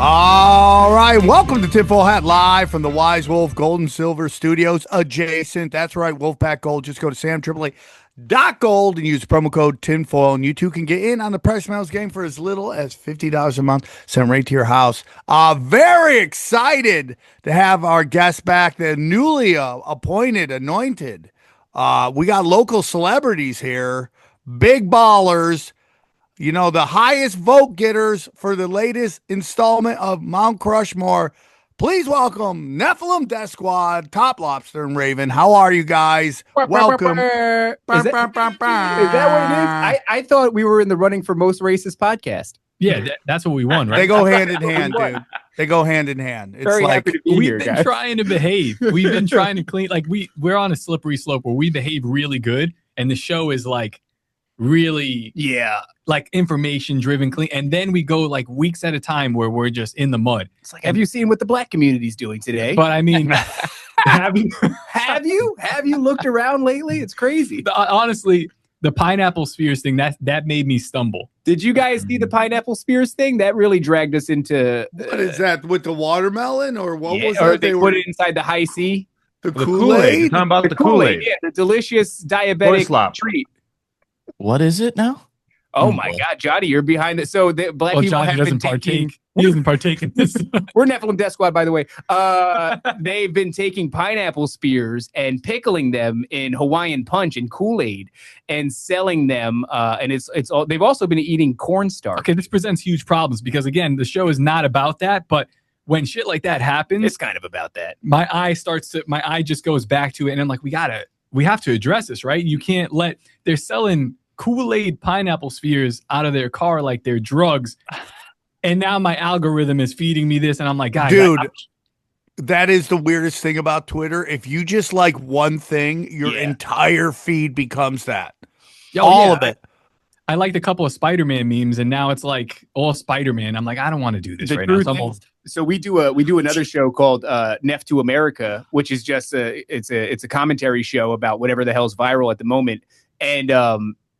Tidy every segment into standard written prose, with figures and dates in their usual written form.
All right, welcome to Tinfoil Hat live from the Wise Wolf Gold and Silver Studios adjacent. That's right, Wolfpack Gold. Just go to samtripoli.gold and use promo code Tinfoil, and you too can get in on the Price Metals game for as little as $50 a month, sent right to your house. Very excited to have our guest back, the newly anointed. We got local celebrities here, big ballers. You know, the highest vote getters for the latest installment of Mount Crushmore. Please welcome Nephilim Death Squad, TopLobsta and Raven. How are you guys? Welcome. Is that what it is? I thought we were in the running for most racist podcast. Yeah, that's what we won, right? They go hand in hand, dude. They go hand in hand. It's Very happy to be here, we've been trying to behave. We've been trying to clean. Like we're on a slippery slope where we behave really good, and the show is like really, like information driven, clean, and then we go like weeks at a time where we're just in the mud. It's like, have you seen what the black community's doing today? But I mean, have you looked around lately? It's crazy. Honestly, the pineapple spheres thing that made me stumble. Did you guys see the pineapple spears thing? That really dragged us into. What is that, with the watermelon, or what was or that? they put it inside the high C. The Kool-Aid. Talking about the Kool-Aid. Yeah, the delicious diabetic treat. What is it now? Oh my God, Johnny, you're behind it. So the black people Johnny have doesn't been partake. He doesn't partake in this. We're Nephilim Death Squad, by the way. They've been taking pineapple spears and pickling them in Hawaiian Punch and Kool-Aid and selling them. And it's all. They've also been eating cornstarch. Okay, this presents huge problems because again, the show is not about that, but when shit like that happens, It's kind of about that. my eye just goes back to it, and I'm like, we have to address this, right? You can't let they're selling Kool-Aid pineapple spheres out of their car like they're drugs. And now my algorithm is feeding me this, and I'm like, guys, dude, that is the weirdest thing about Twitter. If you just like one thing, your entire feed becomes that. All of it. I liked a couple of Spider-Man memes, and now it's like all Spider-Man. I'm like, I don't want to do this right now. So we do another show called Neph to America, which is just it's a commentary show about whatever the hell's viral at the moment. And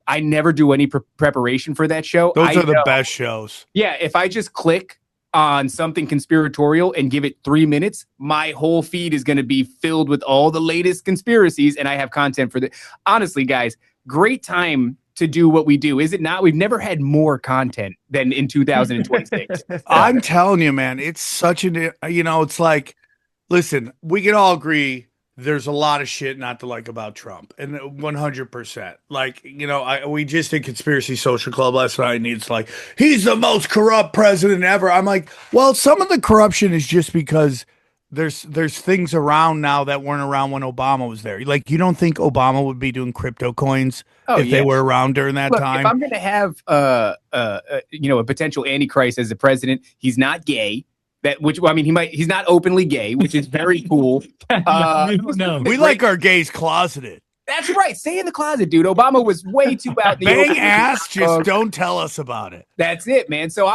I never do any preparation for that show. Those are the best shows. Yeah, if I just click on something conspiratorial and give it 3 minutes, my whole feed is going to be filled with all the latest conspiracies, and I have content for that. Honestly, guys, great time to do what we do, is it not? We've never had more content than in 2026. I'm telling you, man, it's such it's like, listen, we can all agree there's a lot of shit not to like about Trump, and 100%. Like, we just did Conspiracy Social Club last night, and it's like, he's the most corrupt president ever. I'm like, well, some of the corruption is just because there's things around now that weren't around when Obama was there. Like, you don't think Obama would be doing crypto coins if they were around during that time? If I'm going to have a potential antichrist as the president, he's not gay. He's not openly gay, which is very cool. No. We like our gays closeted. That's right. Stay in the closet, dude. Obama was way too out in the Bang open. ass, just don't tell us about it. That's it, man. So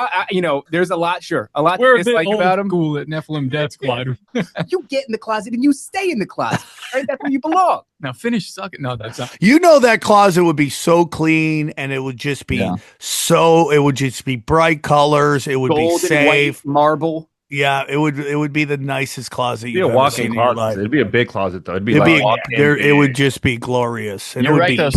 there's a lot to We're dislike about him. Cool at Nephilim Death Squad. You get in the closet and you stay in the closet. Right? That's where you belong. Now finish sucking. No, that's not. That closet would be so clean, and it would just be it would just be bright colors. It would Gold be safe. And white marble. Yeah, it would be the nicest closet It'd be a walk-in closet. It'd be a big closet, though. It would just be glorious. And You're right.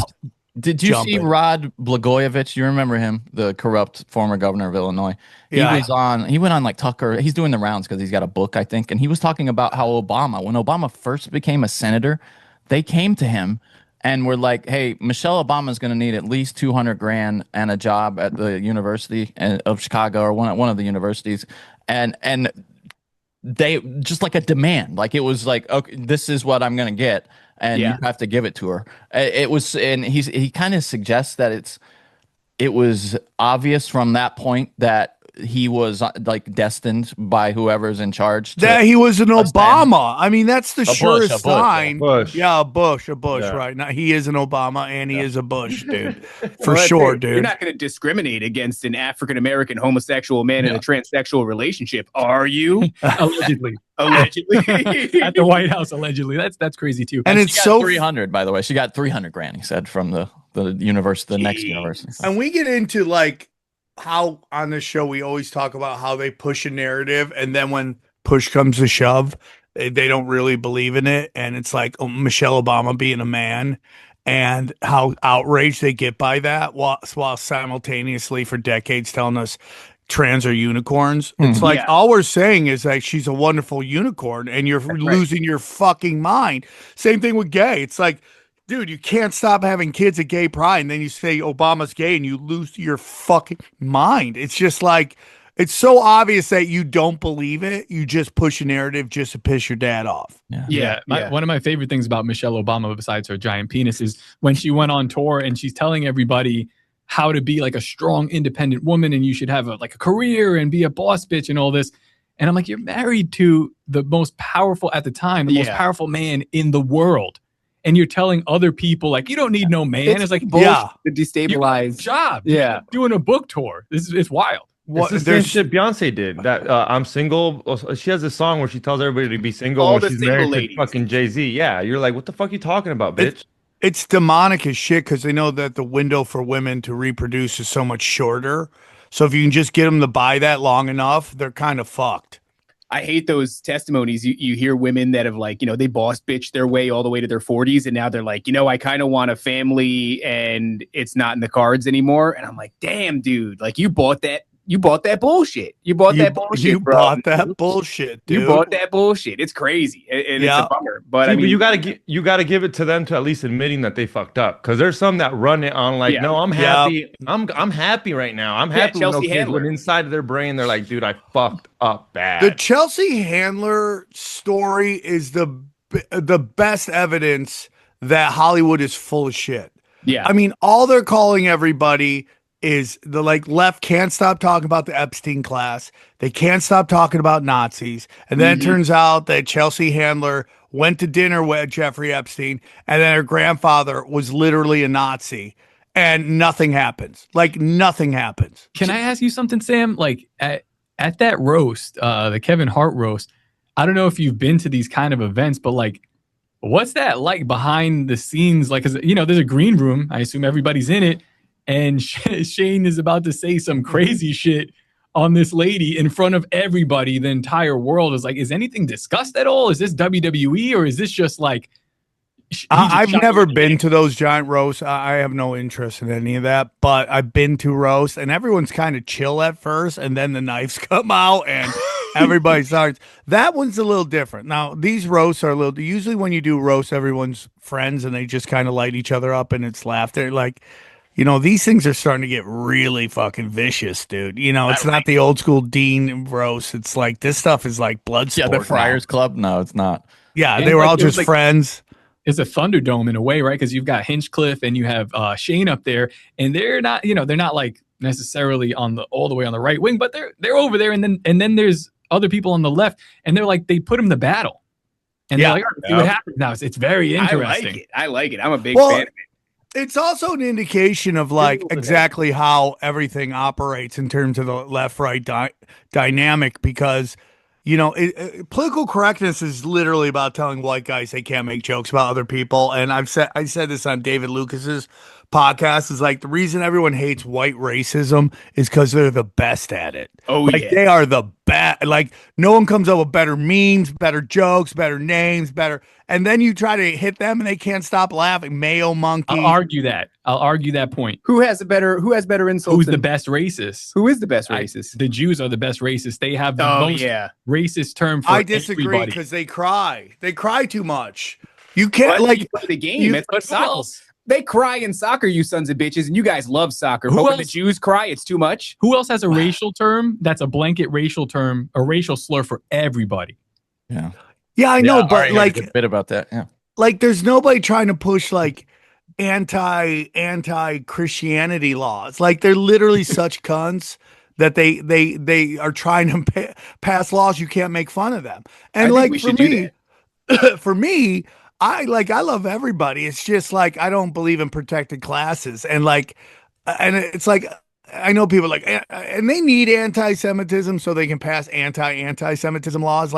Did you see Rod Blagojevich? You remember him, the corrupt former governor of Illinois? He went on like Tucker. He's doing the rounds because he's got a book, I think. And he was talking about how when Obama first became a senator, they came to him and were like, hey, Michelle Obama's going to need at least $200,000 and a job at the University of Chicago, or one of the universities. And they just like a demand, like it was like, okay, this is what I'm going to get. And you have to give it to her. It was, and he kind of suggests that it was obvious from that point that he was like destined by whoever's in charge. That he was an Obama. I mean, that's the surest sign. Bush. Yeah, a Bush, Yeah. right? Now he is an Obama and he is a Bush, dude. For sure, dude. You're not going to discriminate against an African-American homosexual man in a transsexual relationship, are you? Allegedly. At the White House, allegedly. That's crazy too. And it's so 300, by the way. She got $300,000, he said, from the university, the next university. And we get into like how on this show we always talk about how they push a narrative, and then when push comes to shove, they don't really believe in it, and it's like Michelle Obama being a man, and how outraged they get by that, while simultaneously for decades telling us trans are unicorns. It's like all we're saying is like she's a wonderful unicorn, and you're losing your fucking mind. Same thing with gay. It's like, dude, you can't stop having kids at gay pride, and then you say Obama's gay, and you lose your fucking mind. It's just like, it's so obvious that you don't believe it. You just push a narrative just to piss your dad off. One of my favorite things about Michelle Obama, besides her giant penis, is when she went on tour and she's telling everybody how to be like a strong, independent woman, and you should have a career and be a boss bitch and all this. And I'm like, you're married to the most powerful at the time, the most powerful man in the world. And you're telling other people, like, you don't need no man. It's like, to destabilize job. Yeah. Doing a book tour. It's wild. It's the same shit Beyonce did. That I'm single. She has a song where she tells everybody to be single when she's married to fucking Jay-Z. Yeah. You're like, what the fuck are you talking about, bitch? It's demonic as shit, because they know that the window for women to reproduce is so much shorter. So if you can just get them to buy that long enough, they're kind of fucked. I hate those testimonies. You hear women that have they boss bitch their way all the way to their 40s, and now they're like, I kind of want a family, and it's not in the cards anymore. And I'm like, damn, dude, like you bought that bullshit. You bought that bullshit. You bought that bullshit, dude. You bought that bullshit. It's crazy. It's a bummer. But you gotta give it to them to at least admitting that they fucked up. Because there's some that run it on like, no, I'm happy. I'm happy right now. I'm happy with no kids. When inside of their brain, they're like, dude, I fucked up bad. The Chelsea Handler story is the best evidence that Hollywood is full of shit. Yeah. I mean, all they're calling everybody is the left can't stop talking about the Epstein class. They can't stop talking about Nazis. And then it turns out that Chelsea Handler went to dinner with Jeffrey Epstein, and then her grandfather was literally a Nazi, and nothing happens. Nothing happens. Can I ask you something, Sam? At that roast, the Kevin Hart roast, I don't know if you've been to these kind of events, but what's that like behind the scenes? Cause there's a green room. I assume everybody's in it. And Shane is about to say some crazy shit on this lady in front of everybody. The entire world is like, is anything discussed at all? Is this WWE, or is this just like... I've never been to those giant roasts. I have no interest in any of that, but I've been to roasts, and everyone's kind of chill at first, and then the knives come out and everybody starts. That one's a little different. Now, these roasts are usually when you do roasts, everyone's friends and they just kind of light each other up and it's laughter. These things are starting to get really fucking vicious, dude. It's not the old school Dean roast. It's like, this stuff is like blood sport. Yeah, the Friars Club? No, it's not. Yeah, they were all just friends. It's a Thunderdome in a way, right? Because you've got Hinchcliffe and you have Shane up there, and they're not, they're not necessarily all the way on the right wing, but they're over there, and then there's other people on the left, and they're like, they put them to battle. And they're like, see what happens now. It's very interesting. I like it. I'm a big fan of it. It's also an indication of exactly how everything operates in terms of the left-right dynamic, because political correctness is literally about telling white guys they can't make jokes about other people. And I said this on David Lucas's podcast, is the reason everyone hates white racism is because they're the best at it. They are the best. No one comes up with better memes, better jokes, better names, better. And then you try to hit them and they can't stop laughing. Mayo monkey. I'll argue that point. Who has better insults? Who's the best racist? Who is the best racist? The Jews are the best racist. They have the most racist term for I disagree, because they cry. They cry too much. You can't the game. It's soccer. They cry in soccer, you sons of bitches, and you guys love soccer. But when the Jews cry, it's too much. Who else has a racial term that's a blanket racial term, a racial slur for everybody? Yeah. Yeah, I know, but a bit about that. Yeah. There's nobody trying to push anti Christianity laws. They're literally such cunts that they are trying to pass laws. You can't make fun of them. And for me, I love everybody. It's just I don't believe in protected classes, and it's I know people and they need anti-Semitism so they can pass anti-Semitism laws.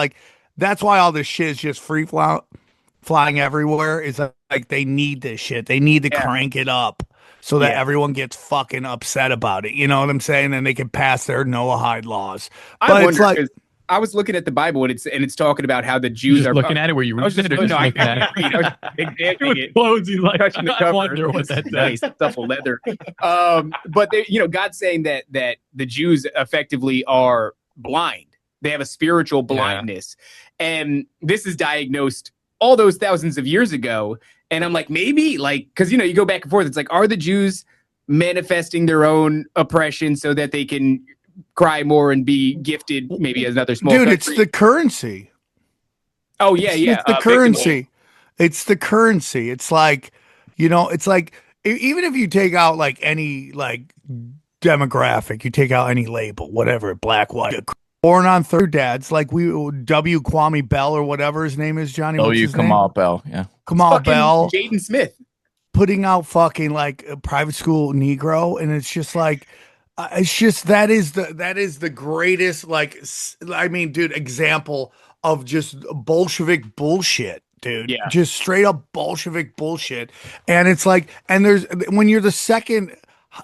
That's why all this shit is just flying everywhere. Is they need this shit. They need to crank it up. so that everyone gets fucking upset about it. You know what I'm saying? And they can pass their Noahide laws. But I it's like, I was looking at the Bible and it's talking about how the Jews are looking at it where you read it or just looking at it. I was examining it. Clothes you like. Touching the I cover. wonder what that Nice duffel leather. But they, God's saying that the Jews effectively are blind. They have a spiritual blindness, and this is diagnosed all those thousands of years ago. And I'm like, maybe, like, because you go back and forth. It's like, are the Jews manifesting their own oppression so that they can cry more and be gifted maybe as another small country? It's the currency. Oh yeah, it's the currency. It's the currency. It's like, it's like, even if you take out like any like demographic, you take out any label, whatever, black, white, born on third dads, like W. Kwame Bell or whatever his name is, Johnny. Oh, you Kamal Bell, yeah. Kamal Bell, Jaden Smith, putting out fucking like a private school Negro, and it's just like, it's just that is the greatest, like, I mean, dude, example of just Bolshevik bullshit, dude. Yeah. Just straight up Bolshevik bullshit. And it's like, and when you're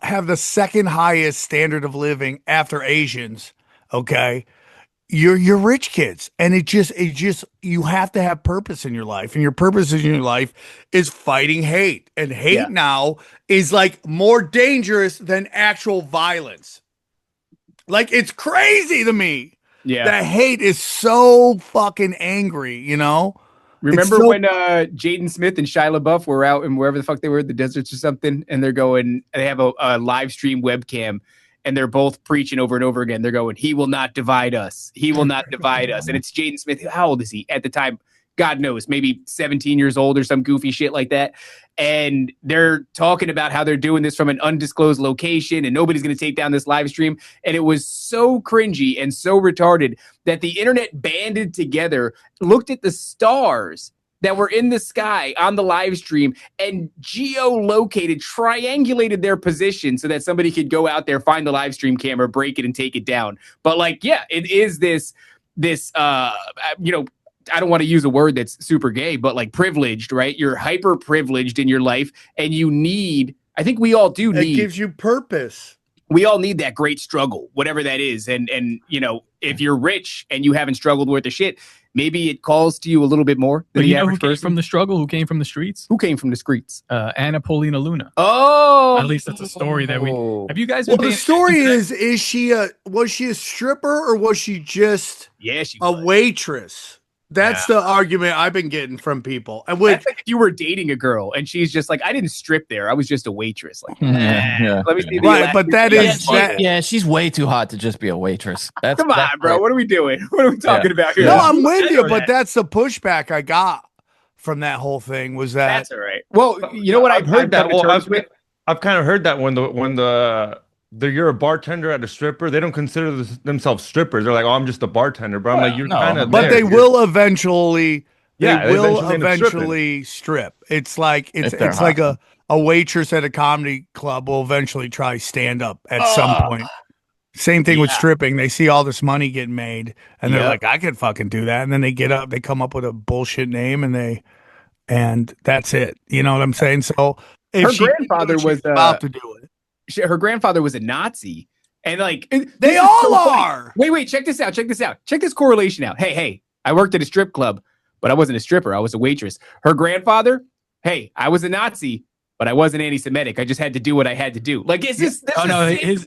have the second highest standard of living after Asians, okay, you're rich kids, and it just you have to have purpose in your life, and your purpose in your life is fighting hate, and hate now is like more dangerous than actual violence. Like, it's crazy to me. Yeah, that hate is so fucking angry. Remember when Jaden Smith and Shia LaBeouf were out and wherever the fuck they were in the deserts or something, and they have a live stream webcam. And they're both preaching over and over again. They're going, "He will not divide us. He will not divide us." And it's Jaden Smith. How old is he at the time? God knows, maybe 17 years old or some goofy shit like that. And they're talking about how they're doing this from an undisclosed location and nobody's going to take down this live stream. And it was so cringy and so retarded that the internet banded together, looked at the stars that were in the sky on the live stream and geolocated, triangulated their position so that somebody could go out there, find the live stream camera, break it, and take it down. But like, yeah, it is this, I don't want to use a word that's super gay, but like privileged, right? You're hyper privileged in your life, and I think we all do need. It gives you purpose. We all need that great struggle, whatever that is. And if you're rich and you haven't struggled worth the shit, maybe it calls to you a little bit more than the average person. Who came from the struggle? Who came from the streets? Who came from the streets? Anna Paulina Luna. Oh, at least that's a story that we have. You guys? Well, the story is was she a stripper or was she just a waitress? That's the argument I've been getting from people. And that's like if you were dating a girl and she's just like, I didn't strip there. I was just a waitress. Like, let me see. Right, but that is she's way too hot to just be a waitress. Come on, bro. What are we doing? What are we talking about here? No, I'm with you, but that's the pushback I got from that whole thing. Was that that's all right? Well, you know what I've heard that. I've kind of heard that when you're a bartender at a stripper, they don't consider themselves strippers. They're like, "Oh, I'm just a bartender." But I'm like, "You're kind of." But they will eventually. They will eventually strip. It's like it's like a waitress at a comedy club will eventually try stand up at some point. Same thing with stripping. They see all this money getting made, and they're like, "I could fucking do that." And then they get up, they come up with a bullshit name, and that's it. You know what I'm saying? So her grandfather was about to do it. Her grandfather was a Nazi, and like they all are. Wait, check this out. Check this correlation out. Hey, I worked at a strip club, but I wasn't a stripper. I was a waitress. Her grandfather, hey, I was a Nazi, but I wasn't anti-Semitic. I just had to do what I had to do. Like, it's just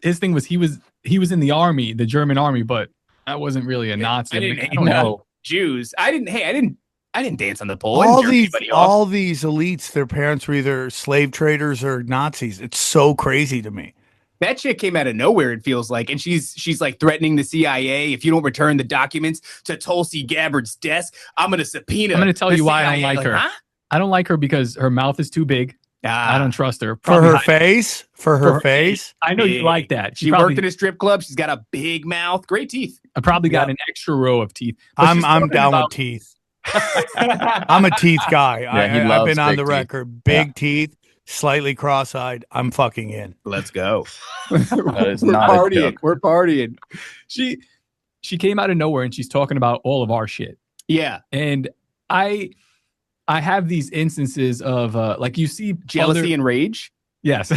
his thing was he was in the army, the German army, but I wasn't really a Nazi. I didn't know Jews. I didn't dance on the pole. All these elites, their parents were either slave traders or Nazis. It's so crazy to me. That shit came out of nowhere, it feels like. And she's like threatening the CIA. If you don't return the documents to Tulsi Gabbard's desk, I'm going to subpoena. I'm going to tell you why I don't like her. Huh? I don't like her because her mouth is too big. I don't trust her. For her face? For her face? I know you like that. She worked in a strip club. She's got a big mouth. Great teeth. I probably got an extra row of teeth. I'm down with teeth. I'm a teeth guy. I've been on the record. Big teeth, slightly cross-eyed. I'm fucking in. Let's go. We're partying. We're partying. She came out of nowhere and she's talking about all of our shit. Yeah. And I have these instances of like you see jealousy and rage. Yes.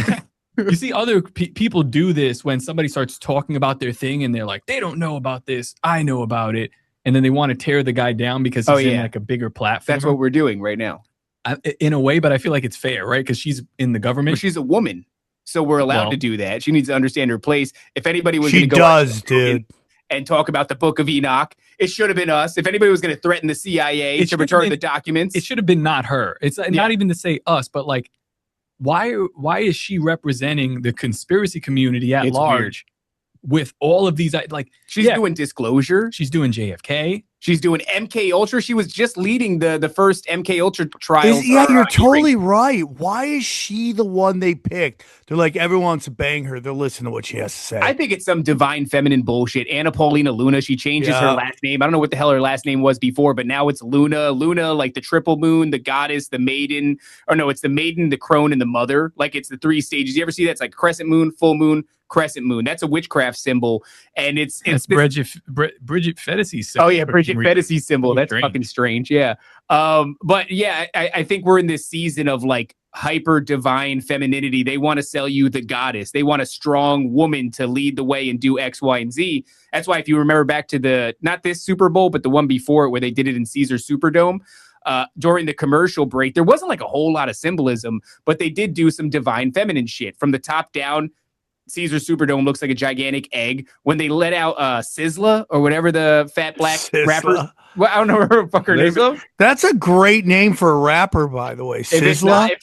You see other people do this when somebody starts talking about their thing and they're like, they don't know about this. I know about it. And then they want to tear the guy down because he's in like a bigger platform. That's what we're doing right now. In a way, but I feel like it's fair, right? Because she's in the government. Well, she's a woman. So we're allowed to do that. She needs to understand her place. If anybody was going to go dude. and talk about the Book of Enoch, it should have been us. If anybody was going to threaten the CIA to return the documents, it should have been not her. It's not even to say us, but like, why is she representing the conspiracy community at large with all of these? Like, she's doing disclosure. She's doing JFK. She's doing MK Ultra. She was just leading the first MK Ultra trials. You're totally right. Why is she the one they picked? They're like, everyone wants to bang her. They're listening to what she has to say. I think it's some divine feminine bullshit. Anna Paulina Luna. She changes her last name. I don't know what the hell her last name was before, but now it's Luna. Luna, like the triple moon, the goddess, the maiden. Or no, it's the maiden, the crone, and the mother. Like it's the three stages. You ever see that? It's like crescent moon, full moon, crescent moon. That's a witchcraft symbol. And it's Bridget Fettesy's symbol. Oh, yeah, Bridget Fettesy's symbol. That's fucking strange. Yeah. But yeah, I think we're in this season of like hyper divine femininity. They want to sell you the goddess. They want a strong woman to lead the way and do X, Y, and Z. That's why if you remember back to not this Super Bowl, but the one before it where they did it in Caesar Superdome, during the commercial break, there wasn't like a whole lot of symbolism, but they did do some divine feminine shit from the top down. Caesar Superdome looks like a gigantic egg. When they let out Sizzla or whatever the fat black rapper. Well, I don't know her fucker name. That's a great name for a rapper, by the way. Sizzla.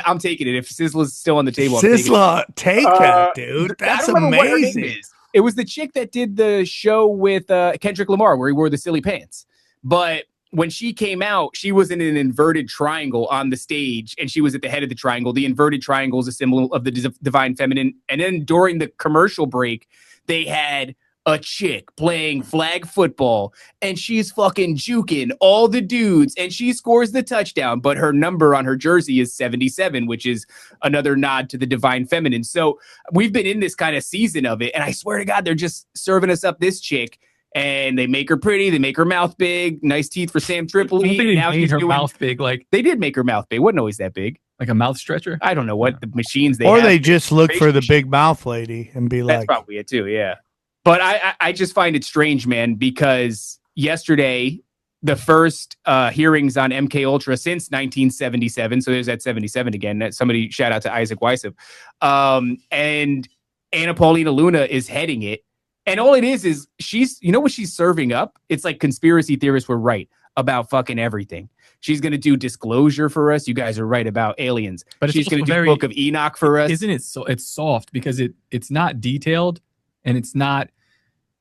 I'm taking it. If Sizzla's still on the table, Sizzla, take that, dude. That's amazing. It was the chick that did the show with Kendrick Lamar where he wore the silly pants. But when she came out, she was in an inverted triangle on the stage, and she was at the head of the triangle. The inverted triangle is a symbol of the divine feminine. And then during the commercial break, they had a chick playing flag football, and she's fucking juking all the dudes, and she scores the touchdown. But her number on her jersey is 77, which is another nod to the divine feminine. So we've been in this kind of season of it, and I swear to God, they're just serving us up this chick. And they make her pretty. They make her mouth big. Nice teeth for Sam Tripoli. They made her mouth big. Like they did make her mouth big. Wasn't always that big. Like a mouth stretcher. I don't know what the machines they. Or have. they just look for the big mouth lady and be like. That's probably it too. Yeah. But I just find it strange, man, because yesterday the first hearings on MK Ultra since 1977. So there's that 77 again. That somebody shout out to Isaac Weissef. And Anna Paulina Luna is heading it. And all it is she's, you know what she's serving up? It's like conspiracy theorists were right about fucking everything. She's going to do disclosure for us. You guys are right about aliens. But she's going to do Book of Enoch for us. Isn't it? So it's soft because it's not detailed and it's not,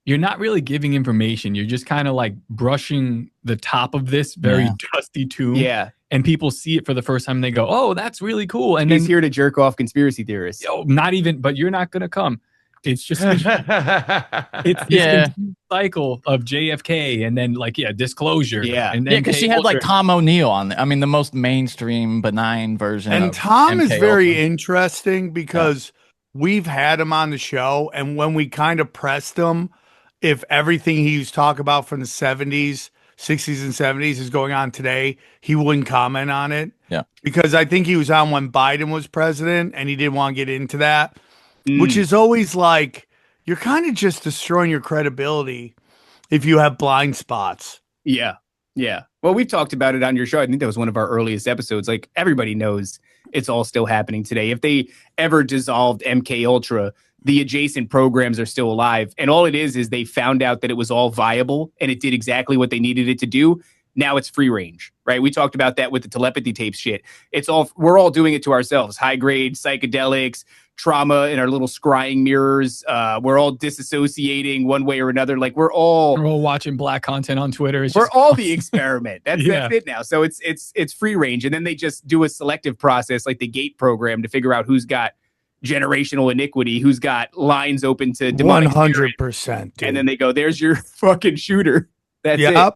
you're not really giving information. You're just kind of like brushing the top of this very dusty tomb. Yeah. And people see it for the first time and they go, oh, that's really cool. And he's here to jerk off conspiracy theorists. Oh, not even, but you're not going to come. It's just it's this cycle of JFK and then like disclosure. Yeah, and then because she had like Tom O'Neill on. I mean, the most mainstream, benign version. And of Tom MK is very Ultra. interesting because we've had him on the show, and when we kind of pressed him, if everything he was talking about from the 70s, 60s, and 70s is going on today, he wouldn't comment on it. Yeah, because I think he was on when Biden was president, and he didn't want to get into that. Which is always like, you're kind of just destroying your credibility if you have blind spots. Yeah. Yeah. Well, we've talked about it on your show. I think that was one of our earliest episodes. Like everybody knows it's all still happening today. If they ever dissolved MK Ultra, the adjacent programs are still alive. And all it is they found out that it was all viable and it did exactly what they needed it to do. Now it's free range, right? We talked about that with the telepathy tape shit. We're all doing it to ourselves. High grade psychedelics, trauma in our little scrying mirrors. We're all disassociating one way or another. Like we're all watching black content on Twitter. We're all the experiment. That's it now. So it's free range. And then they just do a selective process like the GATE program to figure out who's got generational iniquity, who's got lines open to demonic 100%. And then they go, there's your fucking shooter. That's it.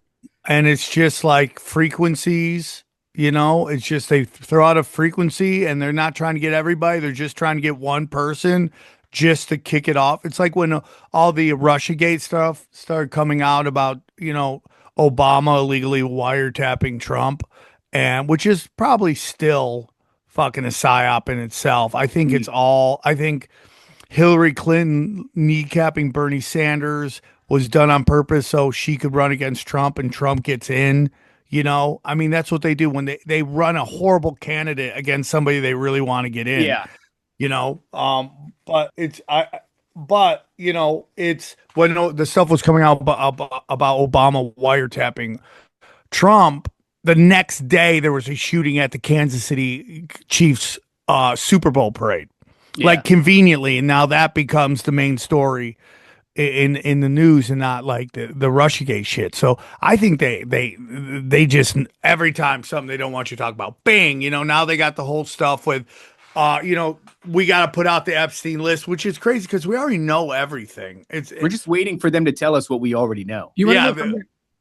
And it's just like frequencies, it's just they throw out a frequency and they're not trying to get everybody. They're just trying to get one person just to kick it off. It's like when all the Russiagate stuff started coming out about, Obama illegally wiretapping Trump, and which is probably still fucking a psyop in itself. I think it's all. I think Hillary Clinton kneecapping Bernie Sanders was done on purpose so she could run against Trump and Trump gets in. You know, I mean, that's what they do when they run a horrible candidate against somebody they really want to get in. Yeah. You know, but it's you know, it's when the stuff was coming out about Obama wiretapping Trump. The next day, there was a shooting at the Kansas City Chiefs Super Bowl parade, like conveniently, and now that becomes the main story in the news and not like the Russiagate shit. So I think they just every time something they don't want you to talk about, bang, you know, now they got the whole stuff with, you know, we got to put out the Epstein list, which is crazy because we already know everything. We're just waiting for them to tell us what we already know.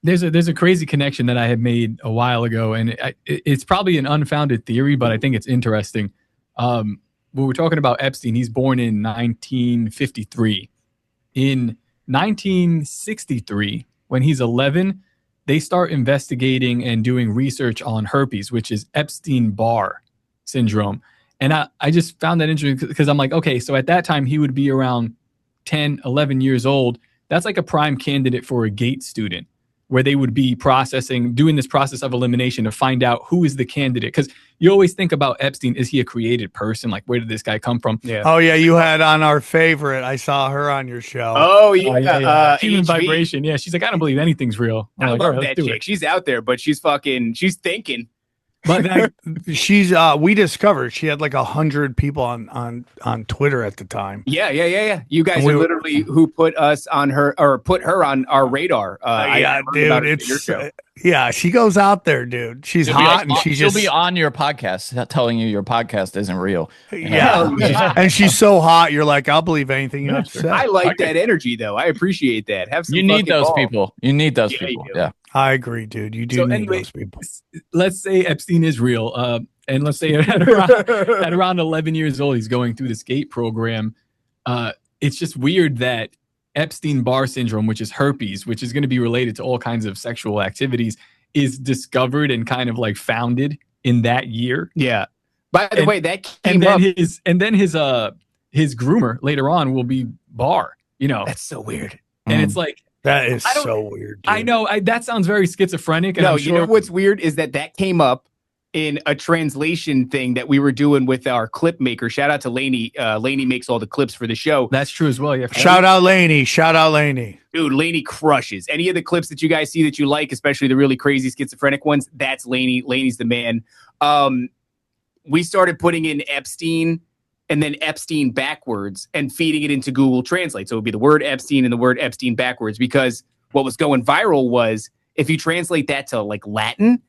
There's a crazy connection that I had made a while ago, and it's probably an unfounded theory, but I think it's interesting. When we're talking about Epstein, he's born in 1953. In 1963, when he's 11, they start investigating and doing research on herpes, which is Epstein-Barr syndrome. And I just found that interesting because I'm like, okay, so at that time, he would be around 10, 11 years old. That's like a prime candidate for a GATE student, where they would be doing this process of elimination to find out who is the candidate. Because you always think about Epstein, is he a created person? Like, where did this guy come from? Yeah. Oh, yeah, you had on our favorite. I saw her on your show. Oh, yeah. Human Vibration. Yeah, she's like, I don't believe anything's real. I love that chick. She's out there, but she's thinking. But she's we discovered she had like 100 people on Twitter at the time. Yeah. You guys are literally who put us on her or put her on our radar. Yeah, dude, it's yeah, she goes out there, dude. She's hot and she'll be on your podcast telling you your podcast isn't real. Yeah. And she's so hot, you're like, I'll believe anything you have to say. I like that energy though. I appreciate that. Have some. You need those people. You need those people. Yeah. I agree, dude. You do need those people. Let's say Epstein is real. And let's say at around 11 years old, he's going through this GATE program. It's just weird that Epstein-Barr syndrome, which is herpes, which is going to be related to all kinds of sexual activities, is discovered and kind of like founded in that year. Yeah. By the way, that came up. His groomer later on will be Barr. You know, that's so weird. And it's like, that is so weird. Dude. I know that sounds very schizophrenic. And no, you know what's weird is that came up in a translation thing that we were doing with our clip maker. Shout out to Lainey. Lainey makes all the clips for the show. That's true as well. Yeah. Shout out Lainey. Dude, Lainey crushes. Any of the clips that you guys see that you like, especially the really crazy schizophrenic ones, that's Lainey. Lainey's the man. We started putting in Epstein and then Epstein backwards and feeding it into Google Translate. So it would be the word Epstein and the word Epstein backwards, because what was going viral was if you translate that to like Latin,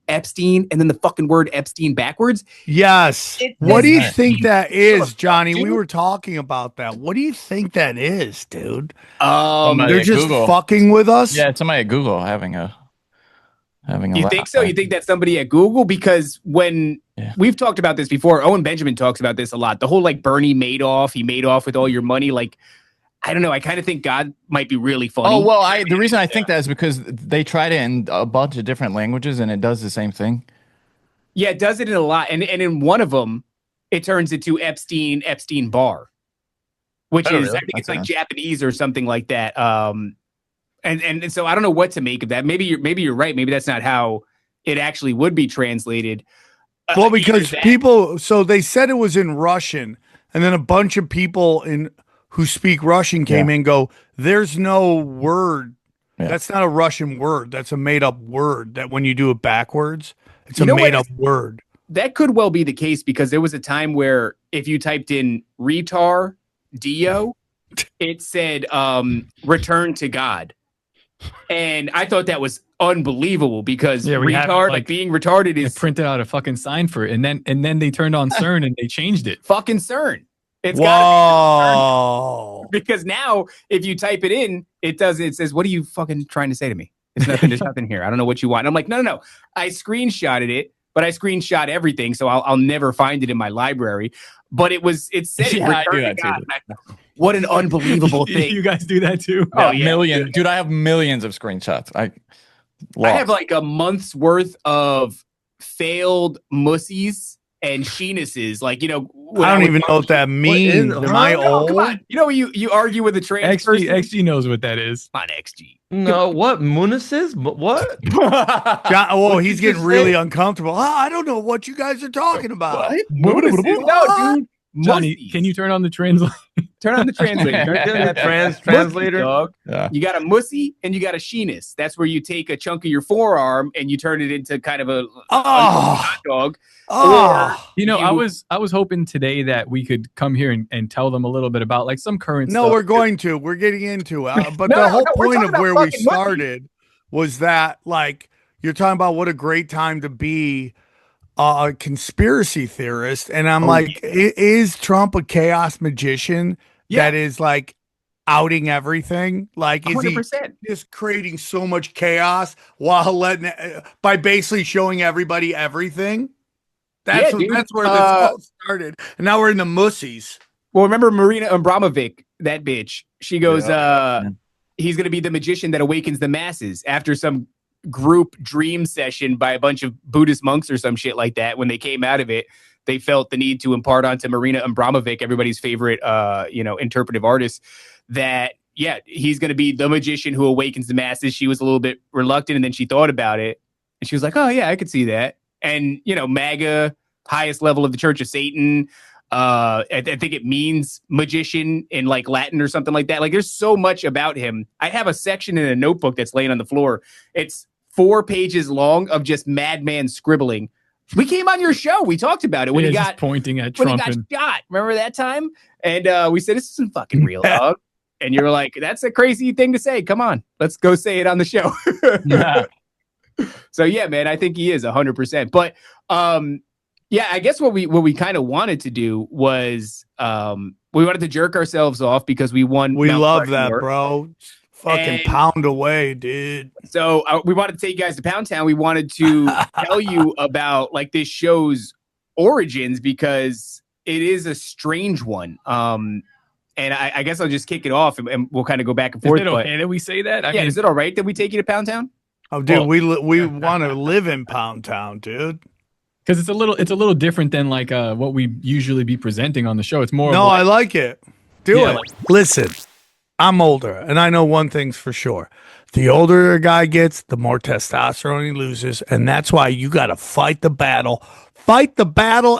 Epstein, and then the fucking word Epstein backwards. Yes. What do you think that is, Johnny? We were talking about that. What do you think that is, dude? They're just Google. Fucking with us? Yeah, it's somebody at Google having a You think so? You think that's somebody at Google? Because when we've talked about this before, Owen Benjamin talks about this a lot. The whole like Bernie Madoff, he made off with all your money. Like, I don't know. I kind of think God might be really funny. Oh, well, the reason I think that is because they tried it in a bunch of different languages and it does the same thing. Yeah, it does it in a lot. And in one of them, it turns into Epstein-Barr, which is, I think it's like Japanese or something like that. And so I don't know what to make of that. Maybe you're right. Maybe that's not how it actually would be translated. Well, because so they said it was in Russian, and then a bunch of people who speak Russian came in and go, there's no word. Yeah. That's not a Russian word. That's a made up word that when you do it backwards, it's a made up word. That could well be the case, because there was a time where if you typed in retar dio, it said return to God. And I thought that was unbelievable, because retard, like being retarded, is printed out a fucking sign for it, and then they turned on CERN and they changed it. Fucking CERN. It's whoa. Because now if you type it in, it says, what are you fucking trying to say to me? It's nothing. There's nothing here. I don't know what you want. And I'm like, no. I screenshotted it, but I screenshot everything, so I'll never find it in my library. But it said it. I do that too. What an unbelievable thing. You guys do that too? Oh, millions. Dude, I have millions of screenshots. I have like a month's worth of failed mussies and sheenesses. Like, you know, I don't even know what that means. Am I old? Come on. You know, you argue with a trans person. XG knows what that is. Come on, XG. No, what? Munasis? What? John, he's getting really uncomfortable. I don't know what you guys are talking about. What? No, dude. Johnny, can you turn on the translator? Turn on the translator. Translator. Dog. Yeah. You got a mussy and you got a sheenus. That's where you take a chunk of your forearm and you turn it into kind of a hot dog. Or, I was hoping today that we could come here and tell them a little bit about like some current stuff. No, we're going to. We're getting into it. But the whole point of where we started was that, like, you're talking about what a great time to be a conspiracy theorist. And I'm is Trump a chaos magician that is like outing everything? Like, is 100%. He just creating so much chaos while by basically showing everybody everything? That's where this all started. And now we're in the mussies. Well, remember Marina Abramovic, that bitch? She goes, he's going to be the magician that awakens the masses after some group dream session by a bunch of Buddhist monks or some shit like that. When they came out of it, they felt the need to impart onto Marina Abramovic, everybody's favorite, interpretive artist, that, he's going to be the magician who awakens the masses. She was a little bit reluctant, and then she thought about it, and she was like, oh, yeah, I could see that. And, MAGA, highest level of the Church of Satan, I think it means magician in like Latin or something like that. Like, there's so much about him. I have a section in a notebook that's laying on the floor. It's 4 pages long of just madman scribbling. We came on your show. We talked about it when he got pointing at Trump. When he got shot. Remember that time? And we said, this isn't fucking real, dog. And you're like, that's a crazy thing to say. Come on, let's go say it on the show. So yeah, man, I think he is 100%. But I guess what we kind of wanted to do was we wanted to jerk ourselves off because we won. We love that, bro. Fucking pound away, dude. So we wanted to take you guys to Pound Town. We wanted to tell you about like this show's origins because it is a strange one. And I guess I'll just kick it off and we'll kind of go back and forth. Is it okay that we say that? I mean, is it all right that we take you to Pound Town? Oh, dude, we want to live in Pound Town, dude. Because it's a little different than like what we usually be presenting on the show. It's more. No, I like it. Do it. Listen, I'm older, and I know one thing's for sure: the older a guy gets, the more testosterone he loses, and that's why you got to fight the battle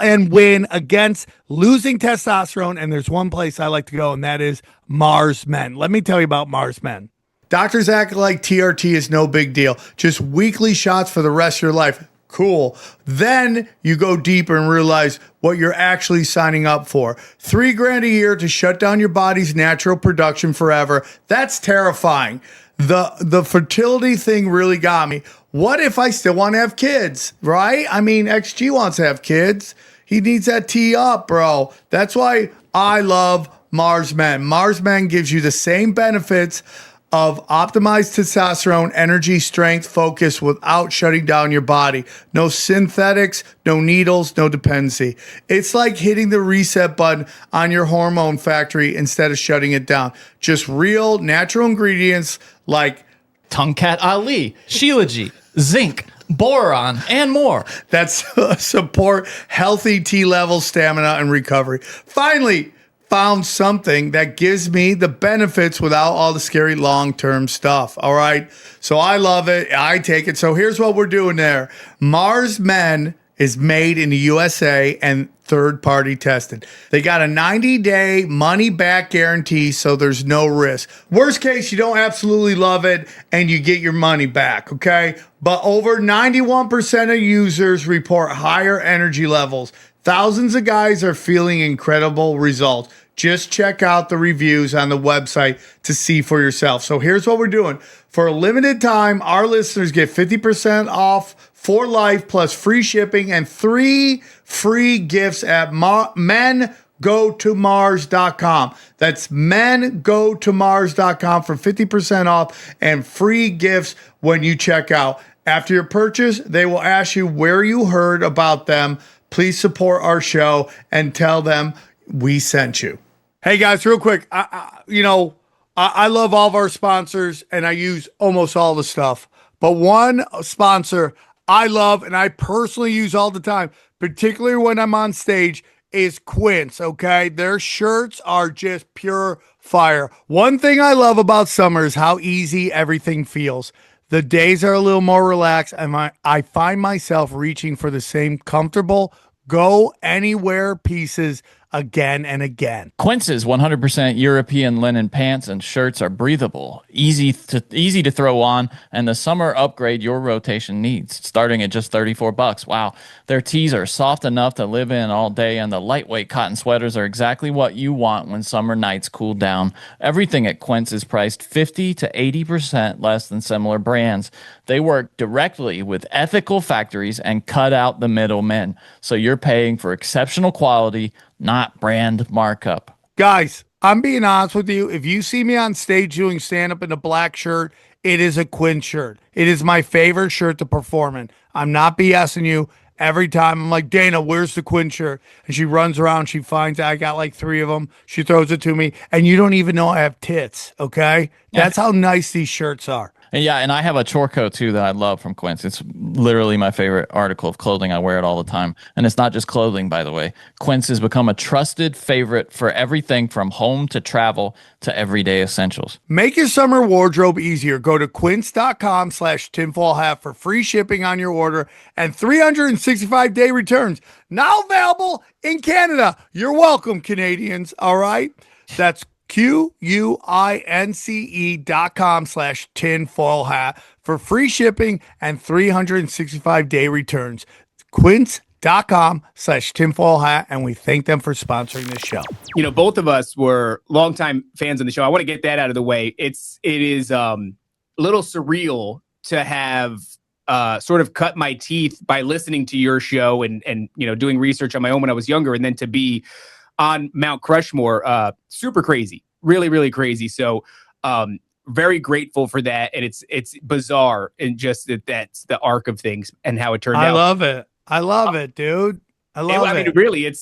and win against losing testosterone. And there's one place I like to go, and that is Mars Men. Let me tell you about Mars Men. Doctors act like TRT is no big deal. Just weekly shots for the rest of your life. Cool. Then you go deeper and realize what you're actually signing up for. $3,000 a year to shut down your body's natural production forever. That's terrifying. The fertility thing really got me. What if I still want to have kids, right? I mean, XG wants to have kids. He needs that tee up, bro. That's why I love Mars Men. Mars Men gives you the same benefits of optimized testosterone, energy, strength, focus without shutting down your body. No synthetics, no needles, no dependency. It's like hitting the reset button on your hormone factory instead of shutting it down. Just real natural ingredients like Tongkat Ali, Shilajit, zinc, boron, and more. That support healthy T-level stamina and recovery. Finally, found something that gives me the benefits without all the scary long-term stuff. All right. So I love it. I take it. So here's what we're doing there. Mars Men is made in the USA and third-party tested. They got a 90-day money-back guarantee, so there's no risk. Worst case, you don't absolutely love it and you get your money back, okay? But over 91% of users report higher energy levels. Thousands of guys are feeling incredible results. Just check out the reviews on the website to see for yourself. So here's what we're doing. For a limited time, our listeners get 50% off for life plus free shipping and 3 free gifts at mengotomars.com. That's mengotomars.com for 50% off and free gifts when you check out. After your purchase, they will ask you where you heard about them. Please support our show and tell them we sent you. Hey guys, real quick. I love all of our sponsors and I use almost all the stuff. But one sponsor I love and I personally use all the time, particularly when I'm on stage, is Quince, okay? Their shirts are just pure fire. One thing I love about summer is how easy everything feels. The days are a little more relaxed, and I find myself reaching for the same comfortable, go anywhere pieces again and again. Quince's 100% European linen pants and shirts are breathable, easy to throw on, and the summer upgrade your rotation needs, starting at just $34. Wow. Their tees are soft enough to live in all day, and the lightweight cotton sweaters are exactly what you want when summer nights cool down. Everything at Quince is priced 50 to 80% less than similar brands. They work directly with ethical factories and cut out the middlemen, so you're paying for exceptional quality, not brand markup. Guys, I'm being honest with you. If you see me on stage doing stand-up in a black shirt, it is a Quince shirt. It is my favorite shirt to perform in. I'm not BSing you. Every time I'm like, Dana, where's the Quince shirt? And she runs around. She finds I got like 3 of them. She throws it to me. And you don't even know I have tits, okay? That's how nice these shirts are. And I have a chore coat too that I love from Quince. It's literally my favorite article of clothing. I wear it all the time. And it's not just clothing, by the way. Quince has become a trusted favorite for everything from home to travel to everyday essentials. Make your summer wardrobe easier. Go to quince.com/tinfoilhat for free shipping on your order and 365-day returns. Now available in Canada. You're welcome, Canadians. All right? That's QUINCE.com/tinfoilhat for free shipping and 365-day returns. Quince.com/tinfoilhat, and we thank them for sponsoring this show. You know, both of us were longtime fans of the show. I want to get that out of the way. It is a little surreal to have sort of cut my teeth by listening to your show and you know, doing research on my own when I was younger, and then to be on Mount Crushmore. Super crazy, really, really crazy. So very grateful for that. And it's bizarre and just that's the arc of things and how it turned out. I love it. I love it, dude. I mean, really, you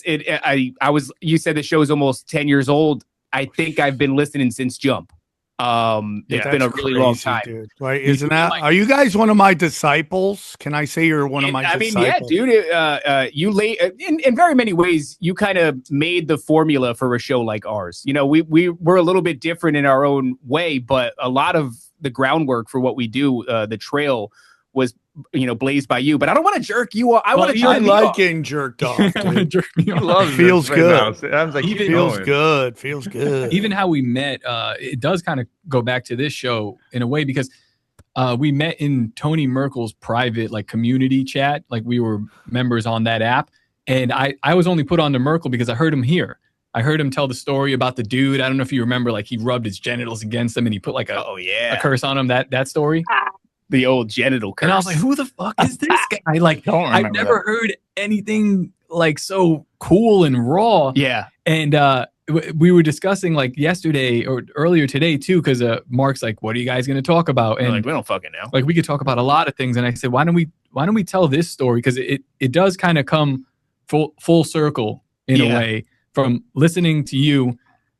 said the show is almost 10 years old. I think I've been listening since Jump. It's been a really long time, dude. Right? Isn't that? Are you guys one of my disciples? Can I say you're one of my disciples? I mean, yeah, dude. You in very many ways, you kind of made the formula for a show like ours. You know, we're a little bit different in our own way, but a lot of the groundwork for what we do, the trail was, you know, blazed by you. But I don't want to jerk you off. I want to jerk you off. Getting jerked off. Dude. Feels good. Feels good. Even how we met, it does kind of go back to this show in a way, because we met in Tony Merkel's private like community chat. Like we were members on that app, and I was only put on to Merkel because I heard him here. I heard him tell the story about the dude. I don't know if you remember, like he rubbed his genitals against him and he put like a curse on him. That story. The old genital curse. And I was like, who the fuck is this guy? Like, I've never heard anything like so cool and raw. Yeah. And we were discussing like yesterday or earlier today too, because Mark's like, what are you guys going to talk about? And like, we don't fucking know. Like we could talk about a lot of things. And I said, why don't we tell this story? Because it does kind of come full circle in a way from listening to you,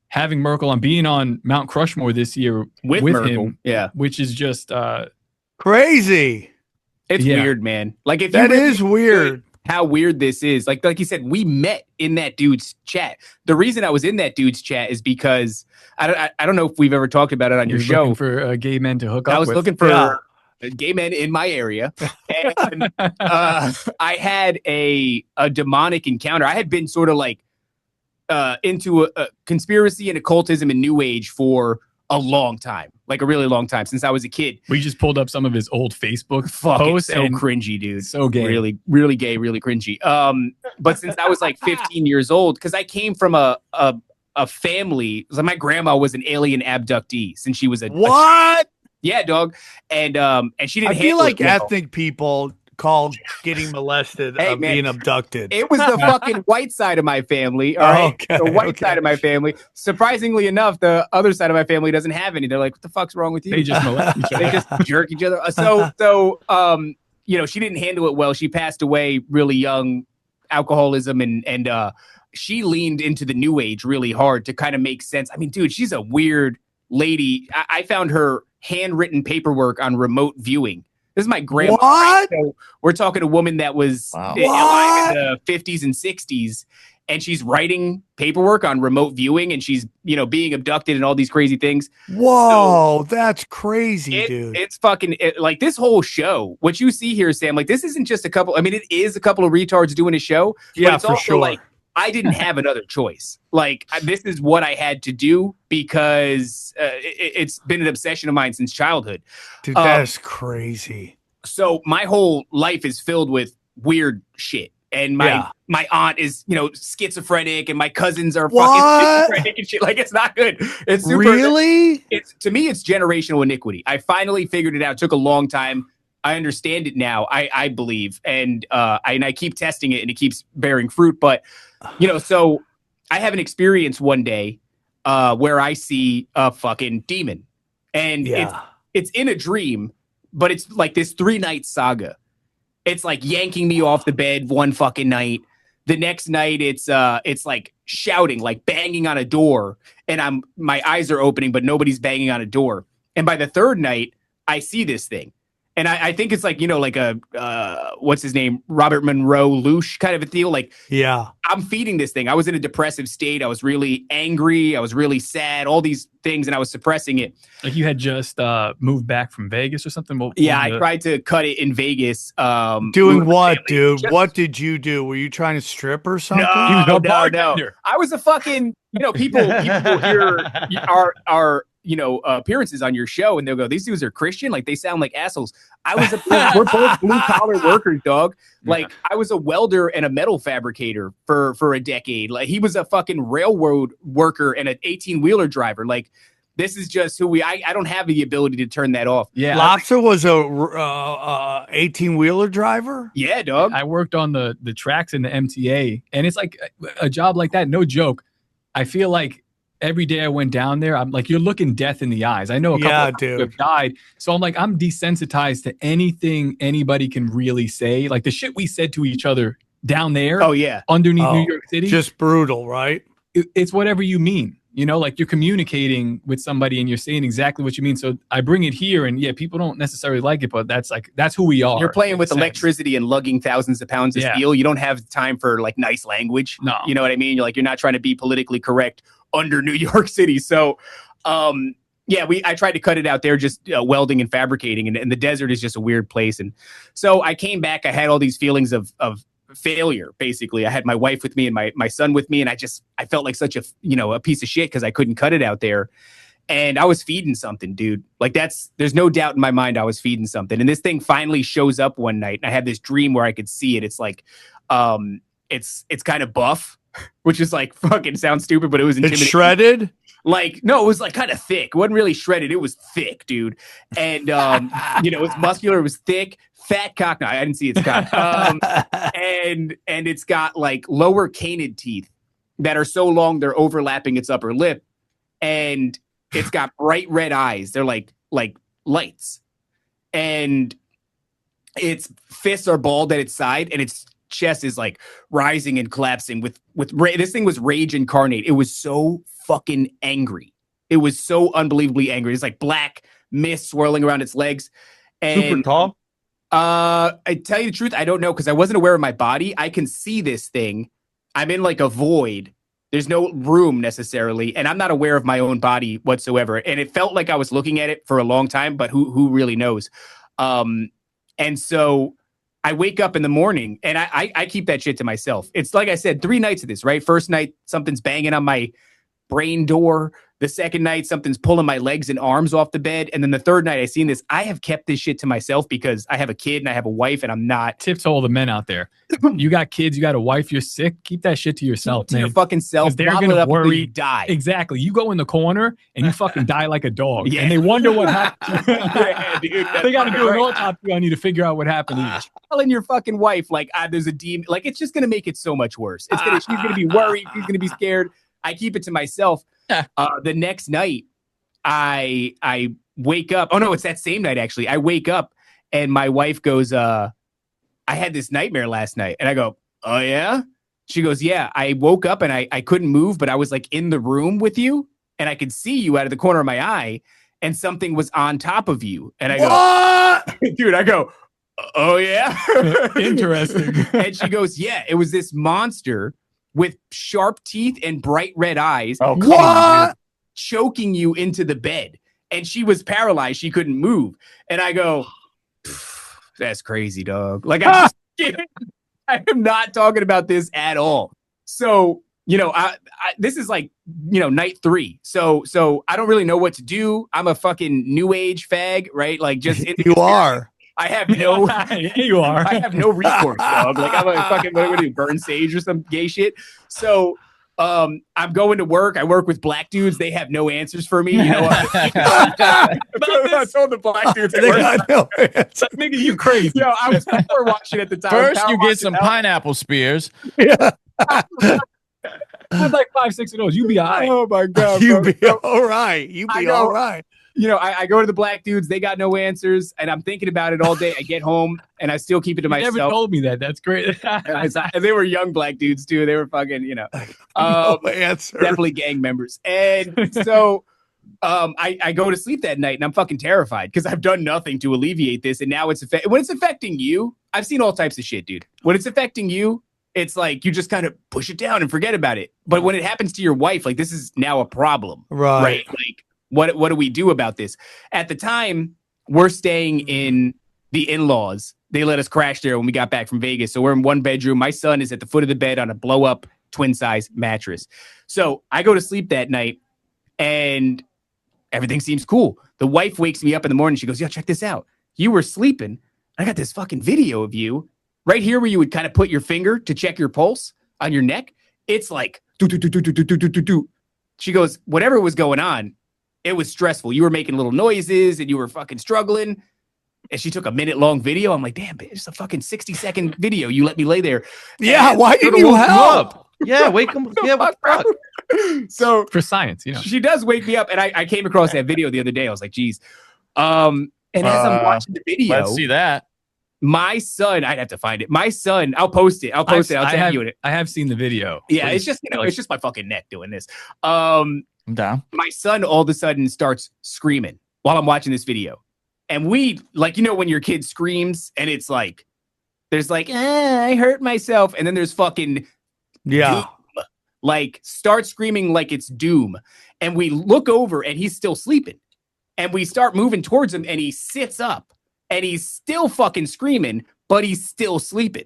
having Merkel on, being on Mount Crushmore this year with Merkel, him. Yeah. Which is just crazy. It's weird, man. Like if that is weird. How weird this is. Like you said, we met in that dude's chat. The reason I was in that dude's chat is because I don't know if we've ever talked about it on your show. Looking for gay men to hook up with. I was looking for gay men in my area. And I had a demonic encounter. I had been sort of like into a conspiracy and occultism and New Age for a long time, like a really long time, since I was a kid. We just pulled up some of his old Facebook posts. So cringy, dude. So gay. Really, really gay, really cringy. But since I was like 15 years old, because I came from a family, like my grandma was an alien abductee since she was a what? Yeah, dog. And she didn't. I feel like ethnic people called getting molested being abducted. It was the fucking white side of my family. All right. Okay, the white side of my family. Surprisingly enough, the other side of my family doesn't have any. They're like, what the fuck's wrong with you? They just molest each other. They just jerk each other. So you know, she didn't handle it well. She passed away really young, alcoholism, and she leaned into the New Age really hard to kind of make sense. I mean, dude, she's a weird lady. I found her handwritten paperwork on remote viewing This is my grandma. What? Right? So we're talking a woman that was Wow. in the 50s and 60s, and she's writing paperwork on remote viewing, and she's, you know, being abducted and all these crazy things. Whoa, that's crazy, dude. It's fucking like this whole show. What you see here, Sam, like this isn't just a couple. I mean, it is a couple of retards doing a show. Yeah, but it's for also sure. Like I didn't have another choice. Like this is what I had to do because it's been an obsession of mine since childhood. Dude, that's crazy. So my whole life is filled with weird shit. And my aunt is, you know, schizophrenic, and my cousins are fucking schizophrenic and shit. Like, it's not good. It's super. Really? To me, it's generational iniquity. I finally figured it out. It took a long time. I understand it now. I believe, and I keep testing it, and it keeps bearing fruit. But you know, so I have an experience one day where I see a fucking demon, and it's in a dream, but it's like this 3-night saga. It's like yanking me off the bed one fucking night. The next night, it's like shouting, like banging on a door, and my eyes are opening, but nobody's banging on a door. And by the third night, I see this thing, and I think it's like, you know, like a what's his name, Robert Monroe Louche kind of a deal. Like, I'm feeding this thing. I was in a depressive state. I was really angry. I was really sad. All these things, and I was suppressing it. Like you had just moved back from Vegas or something? I tried to cut it in Vegas. Doing what, dude? What did you do? Were you trying to strip or something? No. I was a fucking, you know, people will hear our you know, appearances on your show, and they'll go, these dudes are Christian? Like, they sound like assholes. We're both blue-collar workers, dog. Like, I was a welder and a metal fabricator for a decade. Like, he was a fucking railroad worker and an 18-wheeler driver. Like, this is just who I don't have the ability to turn that off. Yeah. Lobster was a 18-wheeler driver? Yeah, dog. I worked on the tracks in the MTA, and it's like a job like that, no joke. I feel like every day I went down there, I'm like, you're looking death in the eyes. I know a couple of have died. So I'm like, I'm desensitized to anything anybody can really say. Like the shit we said to each other down there. Oh, yeah. Underneath New York City. Just brutal, right? It's whatever you mean. You know, like you're communicating with somebody and you're saying exactly what you mean. So I bring it here, and people don't necessarily like it, but that's who we are. You're playing with electricity and lugging thousands of pounds of steel. You don't have time for like nice language. No. You know what I mean? You're not trying to be politically correct under New York City. So, I tried to cut it out there, just welding and fabricating, and the desert is just a weird place. And so I came back, I had all these feelings of failure. Basically, I had my wife with me and my son with me, and I felt like such a piece of shit because I couldn't cut it out there. And I was feeding something, dude. Like there's no doubt in my mind I was feeding something. And this thing finally shows up one night, and I had this dream where I could see it. It's like it's kind of buff, which is like fucking sounds stupid, but it was intimidating. It's shredded? Like, no, it was like kind of thick. It wasn't really shredded. It was thick, dude. And, it was muscular. It was thick, fat cock. No, I didn't see its cock. And it's got like lower canid teeth that are so long they're overlapping its upper lip. And it's got bright red eyes. They're like lights. And its fists are bald at its side, and its chest is like rising and collapsing with this thing was rage incarnate. It was so fucking angry. It was so unbelievably angry. It's like black mist swirling around its legs. And super tall? I tell you the truth, I don't know, because I wasn't aware of my body. I can see this thing. I'm in like a void. There's no room necessarily, and I'm not aware of my own body whatsoever. And it felt like I was looking at it for a long time, but who really knows? And so I wake up in the morning, and I keep that shit to myself. It's like I said, 3 nights of this, right? First night, something's banging on my brain door. The second night, something's pulling my legs and arms off the bed. And then the third night, I seen this. I have kept this shit to myself because I have a kid and I have a wife, and I'm not. Tips to all the men out there. You got kids, you got a wife, you're sick. Keep that shit to yourself, to man. Your fucking self. They're going to worry. You die. Exactly. You go in the corner and you fucking die like a dog. And they wonder what happened. Yeah, dude, they got to do an autopsy on you to figure out what happened to you. Telling your fucking wife, like, there's a demon. Like, it's just going to make it so much worse. She's going to be worried. She's going to be scared. I keep it to myself. The next night, I wake up. Oh no, it's that same night actually. I wake up and my wife goes, I had this nightmare last night. And I go, oh yeah? She goes, yeah. I woke up and I couldn't move, but I was like in the room with you, and I could see you out of the corner of my eye. and something was on top of you. And I go, dude, I go, oh yeah. Interesting. And she goes, yeah, it was this monster with sharp teeth and bright red eyes. Oh, what? Choking you into the bed. And she was paralyzed. She couldn't move. And I go, that's crazy, dog. Like, I am not talking about this at all. So, you know, this is like, you know, night 3. So I don't really know what to do. I'm a fucking new age fag, right? Like, just you are. I have no. You are. I have no recourse, dog. Like, I'm a fucking what do, burn sage or some gay shit. So, I'm going to work. I work with black dudes. They have no answers for me. You know what? I told the black dudes they got no answers. Nigga, you crazy. Yo, I was power watching at the time. First, you get some pineapple spears. Yeah. I'd like 5, 6 of those. You be all right. Oh my god, You be all right. You be all right. You know, I go to the black dudes. They got no answers, and I'm thinking about it all day. I get home, and I still keep it to myself. You never told me that. That's great. And they were young black dudes too. They were fucking, you know, No answer. definitely gang members. And so, I go to sleep that night, and I'm fucking terrified because I've done nothing to alleviate this, and now when it's affecting you. I've seen all types of shit, dude. When it's affecting you, it's like you just kind of push it down and forget about it. But when it happens to your wife, like, this is now a problem, right? Like, what do we do about this? At the time, we're staying in the in-laws. They let us crash there when we got back from Vegas. So we're in one bedroom. My son is at the foot of the bed on a blow-up twin-size mattress. So I go to sleep that night, and everything seems cool. The wife wakes me up in the morning. She goes, yo, check this out. You were sleeping. I got this fucking video of you right here where you would kind of put your finger to check your pulse on your neck. It's like, do, do, do, do, do, do, do, do, do. She goes, whatever was going on, it was stressful. You were making little noises and you were fucking struggling. And she took a minute-long video. I'm like, damn, bitch, it's a fucking 60-second video. You let me lay there. Yeah, and why didn't you help? Yeah, wake him. Yeah, what the fuck? So for science, you know. She does wake me up, and I came across that video the other day. I was like, geez. And as I'm watching the video, Let's see that. my son, I'd have to find it. My son, I'll post it. I'll tag you in it. I have seen the video. Yeah, Please. it's just, you know, it's just my fucking neck doing this. I'm down. My son all of a sudden starts screaming while I'm watching this video. And we, like, you know, when your kid screams and it's like, there's like, I hurt myself. And then there's fucking doom. Like, start screaming like it's doom. And we look over and he's still sleeping. And we start moving towards him and he sits up and he's still fucking screaming, but he's still sleeping.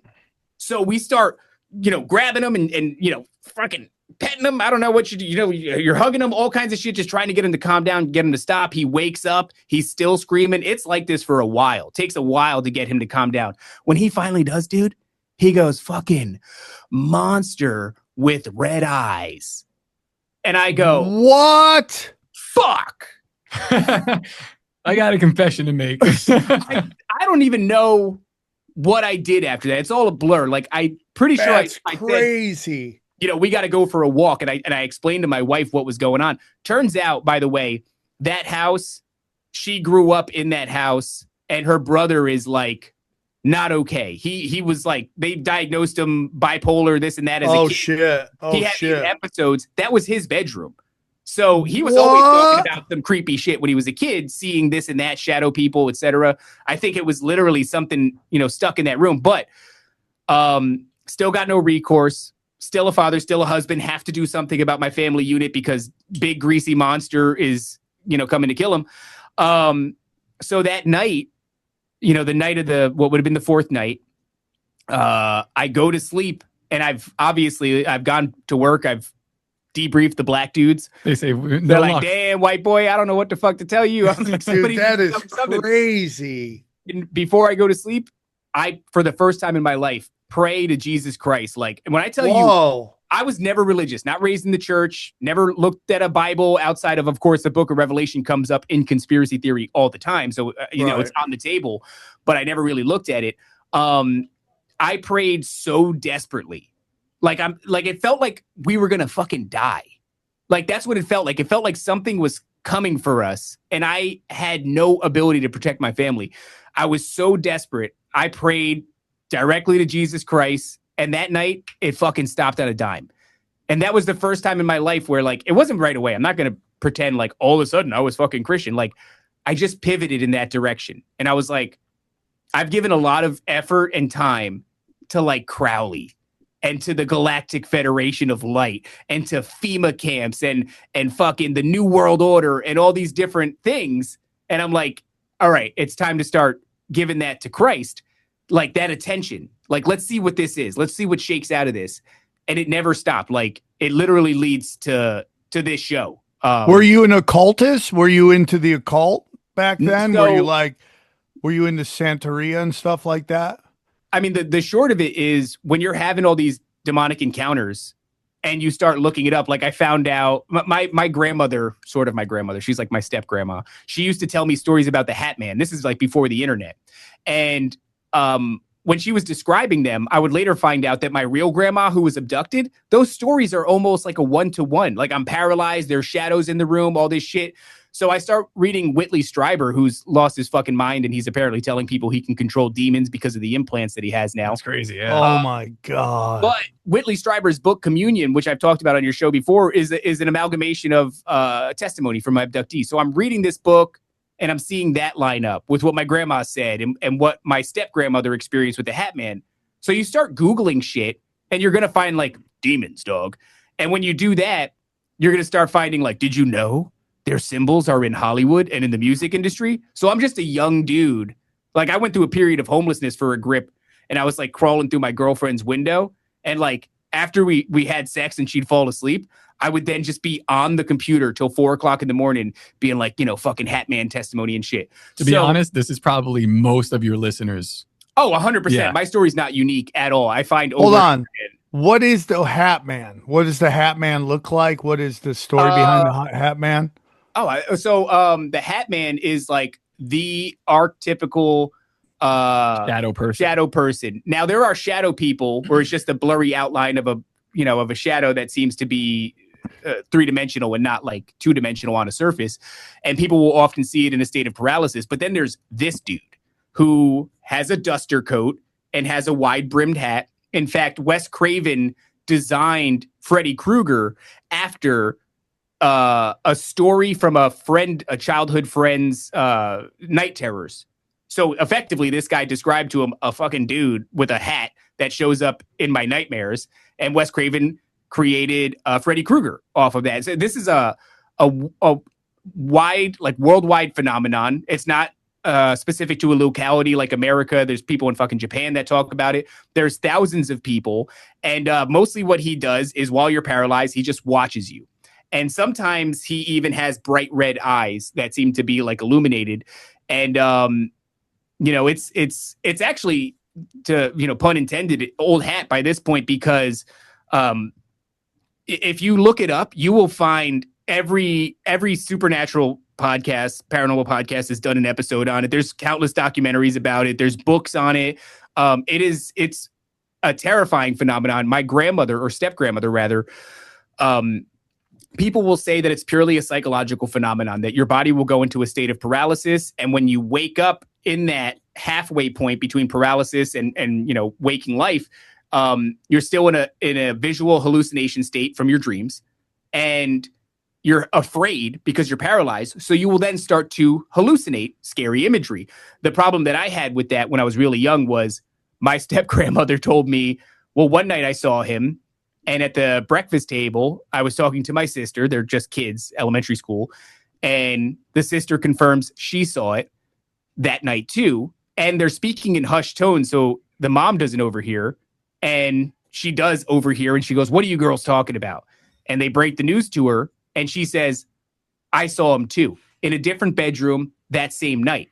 So we start, you know, grabbing him and you know, fucking petting him. I don't know what you do. You know, you're hugging him, all kinds of shit, just trying to get him to calm down, get him to stop. He wakes up. He's still screaming. It's like this for a while. It takes a while to get him to calm down. When he finally does, dude, he goes, fucking monster with red eyes. And I go, what? Fuck. I got a confession to make. I don't even know what I did after that. It's all a blur. Like, I'm pretty sure I crazy. Said, you know, we got to go for a walk. And I explained to my wife what was going on. Turns out, by the way, that house, she grew up in that house, and her brother is like not okay. He was like, they diagnosed him bipolar, this and that as a kid. Shit. He had these episodes. That was his bedroom. So he was always talking about some creepy shit when he was a kid, seeing this and that, shadow people, etc. I think it was literally something, you know, stuck in that room. But still got no recourse. Still a father, still a husband. Have to do something about my family unit because big greasy monster is, you know, coming to kill him. So that night, you know, the night of what would have been the 4th night, I go to sleep, and I've gone to work. I've debriefed the black dudes. They say they're like, damn, white boy, I don't know what the fuck to tell you. I'm like, dude, that is crazy. And before I go to sleep, I, for the first time in my life, pray to Jesus Christ. Like, and when I tell you, I was never religious, not raised in the church, never looked at a Bible outside of course, the book of Revelation comes up in conspiracy theory all the time. So, you know, it's on the table, but I never really looked at it. I prayed so desperately. Like, it felt like we were going to fucking die. Like, that's what it felt like. It felt like something was coming for us, and I had no ability to protect my family. I was so desperate. I prayed directly to Jesus Christ, and that night, it fucking stopped on a dime. And that was the first time in my life where, like, it wasn't right away. I'm not going to pretend like all of a sudden I was fucking Christian. Like I just pivoted in that direction. And I was like, I've given a lot of effort and time to like Crowley and to the Galactic Federation of Light and to FEMA camps and fucking the New World Order and all these different things. And I'm like, all right, it's time to start giving that to Christ, like that attention. Like, let's see what this is. Let's see what shakes out of this. And it never stopped. Like, it literally leads to this show. Were you an occultist? Were you into the occult back then? Were you into Santeria and stuff like that? I mean, the short of it is when you're having all these demonic encounters and you start looking it up, like I found out my grandmother, sort of my grandmother, she's like my step grandma. She used to tell me stories about the Hat Man. This is like before the internet. And when she was describing them, I would later find out that my real grandma who was abducted, those stories are almost like a 1-to-1. Like I'm paralyzed, there's shadows in the room, all this shit. So I start reading Whitley Strieber, who's lost his fucking mind, and he's apparently telling people he can control demons because of the implants that he has now. That's crazy, yeah. Oh my God. But Whitley Strieber's book, Communion, which I've talked about on your show before, is an amalgamation of testimony from my abductee. So I'm reading this book, and I'm seeing that line up with what my grandma said and what my step-grandmother experienced with the Hat Man. So you start Googling shit, and you're going to find, like, demons, dog. And when you do that, you're going to start finding, like, did you know their symbols are in Hollywood and in the music industry? So I'm just a young dude. Like, I went through a period of homelessness for a grip, and I was, like, crawling through my girlfriend's window. And, like, after we had sex and she'd fall asleep, I would then just be on the computer till 4 o'clock in the morning being like, you know, fucking Hat Man testimony and shit. To be honest, this is probably most of your listeners. Oh, 100%. Yeah. My story's not unique at all. I find Hold on. What is the Hat Man? What does the Hat Man look like? What is the story behind the Hat Man? The Hat Man is like the archetypical shadow person. Now there are shadow people where it's just a blurry outline of a shadow that seems to be three-dimensional and not like two-dimensional on a surface. And people will often see it in a state of paralysis. But then there's this dude who has a duster coat and has a wide-brimmed hat. In fact, Wes Craven designed Freddy Krueger after a story from a childhood friend's night terrors. So effectively, this guy described to him a fucking dude with a hat that shows up in my nightmares, and Wes Craven created Freddy Krueger off of that. So this is a wide, like worldwide phenomenon. It's not specific to a locality like America. There's people in fucking Japan that talk about it. There's thousands of people, and mostly what he does is while you're paralyzed, he just watches you. And sometimes he even has bright red eyes that seem to be like illuminated. And, it's actually, to, pun intended, old hat by this point, because if you look it up, you will find every supernatural podcast, paranormal podcast has done an episode on it. There's countless documentaries about it. There's books on it. It's a terrifying phenomenon. My grandmother, or step-grandmother rather, people will say that it's purely a psychological phenomenon, that your body will go into a state of paralysis. And when you wake up in that halfway point between paralysis and waking life, you're still in a visual hallucination state from your dreams. And you're afraid because you're paralyzed. So you will then start to hallucinate scary imagery. The problem that I had with that when I was really young was my step-grandmother told me, well, one night I saw him, and at the breakfast table, I was talking to my sister. They're just kids, elementary school. And the sister confirms she saw it that night too. And they're speaking in hushed tones, so the mom doesn't overhear. And she does overhear, and she goes, what are you girls talking about? And they break the news to her, and she says, I saw him too, in a different bedroom that same night.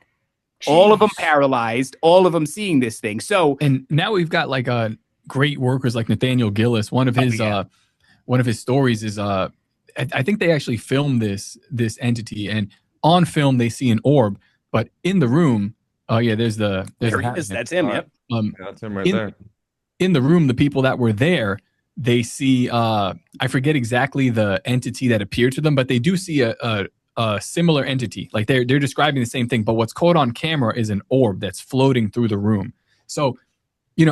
Jeez. All of them paralyzed, all of them seeing this thing. So, and now we've got like great workers like Nathaniel Gillis. One of his stories is I think they actually filmed this entity, and on film they see an orb, but in the room, there's that's him. Yep. That's him right there. In the room, the people that were there, they see I forget exactly the entity that appeared to them, but they do see a similar entity. Like they're describing the same thing, but what's caught on camera is an orb that's floating through the room. So,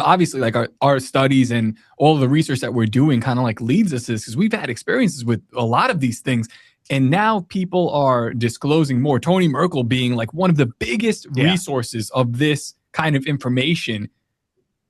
obviously, like our studies and all of the research that we're doing kind of like leads us to this, because we've had experiences with a lot of these things. And now people are disclosing more. Tony Merkel being like one of the biggest resources of this kind of information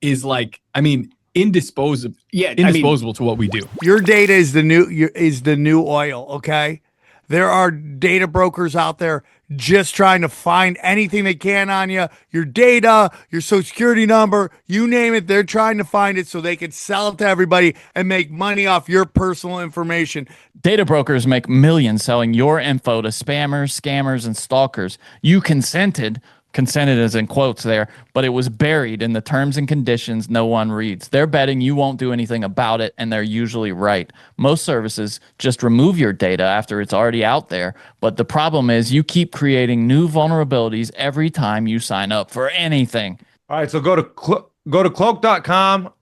is like, I mean, indisposable to what we do. Your data is the new oil, okay? There are data brokers out there just trying to find anything they can on you, your data, your social security number, you name it. They're trying to find it so they can sell it to everybody and make money off your personal information. Data brokers make millions selling your info to spammers, scammers, and stalkers. You consented is in quotes there, but it was buried in the terms and conditions no one reads. They're betting you won't do anything about it, and they're usually right. Most services just remove your data after it's already out there, but the problem is you keep creating new vulnerabilities every time you sign up for anything. All right, so go to cloak.com.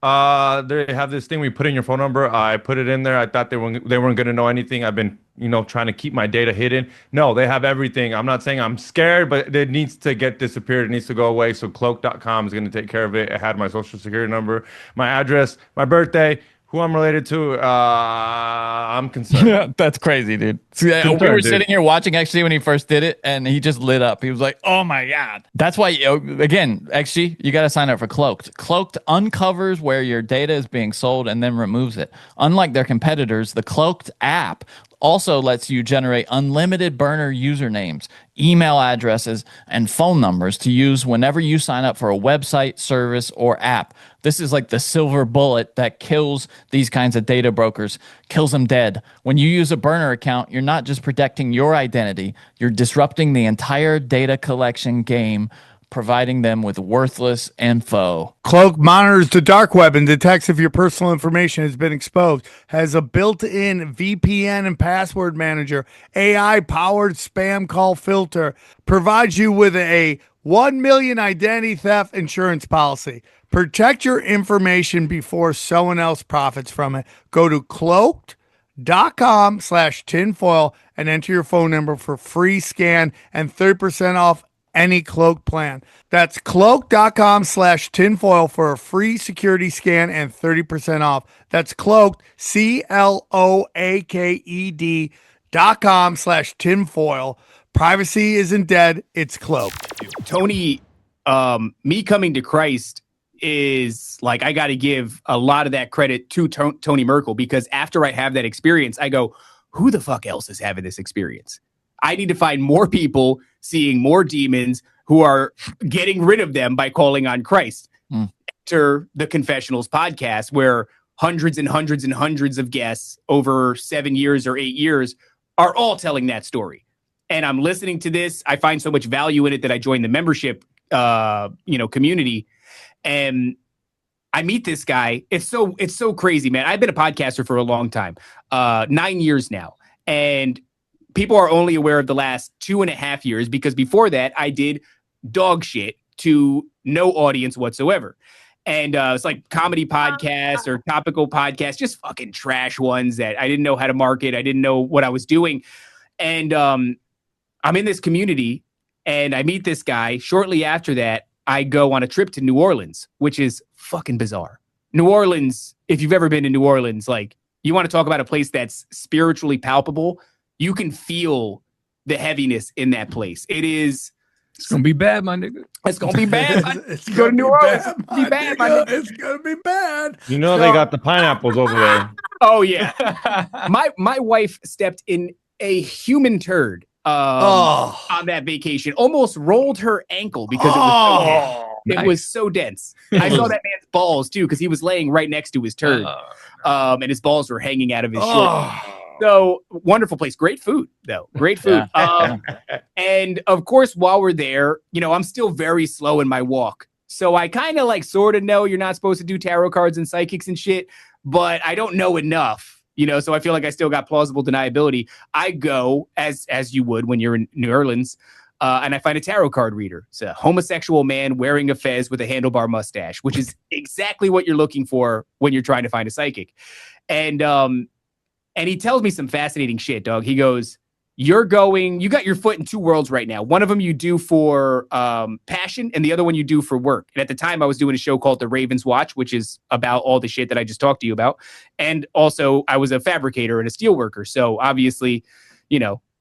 They have this thing where you put in your phone number. I put it in there. I thought they weren't going to know anything. I've been, trying to keep my data hidden. No, they have everything. I'm not saying I'm scared, but it needs to get disappeared. It needs to go away. So cloak.com is going to take care of it. It had my social security number, my address, my birthday, who I'm related to. I'm concerned. Yeah, that's crazy, dude. We were sitting here watching XG when he first did it, and he just lit up. He was like, oh my God. That's why, again, XG, you got to sign up for Cloaked. Cloaked uncovers where your data is being sold and then removes it. Unlike their competitors, the Cloaked app also lets you generate unlimited burner usernames, email addresses, and phone numbers to use whenever you sign up for a website, service, or app. This is like the silver bullet that kills these kinds of data brokers, kills them dead. When you use a burner account, you're not just protecting your identity, you're disrupting the entire data collection game, providing them with worthless info. Cloak monitors the dark web and detects if your personal information has been exposed, has a built-in VPN and password manager, AI-powered spam call filter, provides you with a 1 million identity theft insurance policy. Protect your information before someone else profits from it. Go to cloaked.com/tinfoil and enter your phone number for free scan and 30% off any Cloak plan. That's cloak.com /tinfoil for a free security scan and 30% off. That's cloaked, CLOAKED.com /tinfoil. Privacy isn't dead, it's cloaked. Tony, me coming to Christ is like, I got to give a lot of that credit to Tony Merkel, because after I have that experience, I go, who the fuck else is having this experience? I need to find more people seeing more demons who are getting rid of them by calling on Christ. Enter the Confessionals podcast, where hundreds and hundreds and hundreds of guests over 7 years or 8 years are all telling that story. And I'm listening to this. I find so much value in it that I joined the membership, community. And I meet this guy. It's so crazy, man. I've been a podcaster for a long time, 9 years now. And people are only aware of the last 2.5 years, because before that I did dog shit to no audience whatsoever. And it's like comedy podcasts or topical podcasts, just fucking trash ones that I didn't know how to market. I didn't know what I was doing. And I'm in this community and I meet this guy. Shortly after that, I go on a trip to New Orleans, which is fucking bizarre. New Orleans, if you've ever been to New Orleans, like, you want to talk about a place that's spiritually palpable, you can feel the heaviness in that place. It's gonna be bad, my nigga. It's gonna be bad. It's gonna be bad, my nigga. It's gonna be bad. They got the pineapples over there. Oh yeah. My wife stepped in a human turd on that vacation. Almost rolled her ankle because it was so dense. I saw that man's balls too, because he was laying right next to his turd, and his balls were hanging out of his shorts. So wonderful place. Great food, though. Great food. Yeah. And of course, while we're there, I'm still very slow in my walk. So I kind of sort of know you're not supposed to do tarot cards and psychics and shit, but I don't know enough, so I feel like I still got plausible deniability. I go as you would when you're in New Orleans, and I find a tarot card reader. It's a homosexual man wearing a fez with a handlebar mustache, which is exactly what you're looking for when you're trying to find a psychic. And he tells me some fascinating shit, dog. He goes, you got your foot in two worlds right now. One of them you do for passion, and the other one you do for work. And at the time I was doing a show called The Raven's Watch, which is about all the shit that I just talked to you about. And also I was a fabricator and a steel worker. So obviously,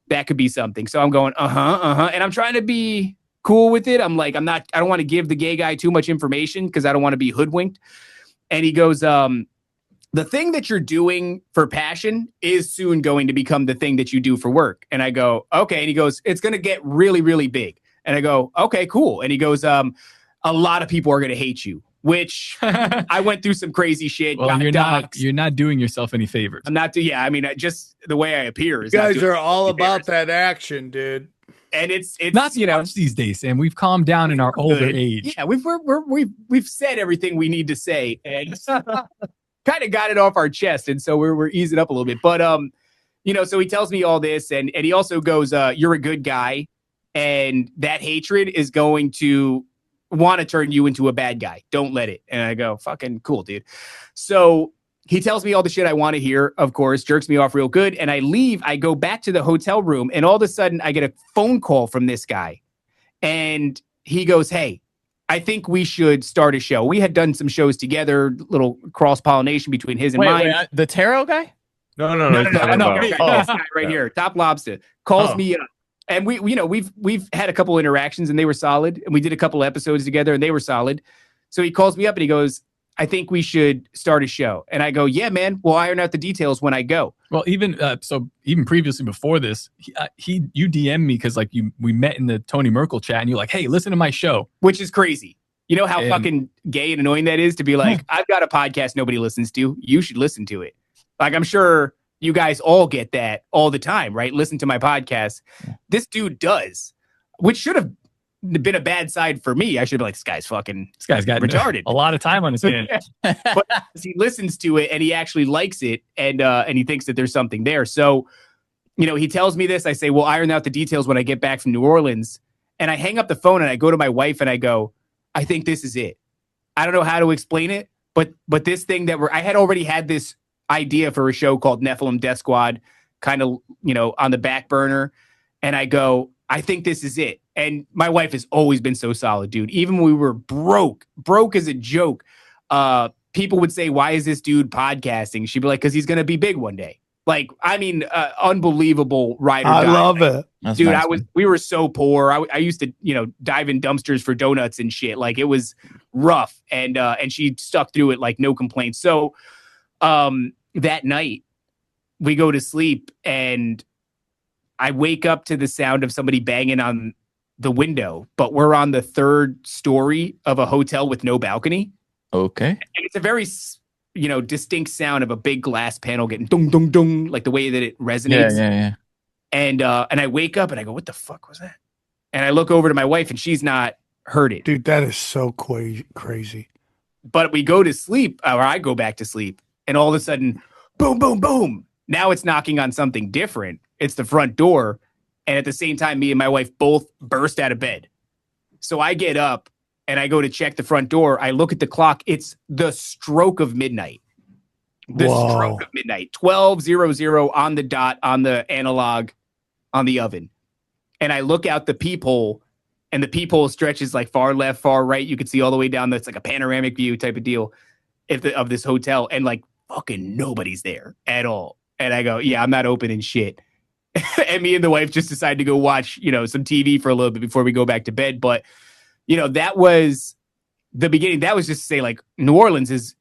that could be something. So I'm going, and I'm trying to be cool with it. I'm like, I don't want to give the gay guy too much information because I don't want to be hoodwinked. And he goes, the thing that you're doing for passion is soon going to become the thing that you do for work. And I go, okay. And he goes, it's going to get really, really big. And I go, okay, cool. And he goes, a lot of people are going to hate you, which I went through some crazy shit. Well, you're not doing yourself any favors. I'm not I mean, just the way I appear. Is you guys are all about that action, dude. And it's not much these days, Sam. We've calmed down in our older age. Yeah, we've said everything we need to say, and kind of got it off our chest, and so we're easing up a little bit. But so he tells me all this, and he also goes, "You're a good guy, and that hatred is going to want to turn you into a bad guy. Don't let it." And I go, "Fucking cool, dude." So he tells me all the shit I want to hear, of course, jerks me off real good. And I leave. I go back to the hotel room. And all of a sudden, I get a phone call from this guy. And he goes, "Hey, I think we should start a show." We had done some shows together, little cross-pollination between his and mine. Wait, the tarot guy? No. This guy right here, TopLobsta, calls me up. And we've had a couple interactions, and they were solid. And we did a couple episodes together, and they were solid. So he calls me up, and he goes, "I think we should start a show." And I go, "Yeah, man, we'll iron out the details when I go." Well, even previously before this, you DM'd me because we met in the Tony Merkel chat, and you're like, "Hey, listen to my show," which is crazy. You know how fucking gay and annoying that is to be like, "I've got a podcast nobody listens to. You should listen to it." Like, I'm sure you guys all get that all the time, right? Listen to my podcast. This dude does, which should have been a bad side for me. I should be like, this guy's got retarded. A lot of time on his hands. But he listens to it and he actually likes it, and he thinks that there's something there. So, he tells me this. I say, "We'll iron out the details when I get back from New Orleans." And I hang up the phone and I go to my wife and I go, "I think this is it. I don't know how to explain it, but this thing that I had already had this idea for a show called Nephilim Death Squad, kind of, on the back burner." And I go, "I think this is it." And my wife has always been so solid, dude. Even when we were broke as a joke, people would say, "Why is this dude podcasting?" She'd be like, "Because he's going to be big one day." Like, I mean, unbelievable ride or die. I love it. That's dude, nice, we were so poor. I used to, dive in dumpsters for donuts and shit. Like, it was rough. And she stuck through it like no complaints. So that night we go to sleep and I wake up to the sound of somebody banging on the window, but we're on the 3rd story of a hotel with no balcony. Okay. And it's a very, distinct sound of a big glass panel getting dung, dung, dung, like the way that it resonates. Yeah. And I wake up and I go, "What the fuck was that?" And I look over to my wife and she's not heard it. Dude, that is so crazy. But we go to sleep, or I go back to sleep, and all of a sudden, boom, boom, boom. Now it's knocking on something different. It's the front door. And at the same time, me and my wife both burst out of bed. So I get up and I go to check the front door. I look at the clock. It's the stroke of midnight. Stroke of midnight. 12:00 on the dot, on the analog, on the oven. And I look out the peephole, and the peephole stretches like far left, far right. You can see all the way down. It's like a panoramic view type of deal of this hotel. And like fucking nobody's there at all. And I go, "Yeah, I'm not opening shit." And me and the wife just decided to go watch, some TV for a little bit before we go back to bed. But, that was the beginning. That was just to say, like, New Orleans is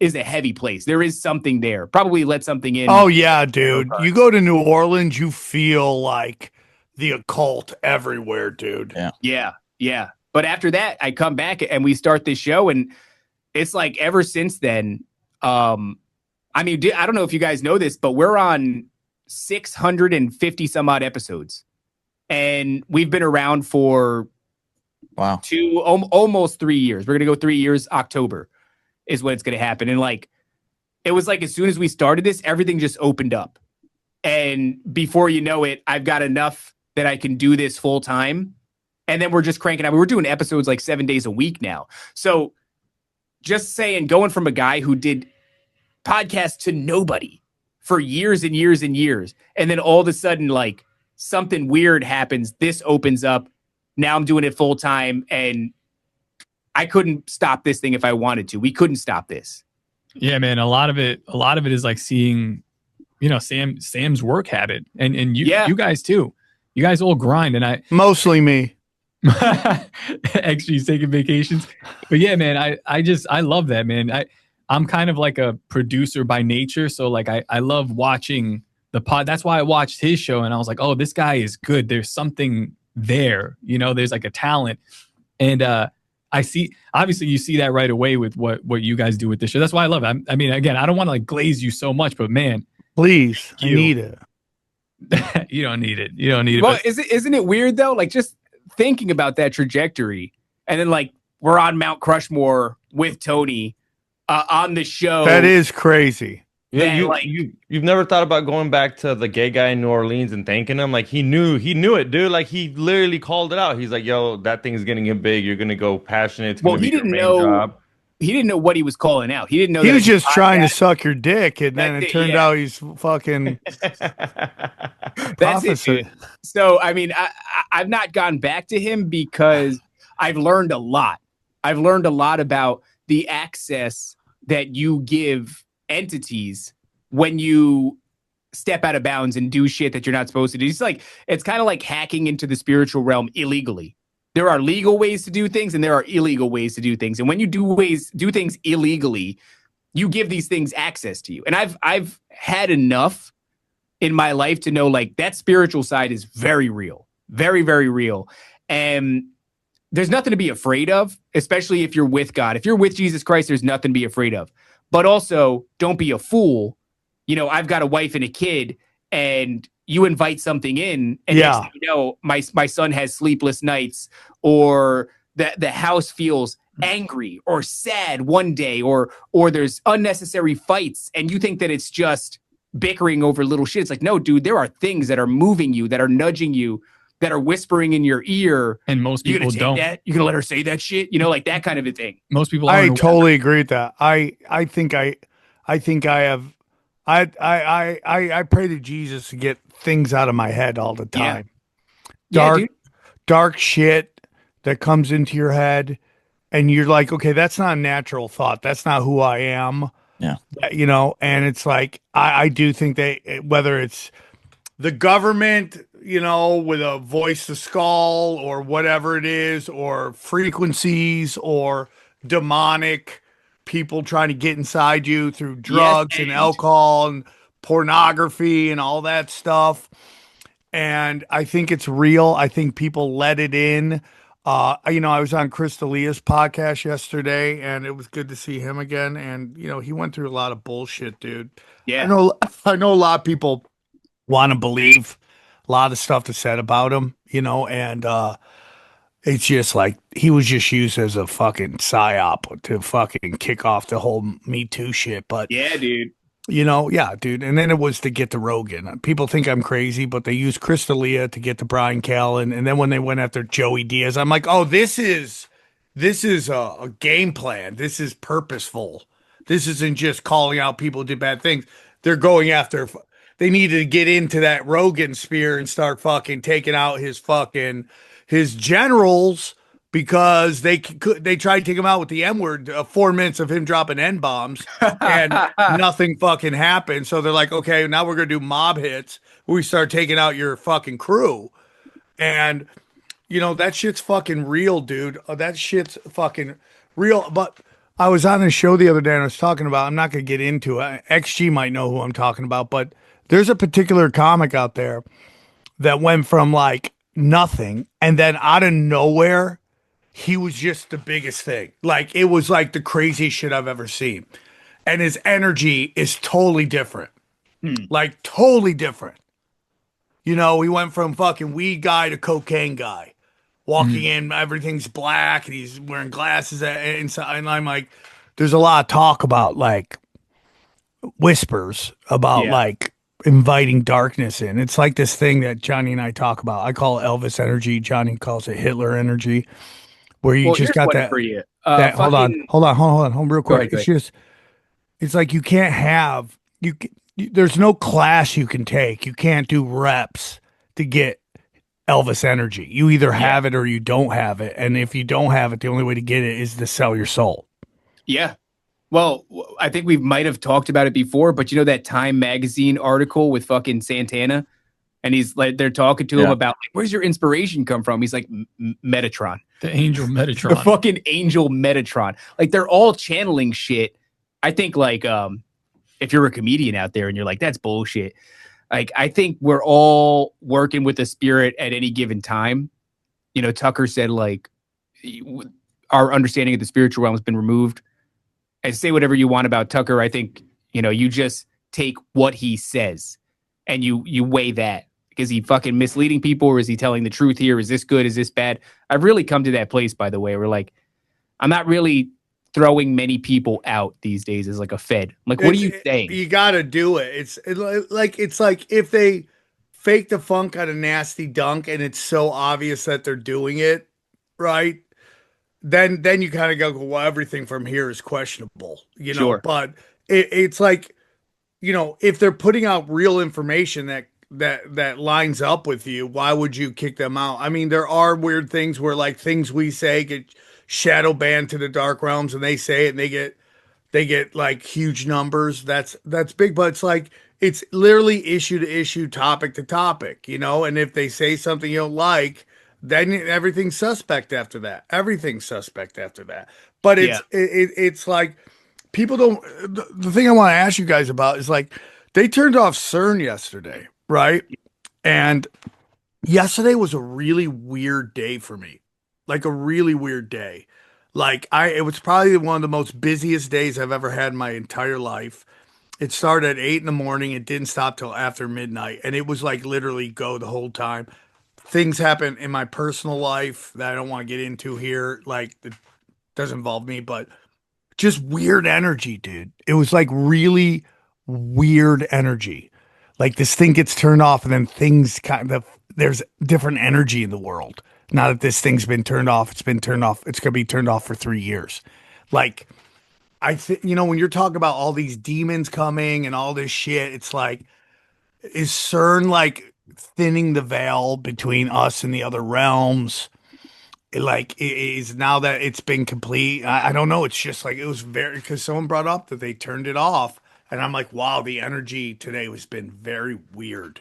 a heavy place. There is something there. Probably let something in. Oh, yeah, dude. You go to New Orleans, you feel like the occult everywhere, dude. Yeah. But after that, I come back and we start this show. And it's like ever since then, I don't know if you guys know this, but we're on 650 some odd episodes, and we've been around for almost 3 years. We're gonna go 3 years. October is when it's gonna happen. And like, it was like as soon as we started this, everything just opened up, and before you know it, I've got enough that I can do this full time, and then we're just cranking out. We're doing episodes like 7 days a week now. So just saying, going from a guy who did podcasts to nobody for years and years and years, and then all of a sudden, like, something weird happens. This opens up. Now I'm doing it full time, and I couldn't stop this thing if I wanted to. We couldn't stop this. Yeah, man. A lot of it is like seeing Sam's work habit, and you guys too. You guys all grind, and mostly me. Actually taking vacations, but yeah, man, I love that, man. I'm kind of like a producer by nature, so like I love watching the pod. That's why I watched his show, and I was like, oh, this guy is good. There's something there, there's like a talent, and I see, obviously you see that right away with what you guys do with this show. That's why I love it. I mean, again, I don't want to like glaze you so much, but man, please, you need it. You don't need it. You don't need it. Well, isn't it weird though? Like just thinking about that trajectory, and then like we're on Mount Crushmore with Tony on the show. That is crazy. Yeah, you've never thought about going back to the gay guy in New Orleans and thanking him? Like he knew it, dude. Like he literally called it out. He's like, "Yo, that thing's getting big. You're gonna go passionate." Well, he didn't know. He didn't know what he was calling out. He didn't know. He was just trying to suck your dick, and then it turned out he's fucking. That's it, dude. So I mean, I've not gone back to him because I've learned a lot. I've learned a lot about the access that you give entities when you step out of bounds and do shit that you're not supposed to do. It's kind of like hacking into the spiritual realm illegally. There are legal ways to do things and there are illegal ways to do things. And when you do things illegally, you give these things access to you. And I've had enough in my life to know like that spiritual side is very real, very, very real. And there's nothing to be afraid of, especially if you're with God. If you're with Jesus Christ, there's nothing to be afraid of. But also, don't be a fool. I've got a wife and a kid, and you invite something in, and next thing you know, my son has sleepless nights, or the house feels angry or sad one day, or there's unnecessary fights, and you think that it's just bickering over little shit. It's like, no, dude, there are things that are moving you, that are nudging you, that are whispering in your ear, and most people don't. You're gonna let her say that shit, like that kind of a thing. Most people. I totally agree with that. I pray to Jesus to get things out of my head all the time. Dark shit that comes into your head, and you're like, okay, that's not a natural thought. That's not who I am. Yeah, and it's like I do think whether it's the government, with a voice to skull or whatever it is, or frequencies or demonic people trying to get inside you through drugs and alcohol and pornography and all that stuff. And I think it's real. I think people let it in. I was on Chris D'Elia's podcast yesterday, and it was good to see him again. And, he went through a lot of bullshit, dude. Yeah. I know a lot of people want to believe a lot of stuff that's said about him, and it's just like he was just used as a fucking psyop to fucking kick off the whole Me Too shit. But yeah, dude. Dude. And then it was to get to Rogan. People think I'm crazy, but they used Chris D'Elia to get to Brian Callen. And then when they went after Joey Diaz, I'm like, oh, this is a game plan. This is purposeful. This isn't just calling out people who did bad things. They're going after. They needed to get into that Rogan sphere and start fucking taking out his generals, because they tried to take him out with the N-word, 4 minutes of him dropping N-bombs, and nothing fucking happened. So they're like, okay, now we're going to do mob hits where we start taking out your fucking crew. And, that shit's fucking real, dude. That shit's fucking real. But I was on a show the other day and I was talking about, I'm not going to get into it. XG might know who I'm talking about, but there's a particular comic out there that went from like nothing, and then out of nowhere, he was just the biggest thing. Like, it was like the craziest shit I've ever seen. And his energy is totally different. Like, totally different. He went from fucking weed guy to cocaine guy. Walking in, everything's black, and he's wearing glasses inside. And I'm like, there's a lot of talk about, like, whispers about, like, inviting darkness in. It's like this thing that Johnny and I talk about. I call it Elvis energy. Johnny calls it Hitler energy, where you just got that. For you. Hold on, real quick. It's like you can't have there's no class you can take. You can't do reps to get Elvis energy. You either have it or you don't have it. And if you don't have it, the only way to get it is to sell your soul. Yeah. Well, I think we might have talked about it before, but you know that Time magazine article with fucking Santana, and he's like, they're talking to him about like, where's your inspiration come from? He's like, Metatron, the angel Metatron, the fucking angel Metatron. Like they're all channeling shit. I think like if you're a comedian out there and you're like, that's bullshit. Like I think we're all working with the spirit at any given time. You know, Tucker said like our understanding of the spiritual realm has been removed. And say whatever you want about Tucker. I think, you know, you just take what he says and you weigh that. Is he fucking misleading people or is he telling the truth here? Is this good? Is this bad? I've really come to that place, by the way, where like, I'm not really throwing many people out these days as like a Fed. Like, what are you saying? You got to do it. It's like if they fake the funk on a nasty dunk and it's so obvious that they're doing it, right? Then you kind of go, well, everything from here is questionable, you know. Sure. But it's like, you know, if they're putting out real information that lines up with you, why would you kick them out? I mean, there are weird things where like things we say get shadow banned to the dark realms, and they say it and they get like huge numbers. That's big, but it's like it's literally issue to issue, topic to topic, you know. And if they say something you don't like, then everything's suspect after that. Everything's suspect after that. But it's like people don't. The thing I want to ask you guys about is like they turned off CERN yesterday, right? And yesterday was a really weird day for me, like a really weird day. Like it was probably one of the most busiest days I've ever had in my entire life. It started at 8 a.m. It didn't stop till after midnight, and it was like literally go the whole time. Things happen in my personal life that I don't want to get into here. Like it doesn't involve me, but just weird energy, dude. It was like really weird energy. Like this thing gets turned off and then things kind of, there's different energy in the world. Now that this thing's been turned off, it's been turned off. It's going to be turned off for 3 years. Like I think, you know, when you're talking about all these demons coming and all this shit, it's like, is CERN like thinning the veil between us and the other realms? Like it is now that it's been complete. I don't know. It's just like it was very, because someone brought up that they turned it off, and I'm like, wow, the energy today has been very weird.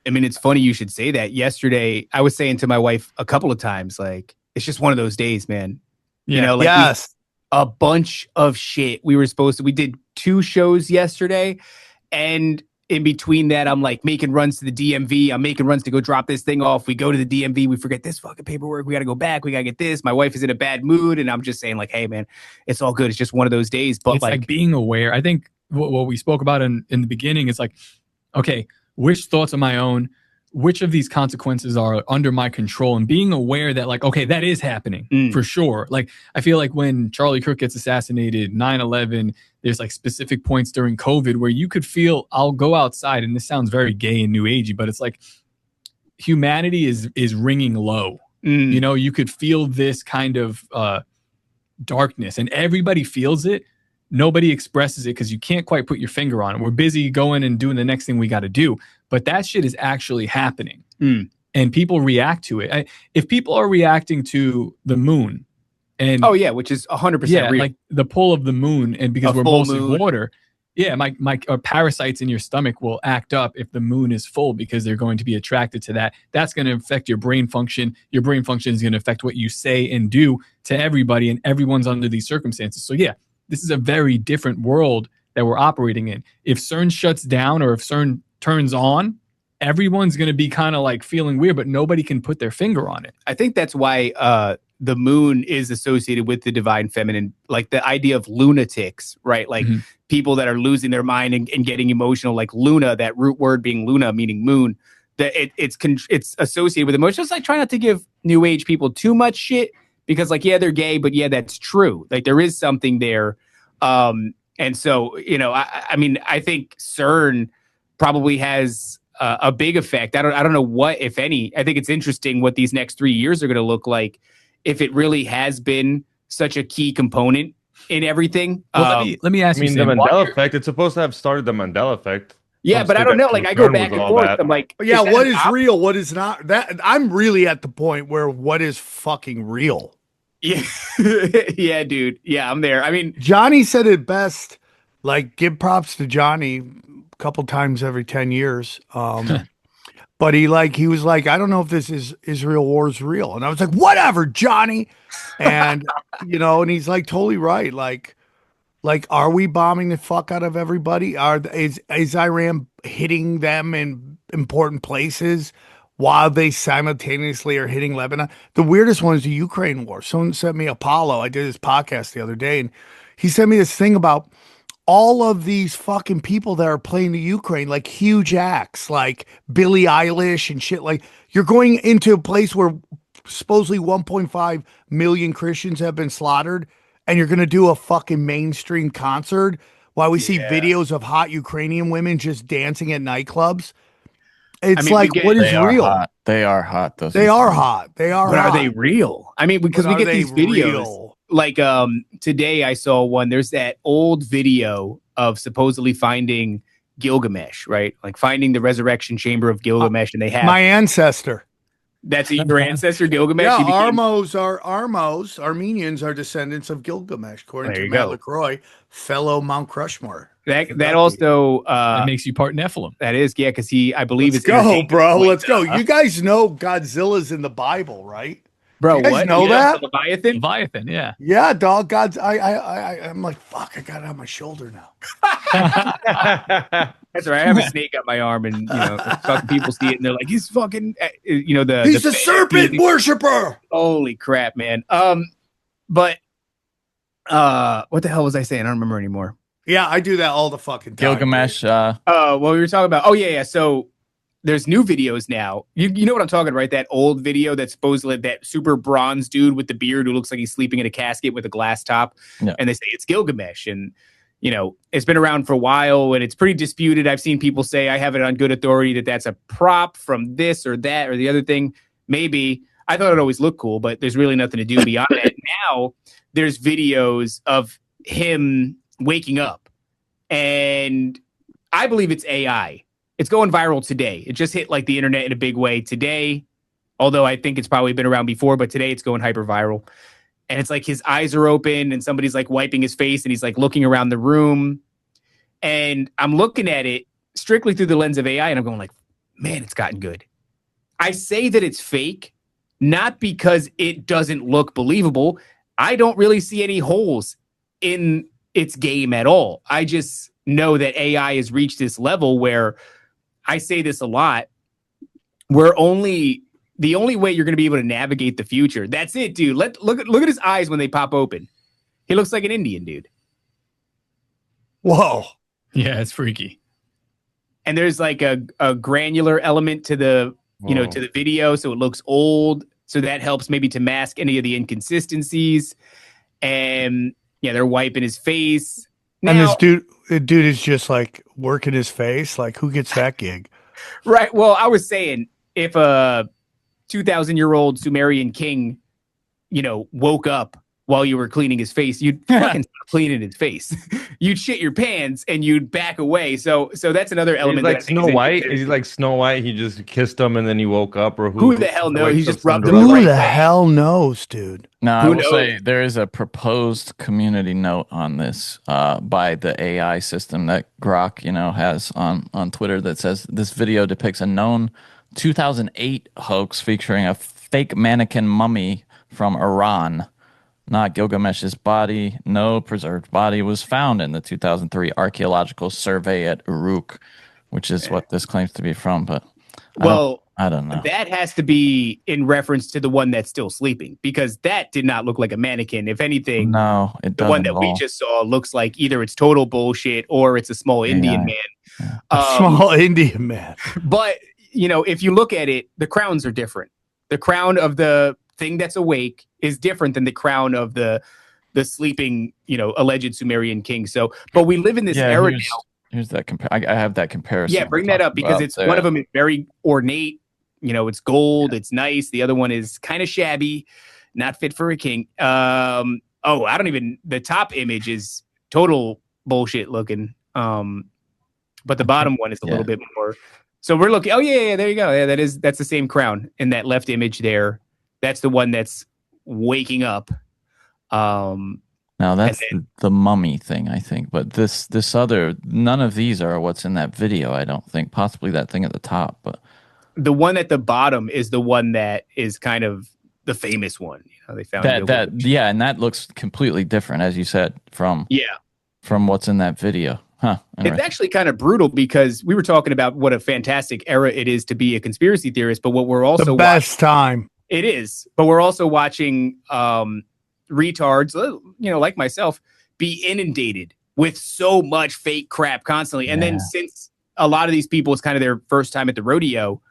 I mean, it's funny you should say that. Yesterday, I was saying to my wife a couple of times, like, it's just one of those days, man. Yeah. You know, like yes, a bunch of shit. We did 2 shows yesterday, and in between that, I'm like making runs to the DMV. I'm making runs to go drop this thing off. We go to the DMV. We forget this fucking paperwork. We got to go back. We got to get this. My wife is in a bad mood. And I'm just saying like, hey, man, it's all good. It's just one of those days. But it's like being aware. I think what we spoke about in the beginning is like, okay, which thoughts are my own? Which of these consequences are under my control, and being aware that like, okay, that is happening for sure. Like, I feel like when Charlie Kirk gets assassinated, 9/11, there's like specific points during COVID where you could feel, I'll go outside, and this sounds very gay and new agey, but it's like humanity is ringing low. You know, you could feel this kind of darkness, and everybody feels it. Nobody expresses it because you can't quite put your finger on it. We're busy going and doing the next thing we got to do. But that shit is actually happening. And people react to it. If people are reacting to the moon, and oh yeah, which is 100% real. like the pull of the moon, and because we're mostly water, my parasites in your stomach will act up if the moon is full because they're going to be attracted to that. That's going to affect your brain function. Your brain function is going to affect what you say and do to everybody, and everyone's under these circumstances. So yeah, this is a very different world that we're operating in. If CERN shuts down or if CERN turns on, everyone's going to be kind of like feeling weird, but nobody can put their finger on it. I think that's why the moon is associated with the divine feminine, like the idea of lunatics, right? Like people that are losing their mind and getting emotional, like Luna, that root word being Luna, meaning moon, that it's associated with emotions. Like try not to give new age people too much shit because like, yeah, they're gay, but yeah, that's true. Like there is something there. And so, you know, I mean, I think CERN probably has a big effect. I don't know what, if any. I think it's interesting what these next 3 years are going to look like if it really has been such a key component in everything. Well, let me ask you, the Mandela effect, it's supposed to have started the Mandela effect. Yeah, but I don't know. Like I go back and forth. I'm like, yeah, what is real? What is not? That I'm really at the point where what is fucking real? Yeah, yeah, dude. Yeah, I'm there. I mean, Johnny said it best. Like, give props to Johnny a couple times every 10 years. But he was like, I don't know if this is Israel war's real. And I was like, whatever, Johnny. And and he's like totally right. Like, are we bombing the fuck out of everybody? Is Iran hitting them in important places while they simultaneously are hitting Lebanon? The weirdest one is the Ukraine war. Someone sent me Apollo. I did this podcast the other day, and he sent me this thing about all of these fucking people that are playing the Ukraine, like huge acts, like Billie Eilish and shit. Like, you're going into a place where supposedly 1.5 million Christians have been slaughtered, and you're going to do a fucking mainstream concert while we see videos of hot Ukrainian women just dancing at nightclubs. It's what is real? Hot. They are hot. They are hot. They are. But hot. Are they real? I mean, because we get these videos. Real? Like today I saw one. There's that old video of supposedly finding Gilgamesh, right? Like finding the resurrection chamber of Gilgamesh, and they have my ancestor. That's your ancestor, Gilgamesh. Yeah, Armenians are descendants of Gilgamesh, according to Matt LaCroix, fellow Mount Crushmore. That also that makes you part Nephilim. That is, yeah, because I believe Let's go, bro. Let's go. You guys know Godzilla's in the Bible, right? Bro, you guys know that? Leviathan, yeah. Yeah, dog. I'm like, fuck, I got it on my shoulder now. That's right. I have a snake on my arm, and fucking people see it, and they're like, he's fucking, he's a serpent worshiper. Holy crap, man. But what the hell was I saying? I don't remember anymore. Yeah, I do that all the fucking time. Gilgamesh. What we were talking about. Oh yeah. So there's new videos now. You know what I'm talking about, right? That old video that's supposedly that super bronze dude with the beard who looks like he's sleeping in a casket with a glass top. Yeah. And they say it's Gilgamesh. And, it's been around for a while and it's pretty disputed. I've seen people say, I have it on good authority that that's a prop from this or that or the other thing. Maybe. I thought it always looked cool, but there's really nothing to do beyond that. Now there's videos of him waking up. And I believe it's AI. It's going viral today. It just hit like the internet in a big way today, although I think it's probably been around before, but today it's going hyper viral. And it's like his eyes are open and somebody's like wiping his face and he's like looking around the room. And I'm looking at it strictly through the lens of AI and I'm going like, man, it's gotten good. I say that it's fake, not because it doesn't look believable. I don't really see any holes in its game at all. I just know that AI has reached this level where I say this a lot. The only way you're going to be able to navigate the future. That's it, dude. Look at his eyes when they pop open. He looks like an Indian dude. Whoa. Yeah, it's freaky. And there's like a granular element to the to the video, so it looks old. So that helps maybe to mask any of the inconsistencies. And yeah, they're wiping his face. Now, and this dude is just like working his face. Like, who gets that gig? Right. Well, I was saying if a 2,000-year-old Sumerian king, woke up while you were cleaning his face, you'd fucking stop cleaning his face. You'd shit your pants and you'd back away. So that's another element. He's like Snow White. Is he like Snow White? He just kissed him and then he woke up, or who the hell knows? He just rubbed him. Who the hell knows, dude? No, I will say there is a proposed community note on this by the AI system that Grok, has on Twitter that says this video depicts a known 2008 hoax featuring a fake mannequin mummy from Iran. Not Gilgamesh's body. No preserved body was found in the 2003 archaeological survey at Uruk, which is what this claims to be from. But I don't know. That has to be in reference to the one that's still sleeping, because that did not look like a mannequin. If anything, no, it doesn't. The one that we just saw looks like either it's total bullshit or it's a small Indian man. Yeah. A small Indian man. But if you look at it, the crowns are different. The crown of the thing that's awake is different than the crown of the sleeping, alleged Sumerian king. So, but we live in this era now. Here's that I have that comparison. Yeah, bring that up because it's one of them is very ornate. It's gold. Yeah. It's nice. The other one is kind of shabby, not fit for a king. The top image is total bullshit looking. But the bottom one is a little bit more. So we're looking. Oh yeah, there you go. Yeah, that's the same crown in that left image there. That's the one that's waking up. Now that's the mummy thing, I think. But this other, none of these are what's in that video, I don't think. Possibly that thing at the top, but the one at the bottom is the one that is kind of the famous one. You know, they found yeah, and that looks completely different, as you said, from what's in that video. Huh. It's actually kind of brutal because we were talking about what a fantastic era it is to be a conspiracy theorist, but what we're also the best time. It is, but we're also watching retards, you know, like myself, be inundated with so much fake crap constantly. And then since a lot of these people, it's kind of their first time at the rodeo,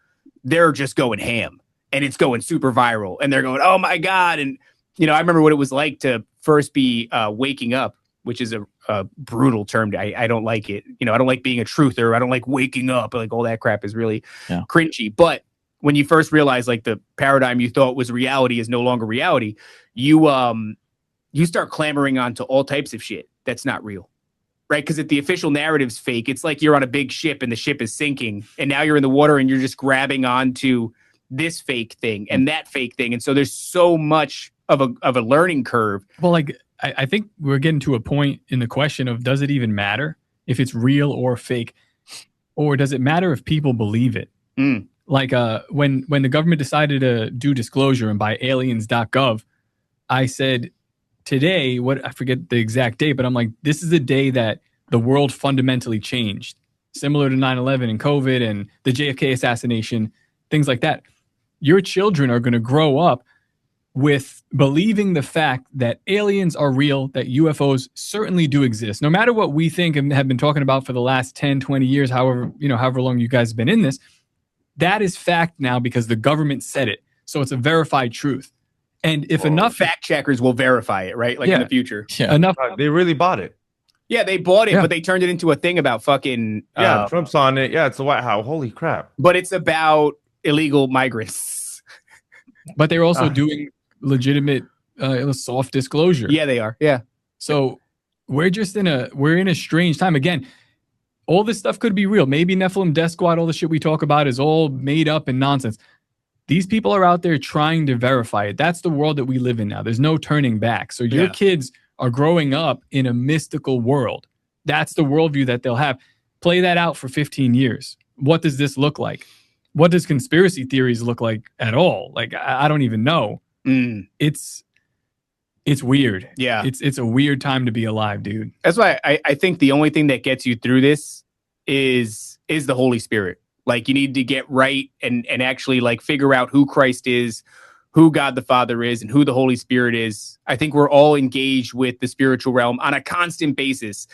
they're just going ham and it's going super viral and they're going, oh my God. And, you know, I remember what it was like to first be waking up, which is a brutal term. I don't like it. You know, I don't like being a truther. I don't like waking up. Like all that crap is really cringy. But when you first realize like the paradigm you thought was reality is no longer reality, you start clamoring onto all types of shit that's not real, right? Because if the official narrative's fake, it's like you're on a big ship and the ship is sinking, and now you're in the water and you're just grabbing onto this fake thing and that fake thing, and so there's so much of a learning curve. Well, like I think we're getting to a point in the question of, does it even matter if it's real or fake, or does it matter if people believe it? Like when the government decided to do disclosure and buy aliens.gov, I said today, I forget the exact date, but I'm like, this is the day that the world fundamentally changed, similar to 9/11 and COVID and the JFK assassination, things like that. Your children are going to grow up with believing the fact that aliens are real, that UFOs certainly do exist. No matter what we think and have been talking about for the last 10, 20 years, however long you guys have been in this, that is fact now because the government said it. So it's a verified truth. And if enough fact checkers will verify it, right? Like in the future. Yeah. Enough. They really bought it. Yeah, they bought it, but they turned it into a thing about fucking. Trump's on it. Yeah, it's the White House. Holy crap. But it's about illegal migrants. But they're also doing legitimate soft disclosure. Yeah, they are. Yeah. So we're in a strange time. Again, all this stuff could be real. Maybe Nephilim Death Squad, all the shit we talk about is all made up and nonsense. These people are out there trying to verify it. That's the world that we live in now. There's no turning back. So your kids are growing up in a mystical world. That's the worldview that they'll have. Play that out for 15 years. What does this look like? What does conspiracy theories look like at all? Like, I don't even know. It's weird. Yeah. It's a weird time to be alive, dude. That's why I think the only thing that gets you through this is the Holy Spirit. Like, you need to get right and actually like figure out who Christ is, who God the Father is, and who the Holy Spirit is. I think we're all engaged with the spiritual realm on a constant basis,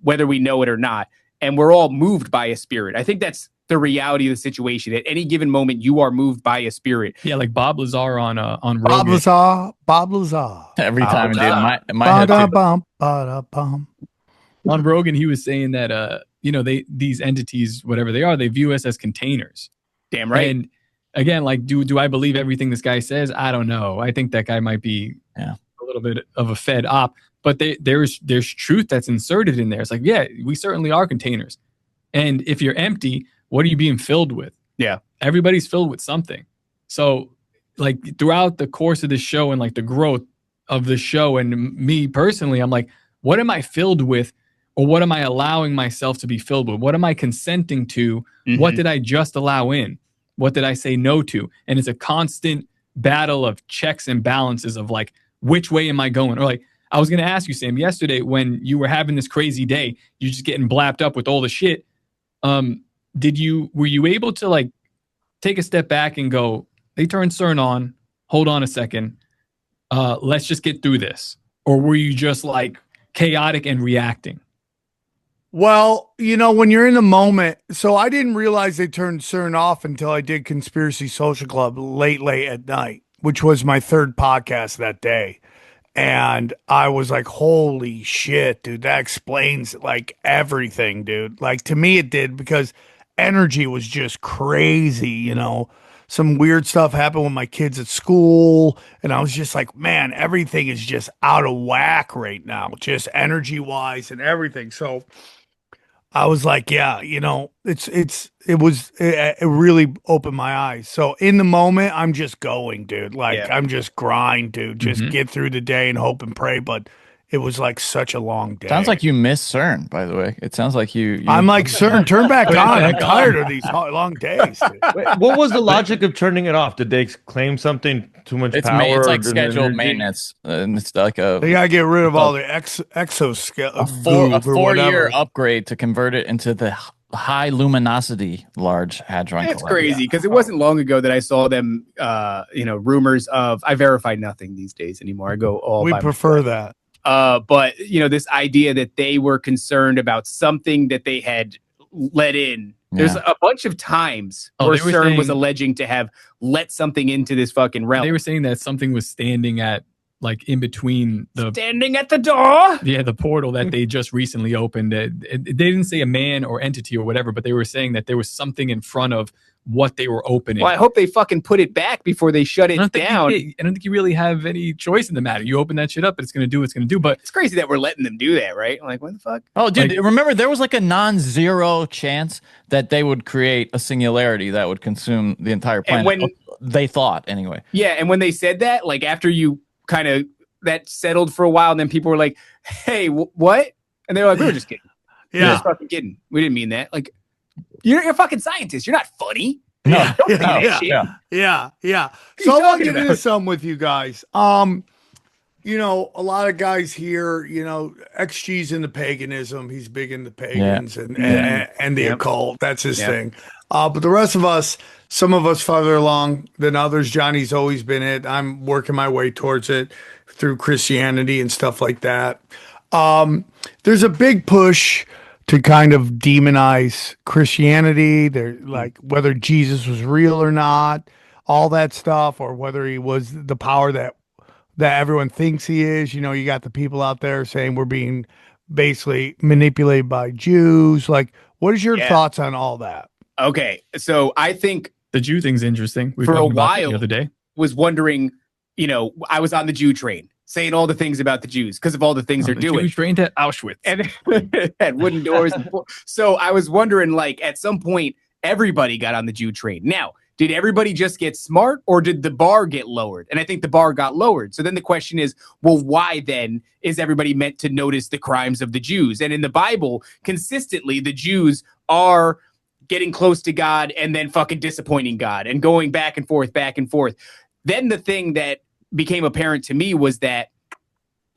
whether we know it or not. And we're all moved by a spirit. I think that's the reality of the situation. At any given moment, you are moved by a spirit. Yeah, like Bob Lazar on Rogan. Bob Lazar. Every time, dude, my head on Rogan, he was saying that these entities, whatever they are, they view us as containers. Damn right. And again, like, do I believe everything this guy says? I don't know. I think that guy might be a little bit of a fed op, but there's truth that's inserted in there. It's like, yeah, we certainly are containers. And if you're empty, what are you being filled with? Yeah. Everybody's filled with something. So like throughout the course of the show and like the growth of the show and me personally, I'm like, what am I filled with? Or what am I allowing myself to be filled with? What am I consenting to? What did I just allow in? What did I say no to? And it's a constant battle of checks and balances of like, which way am I going? Or like, I was going to ask you, Sam, yesterday when you were having this crazy day, you're just getting blapped up with all the shit. Were you able to like take a step back and go, they turned CERN on, hold on a second. Let's just get through this. Or were you just like chaotic and reacting? Well, when you're in the moment, so I didn't realize they turned CERN off until I did Conspiracy Social Club late at night, which was my third podcast that day. And I was like, holy shit, dude, that explains like everything, dude. Like, to me, it did, because energy was just crazy, Some weird stuff happened with my kids at school. And I was just like, man, everything is just out of whack right now, just energy wise and everything. So I was like, yeah, it really opened my eyes. So in the moment, I'm just going, dude. Like I'm just grind, dude. Just get through the day and hope and pray. But it was like such a long day. Sounds like you miss CERN, by the way. It sounds like you I'm like, CERN, turn back on. I'm tired of these long days. Wait, what was the logic of turning it off? Did they claim something too much power? It's like scheduled maintenance. And it's like they gotta get rid of all the exoskeleton. A 4-year upgrade to convert it into the high luminosity large hadron. It's crazy because it wasn't long ago that I saw them. Rumors of. I verified nothing these days anymore. I go all. We prefer that. But this idea that they were concerned about something that they had let in. There's a bunch of times where CERN was alleging to have let something into this fucking realm. They were saying that something was standing at in between standing at the door. Yeah, the portal that they just recently opened. They didn't say a man or entity or whatever, but they were saying that there was something in front of what they were opening. Well, I hope they fucking put it back before they shut it down. I don't think you really have any choice in the matter. You open that shit up, it's going to do what it's going to do. But it's crazy that we're letting them do that, right? Like, what the fuck? Oh, dude, remember there was like a non-zero chance that they would create a singularity that would consume the entire planet. They thought, anyway. Yeah, and when they said that, like after you kind of that settled for a while, and then people were like, "Hey, what?" And they were like, "We were just kidding. We were just fucking kidding. We didn't mean that." Like. You're a fucking scientist. You're not funny. Yeah. So I want to do something with you guys. A lot of guys here, XG's into paganism. He's big into pagans and the occult. That's his thing. But the rest of us, some of us farther along than others. Johnny's always been it. I'm working my way towards it through Christianity and stuff like that. There's a big push to kind of demonize Christianity. They're like whether Jesus was real or not, all that stuff, or whether he was the power that everyone thinks he is. You got the people out there saying we're being basically manipulated by Jews. Like, what is your thoughts on all that? Okay, so I think the Jew thing's interesting. For a while, the other day, was wondering. I was on the Jew train, saying all the things about the Jews because of all the things they're doing. Jew train to Auschwitz and had wooden doors. So I was wondering, at some point, everybody got on the Jew train. Now, did everybody just get smart, or did the bar get lowered? And I think the bar got lowered. So then the question is, well, why then is everybody meant to notice the crimes of the Jews? And in the Bible, consistently, the Jews are getting close to God and then fucking disappointing God and going back and forth, back and forth. Then the thing that became apparent to me was that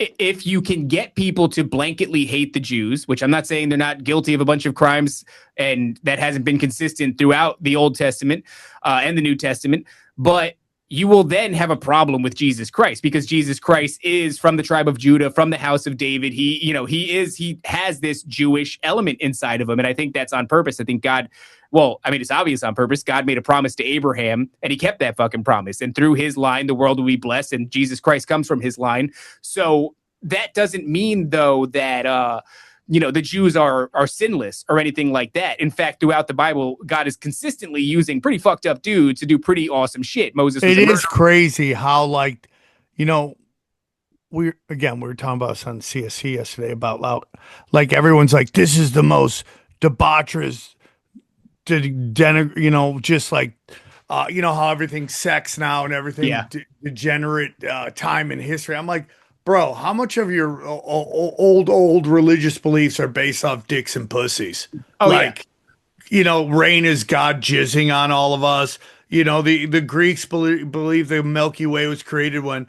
if you can get people to blanketly hate the Jews, which I'm not saying they're not guilty of a bunch of crimes, and that hasn't been consistent throughout the Old Testament and the New Testament, but you will then have a problem with Jesus Christ, because Jesus Christ is from the tribe of Judah, from the house of David. He has this Jewish element inside of him. And I think that's on purpose. I think God, it's obvious on purpose. God made a promise to Abraham and he kept that fucking promise. And through his line, the world will be blessed, and Jesus Christ comes from his line. So that doesn't mean though that, the Jews are sinless or anything like that. In fact, throughout the Bible, God is consistently using pretty fucked up dudes to do pretty awesome shit. Moses was It is crazy how we were talking about this on CSC yesterday about everyone's like, this is the most debaucherous, just like how everything's sex now and everything degenerate time in history. I'm like, bro, how much of your old religious beliefs are based off dicks and pussies? Rain is God jizzing on all of us. The Greeks believe the Milky Way was created when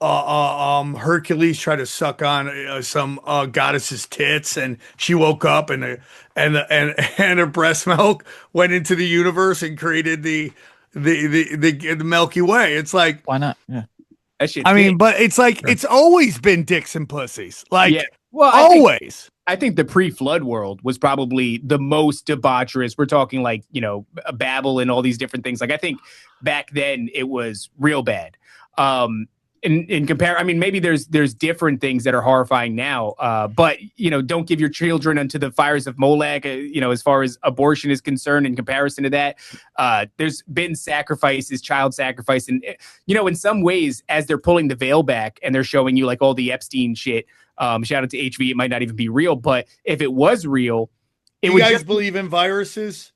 Hercules tried to suck on some goddess's tits, and she woke up and her breast milk went into the universe and created the Milky Way. It's like, why not? Yeah. But it's like it's always been dicks and pussies. Always. I think the pre-flood world was probably the most debaucherous. We're talking Babel and all these different things. I think back then it was real bad. In compare, maybe there's different things that are horrifying now. But don't give your children unto the fires of Molech. As far as abortion is concerned, in comparison to that, there's been sacrifices, child sacrifice, and in some ways, as they're pulling the veil back and they're showing you all the Epstein shit. Shout out to HV. It might not even be real, but if it was real, You guys believe in viruses?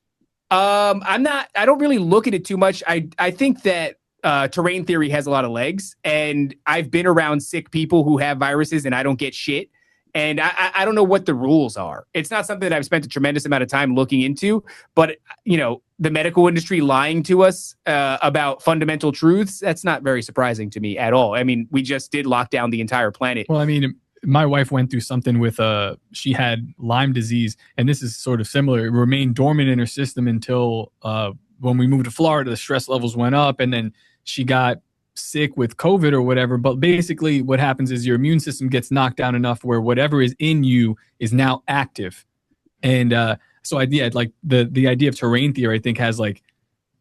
I don't really look at it too much. I think that terrain theory has a lot of legs, and I've been around sick people who have viruses and I don't get shit. And I don't know what the rules are. It's not something that I've spent a tremendous amount of time looking into, but the medical industry lying to us about fundamental truths, that's not very surprising to me at all. I mean, we just did lock down the entire planet. Well, I mean, my wife went through something with she had Lyme disease, and this is sort of similar. It remained dormant in her system until when we moved to Florida, the stress levels went up, and then she got sick with COVID or whatever. But basically what happens is your immune system gets knocked down enough where whatever is in you is now active. And so like the idea of terrain theory, I think, has like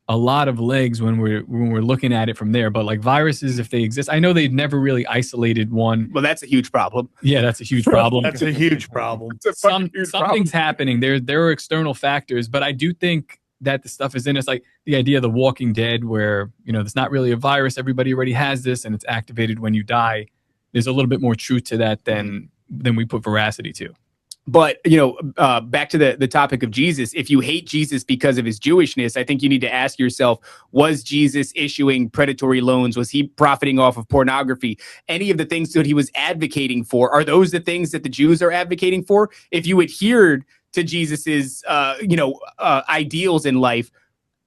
a lot of legs when we're looking at it from there. But like viruses, if they exist, I know they've never really isolated one. Well, that's a huge problem. Yeah, that's a huge problem. That's a huge problem. Something's happening. There are external factors, but I do think that the stuff is in us, like the idea of the Walking Dead, where it's not really a virus, everybody already has this, and it's activated when you die. There's a little bit more truth to that than we put veracity to. But back to the topic of Jesus, if you hate Jesus because of his Jewishness, I think you need to ask yourself, was Jesus issuing predatory loans? Was he profiting off of pornography? Any of the things that he was advocating for, are those the things that the Jews are advocating for? If you adhered to Jesus's, ideals in life,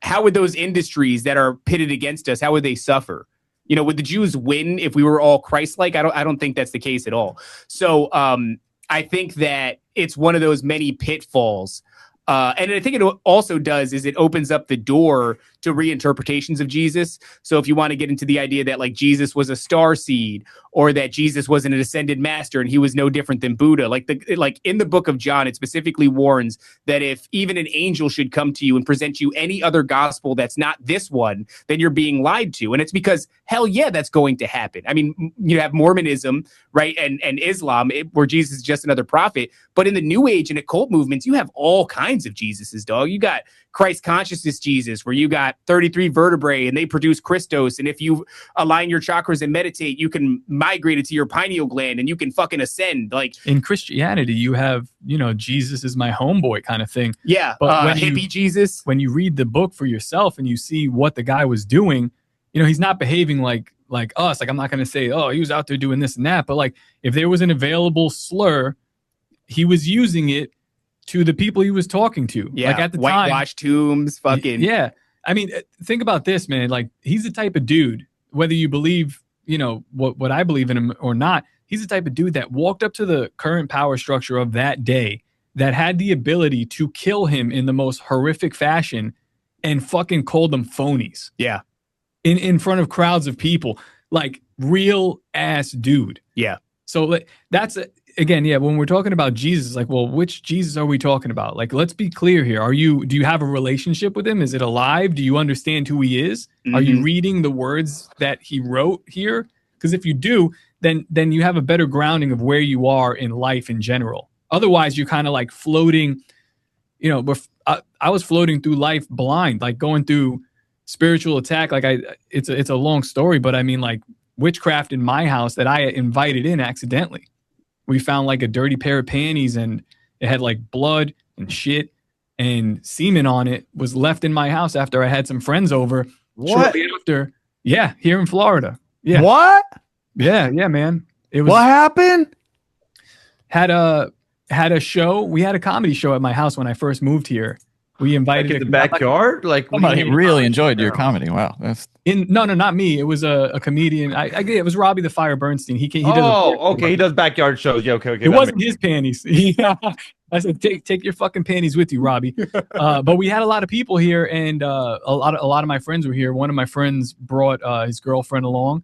how would those industries that are pitted against us, how would they suffer? Would the Jews win if we were all Christ-like? I don't think that's the case at all. So I think that it's one of those many pitfalls. And I think it also does is it opens up the door to reinterpretations of Jesus. So if you want to get into the idea that like Jesus was a star seed, or that Jesus was an ascended master and he was no different than Buddha, like in the book of John, it specifically warns that if even an angel should come to you and present you any other gospel that's not this one, then you're being lied to. And it's because hell yeah, that's going to happen. I mean, you have Mormonism, right, and Islam, where Jesus is just another prophet. But in the New Age and occult movements, you have all kinds of Jesuses, dog. You got Christ consciousness Jesus, where you got 33 vertebrae and they produce Christos. And if you align your chakras and meditate, you can migrate it to your pineal gland and you can fucking ascend. Like in Christianity, you have, Jesus is my homeboy kind of thing. Yeah. But hippie Jesus. When you read the book for yourself and you see what the guy was doing, he's not behaving like us. Like, I'm not going to say, oh, he was out there doing this and that. But like, if there was an available slur, he was using it to the people he was talking to. Yeah, like at the time, whitewash tombs, fucking. Yeah. I mean, think about this, man. Like, he's the type of dude, whether you believe, what I believe in him or not, he's the type of dude that walked up to the current power structure of that day that had the ability to kill him in the most horrific fashion and fucking called them phonies. Yeah. In front of crowds of people, like real ass dude. Yeah. So that's again, yeah, when we're talking about Jesus, like, well, which Jesus are we talking about? Like, let's be clear here. Do you have a relationship with him? Is it alive? Do you understand who he is? Mm-hmm. Are you reading the words that he wrote here? Because if you do, then you have a better grounding of where you are in life in general. Otherwise, you're kind of like floating, I was floating through life blind, like going through spiritual attack. Like it's a long story, but I mean, like witchcraft in my house that I invited in accidentally. We found like a dirty pair of panties and it had like blood and shit and semen on it, was left in my house after I had some friends over. What? Shortly after. Yeah, here in Florida. Yeah. What? Yeah, man. It was. What happened? Had a show. We had a comedy show at my house when I first moved here. We invited in the backyard. Like somebody really enjoyed your comedy. Wow, that's no, not me. It was a comedian. It was Robbie the Fire Bernstein. He does. Oh, okay. He does backyard shows. Yeah, okay. It wasn't his panties. I said, take your fucking panties with you, Robbie. But we had a lot of people here, and a lot of my friends were here. One of my friends brought his girlfriend along,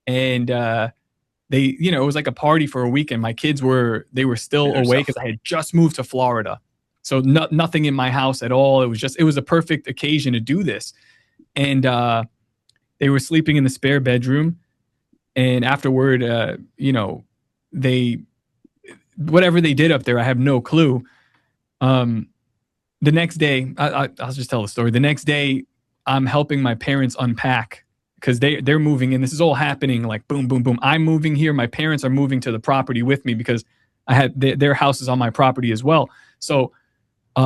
and they, it was like a party for a weekend. My kids were still awake because I had just moved to Florida. So nothing in my house at all. It was a perfect occasion to do this. And they were sleeping in the spare bedroom. And afterward, whatever they did up there, I have no clue. The next day, I'll just tell the story. The next day, I'm helping my parents unpack because they're moving in. This is all happening like boom, boom, boom. I'm moving here. My parents are moving to the property with me because I had their house is on my property as well. So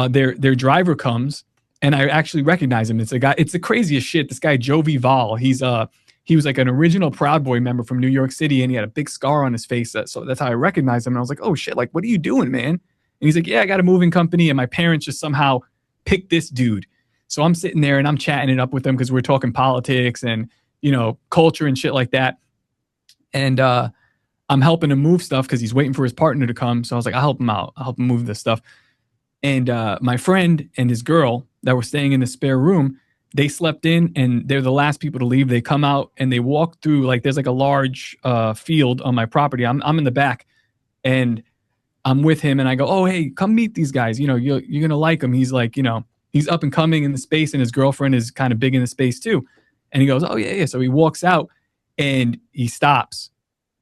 their driver comes, and I actually recognize him. It's a guy. It's the craziest shit. This guy Jovi Val. He was like an original Proud Boy member from New York City, and he had a big scar on his face. So that's how I recognized him. And I was like, oh shit, like, what are you doing, man? And he's like, yeah, I got a moving company, and my parents just somehow picked this dude. So I'm sitting there and I'm chatting it up with him because we're talking politics and, you know, culture and shit like that. And I'm helping him move stuff because he's waiting for his partner to come. So I was like, I'll help him out. I'll help him move this stuff. And my friend and his girl that were staying in the spare room, they slept in, and they're the last people to leave. They come out and they walk through, like, there's like a large field on my property. I'm in the back, and I'm with him, and I go, oh, hey, come meet these guys. You know, you're going to like them. He's like, you know, he's up and coming in the space, and his girlfriend is kind of big in the space too. And he goes, oh, yeah. So he walks out, and he stops.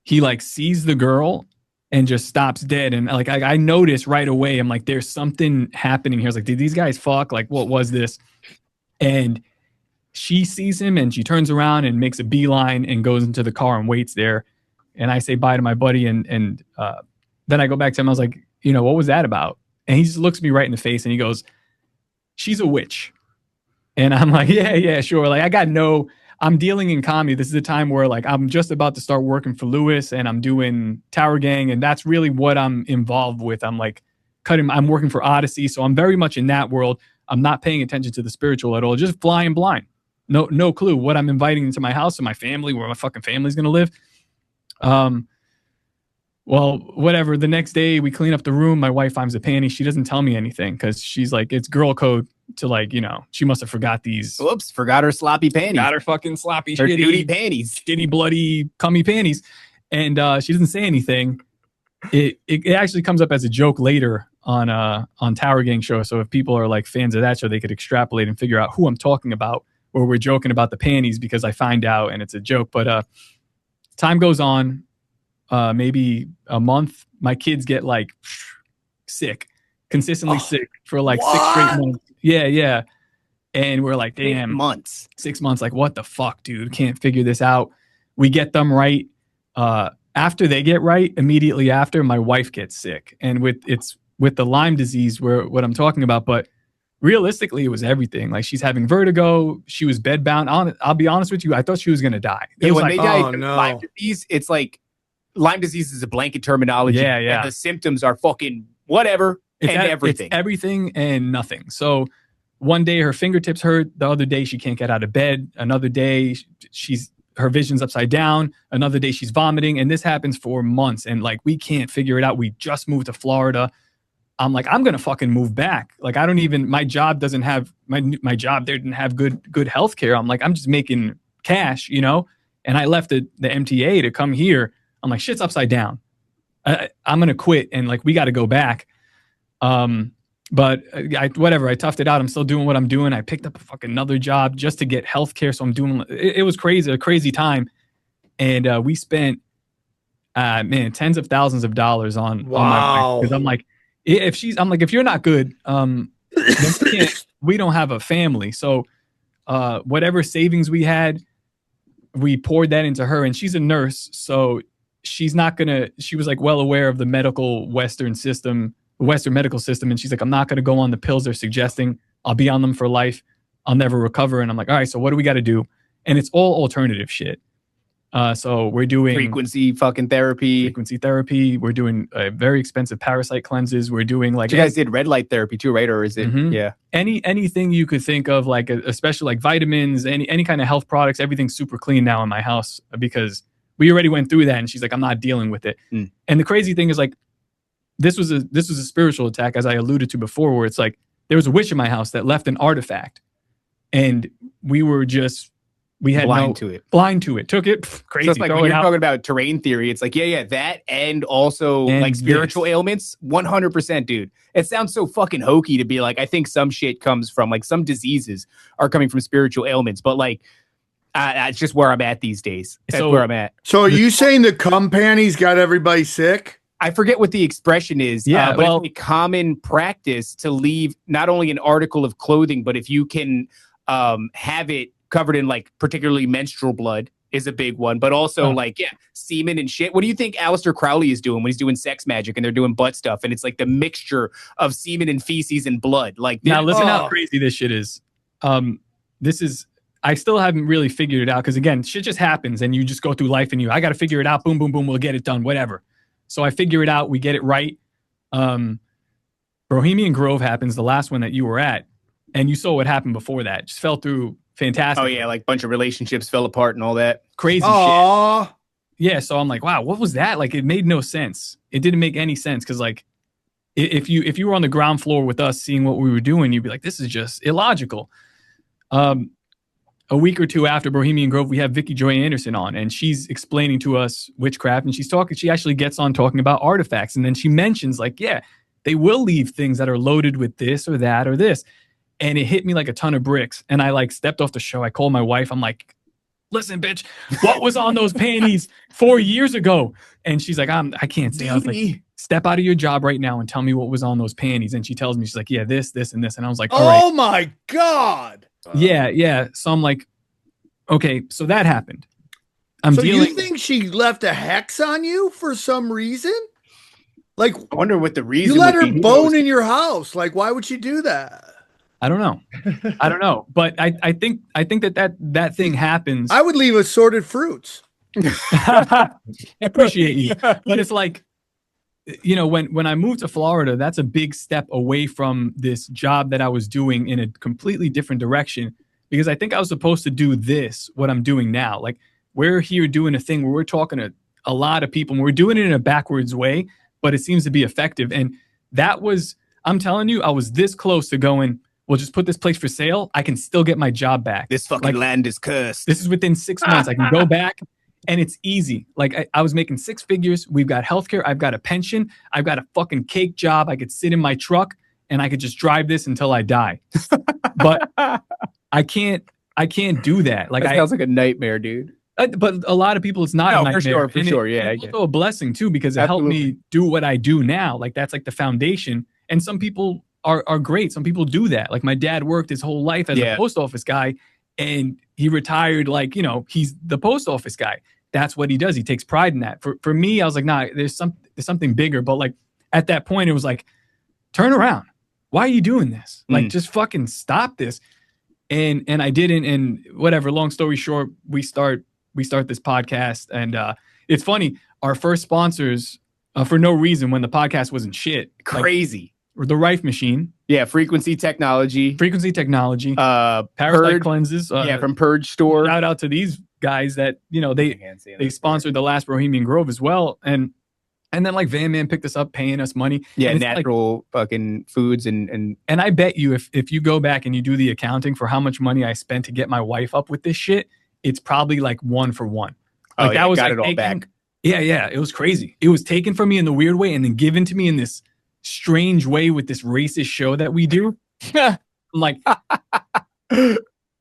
He, like, sees the girl and just stops dead. And, like, I noticed right away, I'm like, there's something happening here. I was like, did these guys fuck? Like, what was this? And she sees him, and she turns around and makes a beeline and goes into the car and waits there. And I say bye to my buddy, and then I go back to him. I was like, you know, what was that about? And he just looks me right in the face, and he goes, she's a witch. And I'm like, yeah, sure. Like, I'm dealing in comedy. This is a time where, like, I'm just about to start working for Lewis, and I'm doing Tower Gang, and that's really what I'm involved with. I'm like I'm working for Odyssey, so I'm very much in that world. I'm not paying attention to the spiritual at all, just flying blind. No clue what I'm inviting into my house and my family, where my fucking family's going to live. Well, whatever. The next day we clean up the room. My wife finds a panty. She doesn't tell me anything because she's like, it's girl code to, like, you know, she must have forgot these. Whoops, forgot her sloppy panties. Got her fucking sloppy, her shitty duty panties. Shitty, bloody, cummy panties. And she doesn't say anything. It actually comes up as a joke later on Tower Gang show. So if people are like fans of that show, they could extrapolate and figure out who I'm talking about, or we're joking about the panties because I find out and it's a joke. But time goes on, maybe a month, my kids get like sick, consistently sick for like 6 straight months. Yeah. And we're like, damn, 6 months. Like, what the fuck, dude? Can't figure this out. We get them right. After they get right, immediately after, my wife gets sick. And with the Lyme disease, what I'm talking about, but realistically, it was everything. Like, she's having vertigo. She was bedbound. I'll be honest with you. I thought she was going to die. Yeah, when they die from Lyme disease, it's like Lyme disease is a blanket terminology. Yeah. And the symptoms are fucking whatever everything. It's everything and nothing. So one day her fingertips hurt. The other day she can't get out of bed. Another day her vision's upside down. Another day she's vomiting. And this happens for months. And, like, we can't figure it out. We just moved to Florida. I'm like, I'm going to fucking move back. Like, my job doesn't have, my job there didn't have good healthcare. I'm like, I'm just making cash, you know? And I left the MTA to come here. I'm like, shit's upside down. I'm going to quit. And, like, we got to go back. But I toughed it out. I'm still doing what I'm doing. I picked up a fucking another job just to get healthcare. So I'm doing, it was crazy, a crazy time. And we spent, tens of thousands of dollars on my wife. Because I'm like, if you're not good, then we don't have a family. So whatever savings we had, we poured that into her, and she's a nurse. So she was like well aware of the Western medical system. And she's like, I'm not going to go on the pills they're suggesting. I'll be on them for life. I'll never recover. And I'm like, all right, so what do we got to do? And it's all alternative shit. So we're doing frequency therapy. We're doing very expensive parasite cleanses. We're doing like, you guys did red light therapy too, right? Or is it, yeah. Anything you could think of, like especially like vitamins, any kind of health products, everything's super clean now in my house because we already went through that. And she's like, I'm not dealing with it. And the crazy thing is, like, this was a spiritual attack, as I alluded to before, where it's like there was a witch in my house that left an artifact, and we had blind to it. Took it crazy. So it's like when you're talking about terrain theory, it's like that, and also like spiritual ailments. 100%, dude. It sounds so fucking hokey to be like, I think some shit comes from, like, some diseases are coming from spiritual ailments, but like that's just where I'm at these days. That's where I'm at. So are you saying the cum panties got everybody sick? I forget what the expression is, but it's a common practice to leave not only an article of clothing, but if you can have it covered in, like, particularly menstrual blood, is a big one, but also semen and shit. What do you think Aleister Crowley is doing when he's doing sex magic and they're doing butt stuff and it's like the mixture of semen and feces and blood? Like, now listen how crazy this shit is. I still haven't really figured it out because again, shit just happens and you just go through life and I got to figure it out. Boom, boom, boom. We'll get it done. Whatever. So I figure it out. We get it right. Bohemian Grove happens, the last one that you were at, and you saw what happened before that. Just fell through fantastic. Oh yeah, like a bunch of relationships fell apart and all that crazy shit. Yeah, so I'm like, wow, what was that? Like, it made no sense. It didn't make any sense because like, if you were on the ground floor with us seeing what we were doing, you'd be like, this is just illogical. A week or two after Bohemian Grove, we have Vicky Joy Anderson on, and she's explaining to us witchcraft, and she actually gets on talking about artifacts, and then she mentions like, yeah, they will leave things that are loaded with this or that or this. And it hit me like a ton of bricks. And I like stepped off the show. I called my wife. I'm like, listen, bitch, what was on those panties 4 years ago? And she's like, I can't say. I was like, step out of your job right now and tell me what was on those panties. And she tells me, she's like, yeah, this, and this. And I was like, all right. Oh my God. Yeah. So I'm like, okay, so that happened. You think she left a hex on you for some reason? Like, I wonder what the reason. You let her bone in your house. Like, why would she do that? I don't know. But I think that thing happens. I would leave assorted fruits. I appreciate you. But it's like, when I moved to Florida, that's a big step away from this job that I was doing in a completely different direction. Because I think I was supposed to do what I'm doing now. Like, we're here doing a thing where we're talking to a lot of people and we're doing it in a backwards way, but it seems to be effective. And I'm telling you, I was this close to going, well, just put this place for sale. I can still get my job back. This fucking land is cursed. This is within 6 months. I can go back and it's easy. Like I was making six figures. We've got healthcare. I've got a pension. I've got a fucking cake job. I could sit in my truck and I could just drive this until I die. But I can't do that. Like, that sounds like a nightmare, dude. But a lot of people, it's not a nightmare. For sure. Yeah. It's also a blessing too, because it helped me do what I do now. Like, that's like the foundation. And some people are great. Some people do that. Like, my dad worked his whole life as a post office guy, and he retired. Like, he's the post office guy. That's what he does. He takes pride in that. For me, I was like, nah, there's something bigger. But like, at that point, it was like, turn around. Why are you doing this? Like, just fucking stop this. And I didn't. And whatever. Long story short, we start this podcast, and it's funny. Our first sponsors, for no reason, when the podcast wasn't shit, crazy. Like, the Rife Machine, Frequency Technology, Parasite Cleanses, from Purge Store. Shout out to these guys that they sponsored the last Bohemian Grove as well, and then like Van Man picked us up, paying us money. Yeah, natural fucking foods and I bet you if you go back and you do the accounting for how much money I spent to get my wife up with this shit, it's probably like 1 for 1. Like, that was got like it all back. Yeah, it was crazy. It was taken from me in the weird way and then given to me in this strange way with this racist show that we do. I'm like,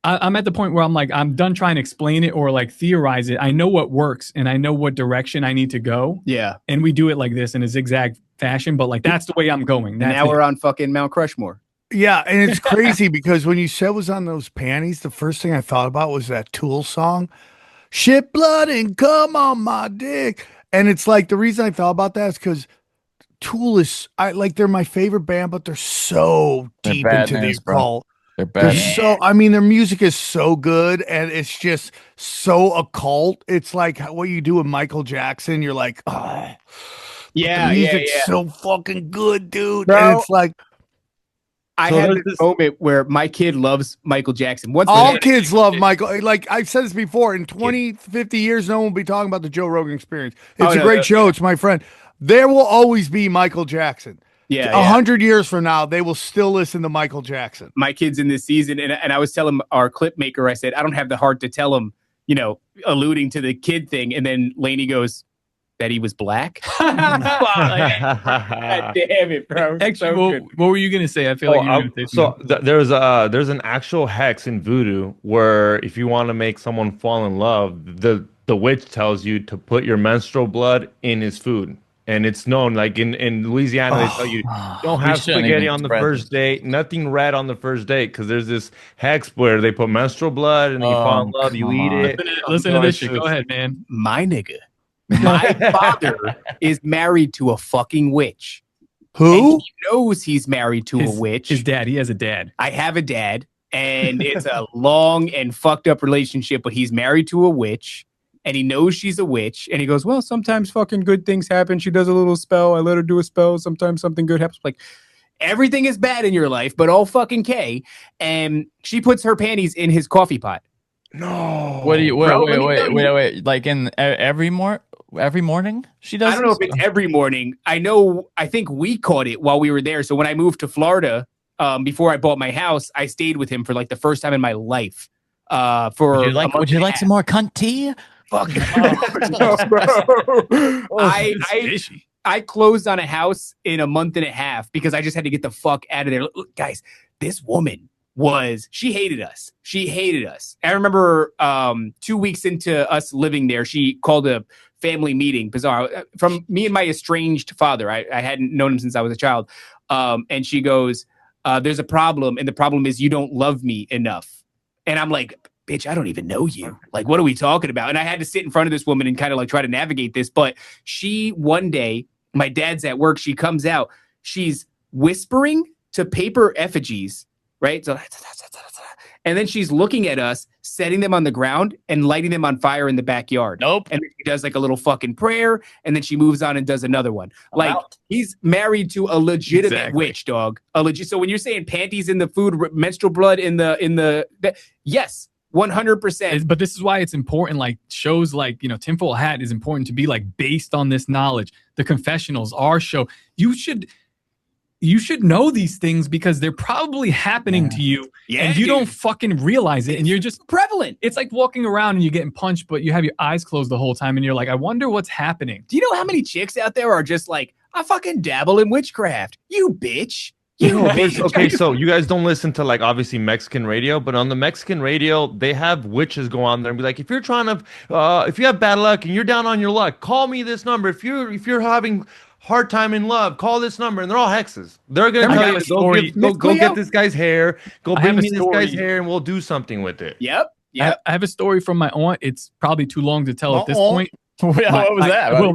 I'm at the point where I'm like, I'm done trying to explain it or like theorize it. I know what works and I know what direction I need to go. Yeah. And we do it like this in a zigzag fashion, but like, that's the way I'm going. Now we're on fucking Mount Crushmore. Yeah, and it's crazy because when you said was on those panties, the first thing I thought about was that Tool song, "Shit, blood, and come on my dick." And it's like, the reason I thought about that is because Tool they're my favorite band, but they're so deep into the occult. They're bad. Their music is so good, and it's just so occult. It's like what you do with Michael Jackson. You're like, oh, yeah, the music's so fucking good, dude. Bro, and it's like, I had this moment where my kid loves Michael Jackson. All kids love Michael. Like, I've said this before, in 20, 50 years, no one will be talking about the Joe Rogan Experience. It's a great show. It's my friend. There will always be Michael Jackson. Yeah. 100 years from now, they will still listen to Michael Jackson. My kid's in this season, and I was telling our clip maker, I said, I don't have the heart to tell him, alluding to the kid thing. And then Lainey goes, that he was black? God damn it, bro. Actually, what were you going to say? I feel like you were going to say something. There's an actual hex in voodoo where if you want to make someone fall in love, the witch tells you to put your menstrual blood in his food. And it's known, like in Louisiana, they tell you don't have spaghetti on the first date, nothing red on the first date, because there's this hex where they put menstrual blood and then you fall in love, you eat it. Listen to this shit. Go ahead, man. My nigga, my father is married to a fucking witch. Who? And he knows he's married to a witch. His dad. He has a dad. I have a dad, and it's a long and fucked up relationship, but he's married to a witch. And he knows she's a witch. And he goes, well, sometimes fucking good things happen. She does a little spell. I let her do a spell. Sometimes something good happens. Like, everything is bad in your life, but all fucking K. And she puts her panties in his coffee pot. No. What do you wait? Like in every morning she does? I don't know if it's every morning. I think we caught it while we were there. So when I moved to Florida, before I bought my house, I stayed with him for like the first time in my life. Would you like some more cunt tea? Fuck. I closed on a house in a month and a half because I just had to get the fuck out of there. Look, guys, this woman she hated us. I remember 2 weeks into us living there, she called a family meeting, bizarre, from me and my estranged father. I hadn't known him since I was a child. And she goes, there's a problem. And the problem is you don't love me enough. And I'm like, bitch, I don't even know you. Like, what are we talking about? And I had to sit in front of this woman and kind of like try to navigate this. But one day, my dad's at work. She comes out. She's whispering to paper effigies, right? So, and then she's looking at us, setting them on the ground and lighting them on fire in the backyard. Nope. And then she does like a little fucking prayer. And then she moves on and does another one. Like, he's married to a legitimate witch, dog. So when you're saying panties in the food, menstrual blood in the yes. 100%. But this is why it's important. Like shows like, Tinfoil Hat is important to be like based on this knowledge. The Confessionals, our show. You should know these things because they're probably happening to you and you don't fucking realize it. And you're just prevalent. It's like walking around and you're getting punched, but you have your eyes closed the whole time. And you're like, I wonder what's happening. Do you know how many chicks out there are just like, I fucking dabble in witchcraft. You bitch. Okay, so you guys don't listen to like obviously Mexican radio, but on the Mexican radio, they have witches go on there and be like, if you're trying to, if you have bad luck and you're down on your luck, call me this number. If you're having hard time in love, call this number. And they're all hexes. They're gonna tell you, go get this guy's hair, go bring me this guy's hair, and we'll do something with it. Yep. I have a story from my aunt. It's probably too long to tell at this point. What was that? Well,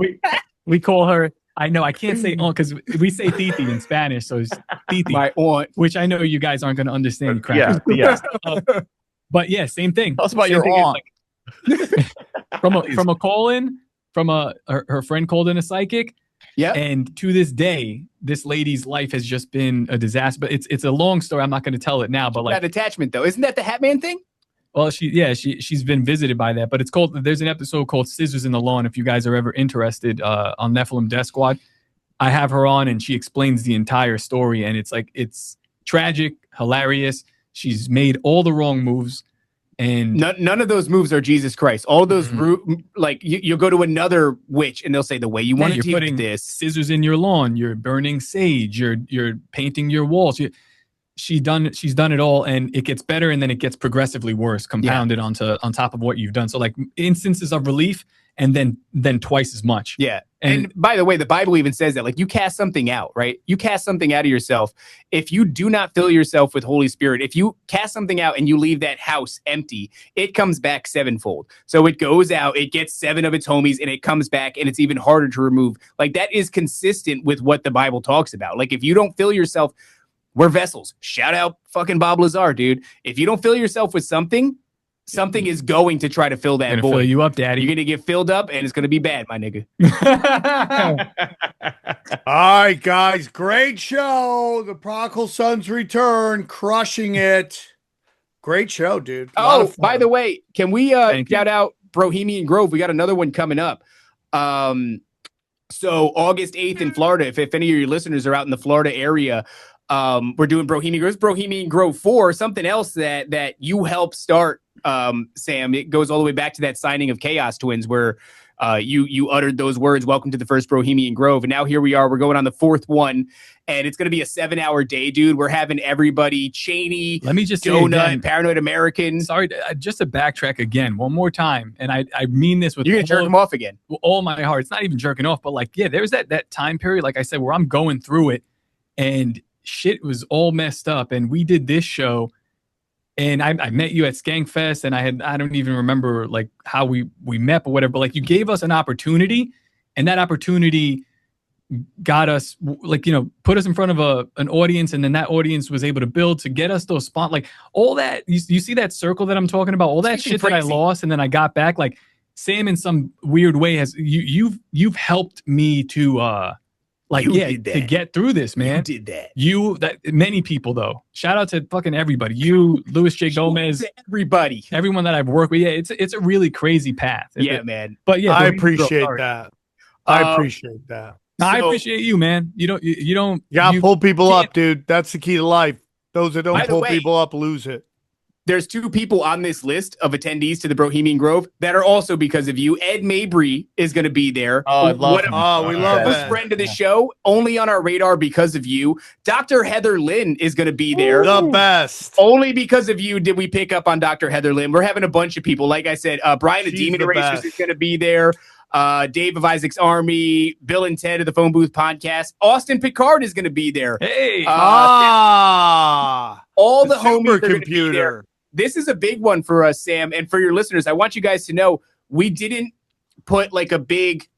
we call her. I know I can't say aunt because we say titi in Spanish, so it's titi. My aunt, which I know you guys aren't going to understand. Yeah. But yeah, same thing. Tell us about your aunt. From a call-in, her friend called in a psychic. Yeah. And to this day, this lady's life has just been a disaster. But it's a long story. I'm not going to tell it now. But like that attachment though, isn't that the Hat Man thing? Well, she's been visited by that, but it's called. There's an episode called "Scissors in the Lawn." If you guys are ever interested, on Nephilim Death Squad, I have her on, and she explains the entire story, and it's tragic, hilarious. She's made all the wrong moves, and none of those moves are Jesus Christ. All those like you'll go to another witch, and they'll say the way you want to you're putting this scissors in your lawn, you're burning sage, you're painting your walls. She's done it all, and it gets better, and then it gets progressively worse, compounded on top of what you've done. So like instances of relief, and then twice as much. Yeah. And by the way, the Bible even says that, like, you cast something out, right? You cast something out of yourself. If you do not fill yourself with Holy Spirit, if you cast something out and you leave that house empty, it comes back sevenfold. So it goes out, it gets 7 of its homies, and it comes back, and it's even harder to remove. Like, that is consistent with what the Bible talks about. Like, if you don't fill yourself, we're vessels. Shout out fucking Bob Lazar, dude. If you don't fill yourself with something is going to try to fill that void. Fill you up, daddy. You're going to get filled up, and it's going to be bad, my nigga. All right, guys. Great show. The Prodigal Sons return. Crushing it. Great show, dude. Oh, by the way, can we shout out Bohemian Grove? We got another one coming up. So August 8th in Florida, if any of your listeners are out in the Florida area, we're doing Bohemian Grove. Bohemian Grove 4, something else that you helped start, Sam. It goes all the way back to that signing of Chaos Twins where you uttered those words, welcome to the first Bohemian Grove. And now here we are, we're going on the fourth one, and it's going to be a 7-hour day, dude. We're having everybody, Cheney, let me just Donut, say again, Paranoid American. Sorry, just to backtrack again, one more time. And I mean this with you're going to jerk them off again. With all my heart. It's not even jerking off, but like, yeah, there's that time period, like I said, where I'm going through it and shit was all messed up. And we did this show. And I met you at Skank Fest, and I don't even remember like how we met or whatever, but like you gave us an opportunity, and that opportunity got us like, put us in front of an audience, and then that audience was able to build to get us those like all that. You see that circle that I'm talking about, all that shit crazy that I lost and then I got back. Like Sam in some weird way has you've helped me to to get through this, man. You did that. Many people though. Shout out to fucking everybody. You, Louis J. Gomez, everybody, everyone that I've worked with. Yeah, it's a really crazy path. Man. But yeah, I appreciate that. I appreciate that. I appreciate you, man. You gotta pull people up, dude. That's the key to life. Those that don't pull people up lose it. There's 2 people on this list of attendees to the Bohemian Grove that are also because of you. Ed Mabry is going to be there. Oh, I love him. We love it. Friend of the show, only on our radar because of you. Dr. Heather Lynn is going to be there. The best. Only because of you did we pick up on Dr. Heather Lynn. We're having a bunch of people. Like I said, Brian of Demon Erasers is going to be there. Dave of Isaac's Army, Bill and Ted of the Phone Booth Podcast. Austin Picard is going to be there. Hey. All the homies are going to be there. This is a big one for us, Sam, and for your listeners. I want you guys to know we didn't put like a big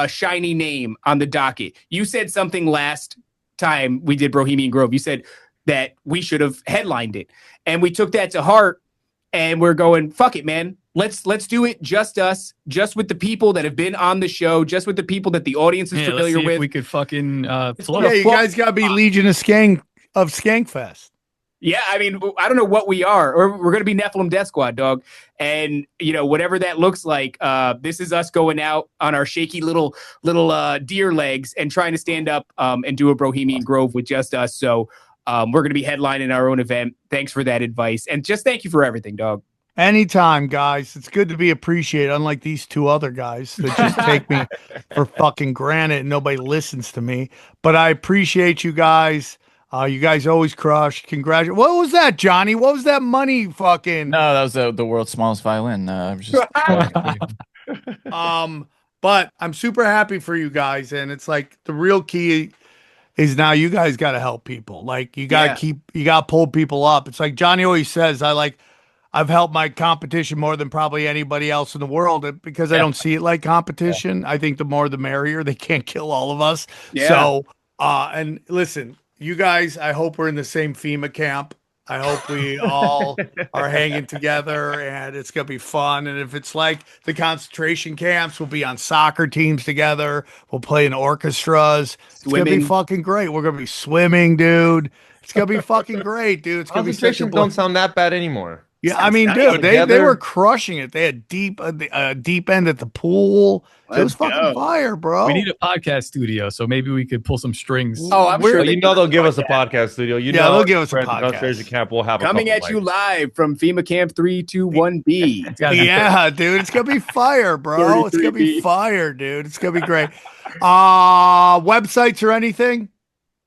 shiny name on the docket. You said something last time we did Bohemian Grove. You said that we should have headlined it, and we took that to heart, and we're going, fuck it, man. Let's do it, just us, just with the people that have been on the show, just with the people that the audience is familiar with. We could fucking float. Yeah, you guys got to be Legion of Skank Fest. Yeah, I mean, I don't know what we are, or we're going to be Nephilim Death Squad, dog. And, whatever that looks like, this is us going out on our shaky little deer legs and trying to stand up and do a Bohemian Grove with just us. So we're going to be headlining our own event. Thanks for that advice. And just thank you for everything, dog. Anytime, guys. It's good to be appreciated, unlike these 2 other guys that just take me for fucking granted and nobody listens to me. But I appreciate you guys. You guys always crush. Congratulations. What was that, Johnny? What was that money fucking? No, that was the world's smallest violin. I was just but I'm super happy for you guys, and it's like the real key is now you guys got to help people. Like you got to pull people up. It's like Johnny always says, I've helped my competition more than probably anybody else in the world because I don't see it like competition. I think the more the merrier. They can't kill all of us. Yeah. So, and listen, you guys, I hope we're in the same FEMA camp. I hope we all are hanging together and it's going to be fun. And if it's like the concentration camps, we'll be on soccer teams together. We'll play in orchestras. It's going to be fucking great. We're going to be swimming, dude. It's going to be fucking great, dude. It's going to be concentration don't sound that bad anymore. Yeah, I mean, dude, they were crushing it. They had deep end at the pool. It was fucking fire, bro. We need a podcast studio, so maybe we could pull some strings. Oh, I'm sure they'll give us a podcast studio. They'll give us a podcast. Camp, we'll have coming at you live from FEMA Camp 321B. Yeah, dude, it's gonna be fire, bro. It's gonna be fire, dude. It's gonna be great. Websites or anything?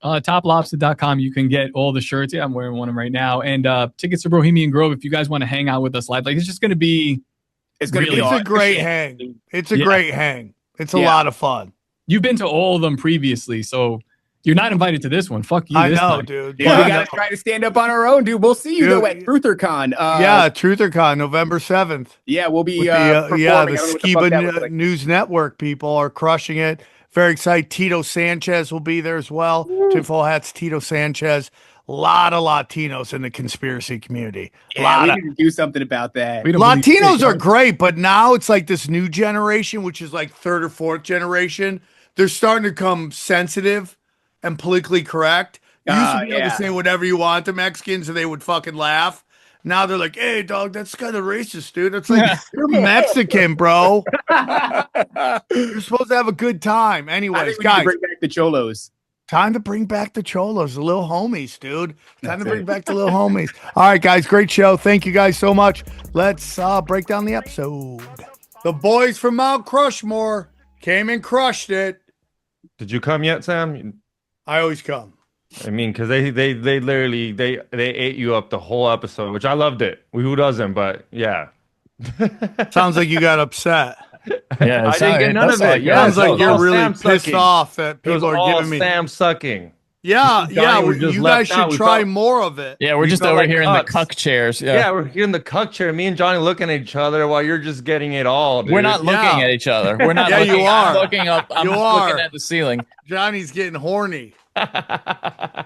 TopLobsta.com. You can get all the shirts. Yeah, I'm wearing one right now. And tickets to Bohemian Grove if you guys want to hang out with us live. Like it's just going to be. It's going to be a great hang. It's a great hang. It's a lot of fun. You've been to all of them previously, so you're not invited to this one. Fuck you. I know, dude. Yeah, we got to try to stand up on our own, dude. We'll see you though at TrutherCon. TrutherCon, November 7th. Yeah, we'll be. The Skiba News Network people are crushing it. Very excited. Tito Sanchez will be there as well. Tinfoil Hats, Tito Sanchez. A lot of Latinos in the conspiracy community. Yeah, we need to do something about that. Latinos are great, but now it's like this new generation, which is like 3rd or 4th generation. They're starting to become sensitive and politically correct. You used to be able to say whatever you want to Mexicans and they would fucking laugh. Now they're like, hey, dog, that's kind of racist, dude. It's like, you're Mexican, bro. You're supposed to have a good time. Anyways, guys. Bring back the Cholos. Time to bring back the Cholos, the little homies, dude. Time to bring back the little homies. All right, guys, great show. Thank you guys so much. Let's break down the episode. The boys from Mount Crushmore came and crushed it. Did you come yet, Sam? I always come. I mean, because they literally they ate you up the whole episode, which I loved it. Who doesn't? But yeah. Sounds like you got upset. Yeah, I didn't get none of it. Yeah, sounds like you're really pissed off that people are giving me Sam sucking. Yeah, you guys should try more of it. Yeah, we're just over here in the cuck chairs. Yeah, we're here in the cuck chair. Me and Johnny looking at each other while you're just getting it all. Dude. We're not looking at each other. We're not. Looking, you are. I'm looking up. I'm looking at the ceiling. Johnny's getting horny.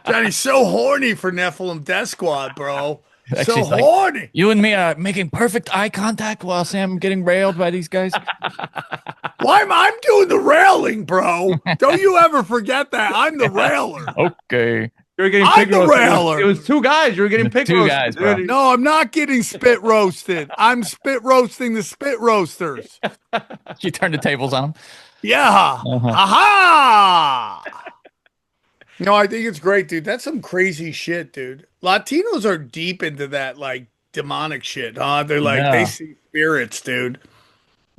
Johnny's so horny for Nephilim Death Squad, bro. So horny. Like, you and me are making perfect eye contact while Sam getting railed by these guys. Why I'm doing the railing, bro? Don't you ever forget that I'm the railer. Okay. You're getting I'm the railer. It was two guys. You were getting pig two guys, bro. No, I'm not getting spit roasted. I'm spit roasting the spit roasters. You turned the tables on them. Yeah. Aha. No, I think it's great, dude. That's some crazy shit, dude. Latinos are deep into that, like, demonic shit, huh? They're like, they see spirits, dude.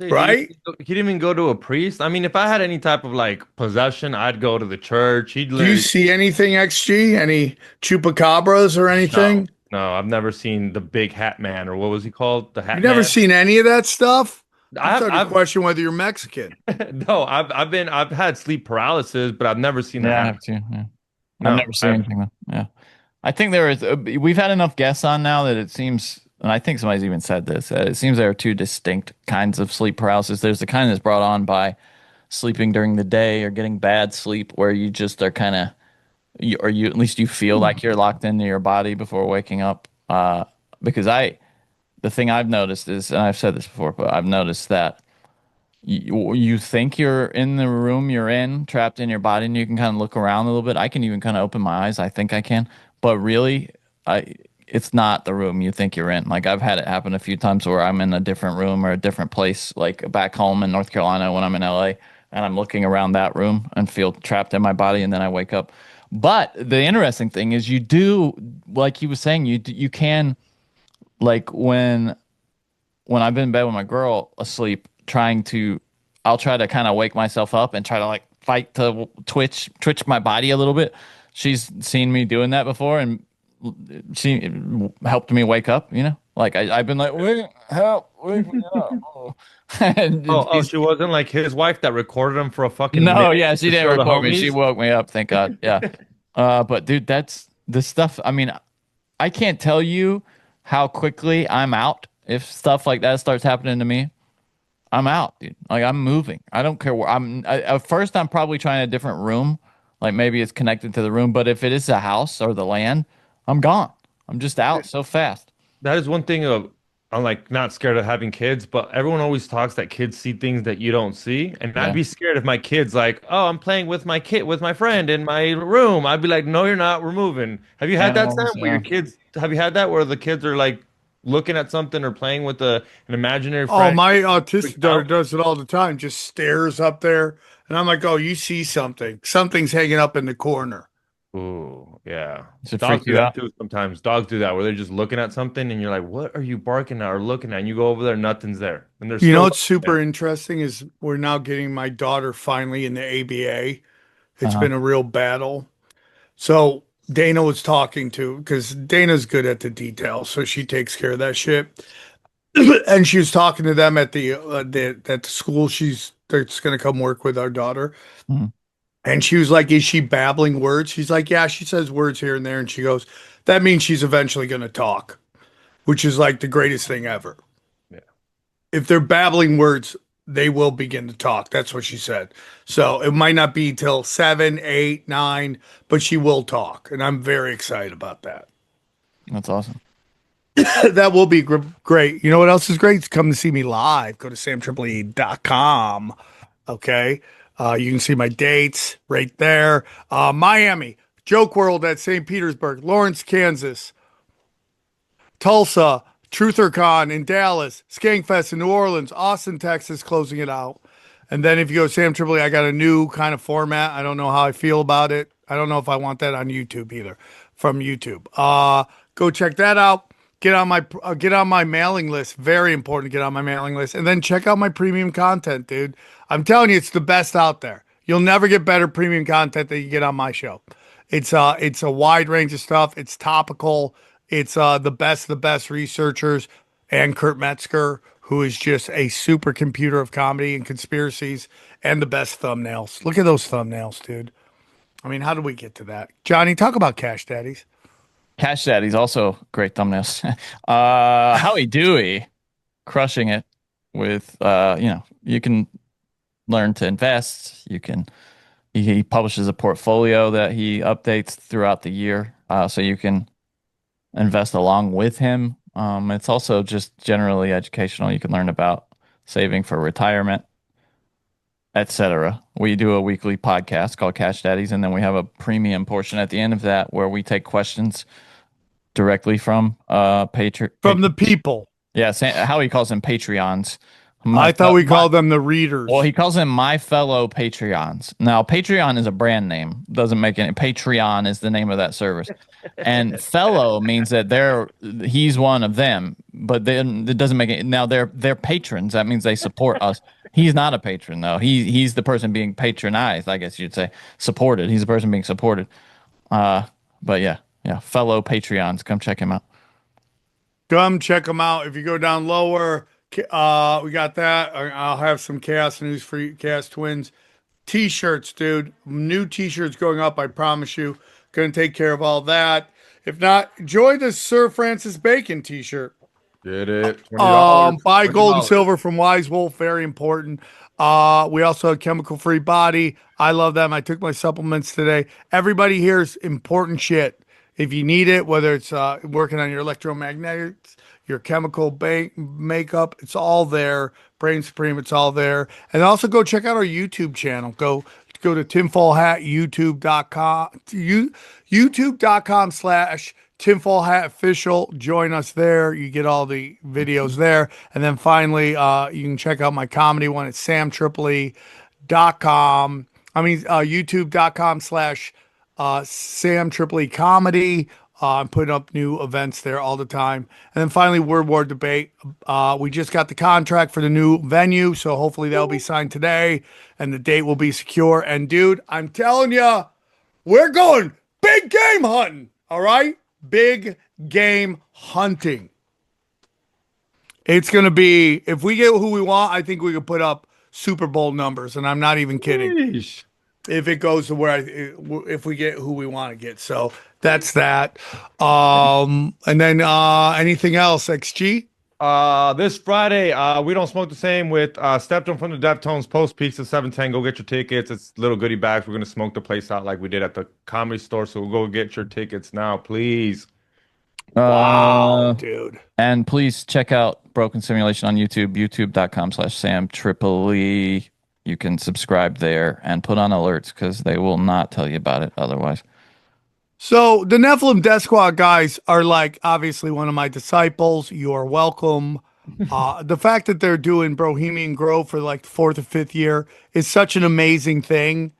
Right? He didn't even go to a priest. I mean, if I had any type of, like, possession, I'd go to the church. Do you see anything, XG? Any chupacabras or anything? No, I've never seen the big hat man, or what was he called? The hat You've never seen any of that stuff? I've question whether you're Mexican. No, I've had sleep paralysis, but I've never seen that. I have too. Yeah. I've never seen anything though. Yeah, I think there is. We've had enough guests on now that it seems, and I think somebody's even said this. It seems there are two distinct kinds of sleep paralysis. There's the kind that's brought on by sleeping during the day or getting bad sleep, where you just are kind of, or you at least you feel like you're locked into your body before waking up. Because the thing I've noticed is, and I've said this before, but I've noticed that you think you're in the room you're in, trapped in your body, and you can kind of look around a little bit. I can even kind of open my eyes. I think I can, but really, it's not the room you think you're in. Like, I've had it happen a few times where I'm in a different room or a different place, like back home in North Carolina when I'm in LA, and I'm looking around that room and feel trapped in my body, and then I wake up. But the interesting thing is, you do, like he was saying, you can, like when I've been in bed with my girl asleep, I'll try to kind of wake myself up and try to like fight to twitch my body a little bit. She's seen me doing that before, and she helped me wake up, you know? Like I've been like, wake me up. She wasn't like his wife that recorded him for a fucking No, yeah, she didn't record me. She woke me up, thank God. Yeah. But dude, that's the stuff. I mean, I can't tell you how quickly I'm out if stuff like that starts happening to me. I'm out, dude. Like, I'm moving. I don't care where at first I'm probably trying a different room. Like, maybe it's connected to the room, but if it is a house or the land, I'm gone. I'm just out so fast. That is one thing I'm like not scared of having kids, but everyone always talks that kids see things that you don't see. And I'd be scared if my kid's like, oh, I'm playing with my friend in my room. I'd be like, no, you're not. We're moving. Have you had that, Sam? Where your kids, have you had that where the kids are like looking at something or playing with an imaginary friend? Oh, my autistic daughter does it all the time. Just stares up there. And I'm like, oh, you see something. Something's hanging up in the corner. Ooh, yeah. Dogs do that too sometimes. Dogs do that where they're just looking at something and you're like, what are you barking at or looking at? And you go over there, nothing's there. And there's, you know what's super interesting is we're now getting my daughter finally in the ABA. It's been a real battle. So Dana was talking to, because Dana's good at the details, so she takes care of that shit. And she was talking to them at the school that's going to come work with our daughter. Mm-hmm. And she was like, is she babbling words? She's like, yeah, she says words here and there. And she goes, that means she's eventually going to talk, which is like the greatest thing ever. Yeah. If they're babbling words, they will begin to talk. That's what she said. So it might not be till 7, 8, 9, but she will talk. And I'm very excited about that. That's awesome. That will be great. You know what else is great? Come to see me live. Go to samtripoli.com. Okay. You can see my dates right there. Miami, Joke World at St. Petersburg, Lawrence, Kansas, Tulsa, TrutherCon in Dallas, Skankfest in New Orleans, Austin, Texas, closing it out. And then if you go to Sam Tripoli, I got a new kind of format. I don't know how I feel about it. I don't know if I want that on YouTube either, from YouTube. Go check that out. get on my mailing list. Very important to get on my mailing list. And then check out my premium content, dude. I'm telling you, it's the best out there. You'll never get better premium content than you get on my show. It's a wide range of stuff. It's topical. It's the best researchers, and Kurt Metzger, who is just a supercomputer of comedy and conspiracies, and the best thumbnails. Look at those thumbnails, dude. I mean, how did we get to that? Johnny, talk about Cash Daddies. Cash Daddies, also great thumbnails. Howie Dewey, crushing it with, you can learn to invest. He publishes a portfolio that he updates throughout the year, so you can invest along with him. It's also just generally educational. You can learn about saving for retirement, etc. We do a weekly podcast called Cash Daddies, and then we have a premium portion at the end of that where we take questions directly from the people. Yeah, how he calls them Patreons. I thought we called them the readers. Well, he calls them my fellow Patreons. Now, Patreon is a brand name. Doesn't make any. Patreon is the name of that service, and fellow means that he's one of them. But then it doesn't make it. Now they're patrons. That means they support us. He's not a patron though. He's the person being patronized. I guess you'd say supported. He's the person being supported. But yeah, fellow Patreons, come check him out. Come check him out. If you go down lower. We got that. I'll have some chaos news for you, Chaos Twins. T-shirts, dude. New T-shirts going up, I promise you. Gonna take care of all that. If not, enjoy the Sir Francis Bacon T-shirt. Get it. $20. Buy gold and silver from Wise Wolf. Very important. We also have Chemical Free Body. I love them. I took my supplements today. Everybody here is important shit. If you need it, whether it's working on your electromagnetics, your chemical makeup, it's all there. Brain Supreme, it's all there. And also go check out our YouTube channel. Go to tinfoilhat, youtube.com/tinfoilhatofficial. Join us there. You get all the videos there. And then finally, you can check out my comedy one at samtripoli.com. youtube.com/Sam Tripoli Comedy. I'm putting up new events there all the time. And then finally, Word War Debate. We just got the contract for the new venue, so hopefully that'll be signed today, and the date will be secure. And dude, I'm telling you, we're going big game hunting, all right? Big game hunting. It's going to be, if we get who we want, I think we could put up Super Bowl numbers, and I'm not even kidding. Sheesh. If it goes to where if we get who we want to get. So that's that. And then anything else, XG? This Friday, We Don't Smoke the Same with Stepton from the Deftones, Post Peaks at 710. Go get your tickets. It's little goodie bags. We're going to smoke the place out like we did at the Comedy Store. So go get your tickets now, please. Wow, dude. And please check out Broken Simulation on YouTube, youtube.com/Sam Tripoli. You can subscribe there and put on alerts because they will not tell you about it otherwise. So the Nephilim Death Squad guys are like obviously one of my disciples. You are welcome. The fact that they're doing Bohemian Grove for like the 4th or 5th year is such an amazing thing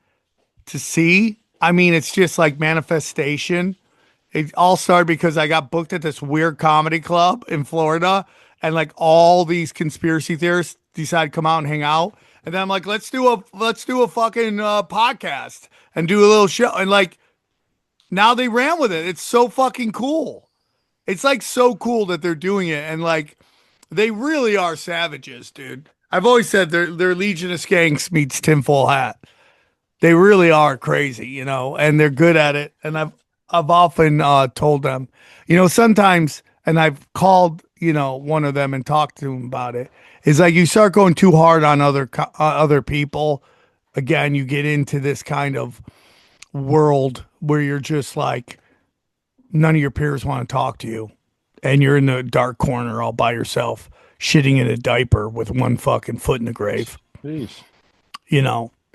to see. I mean, it's just like manifestation. It all started because I got booked at this weird comedy club in Florida, and like all these conspiracy theorists decided to come out and hang out. And then I'm like, let's do a fucking podcast and do a little show. And like, now they ran with it. It's so fucking cool. It's like so cool that they're doing it. And like, they really are savages, dude. I've always said they're Legion of Skanks meets tinfoil hat. They really are crazy, and they're good at it. And I've often told them, sometimes, and I've called, one of them and talked to them about it. Is like you start going too hard on other people. Again, you get into this kind of world where you're just like, none of your peers want to talk to you. And you're in the dark corner all by yourself, shitting in a diaper with one fucking foot in the grave. Jeez.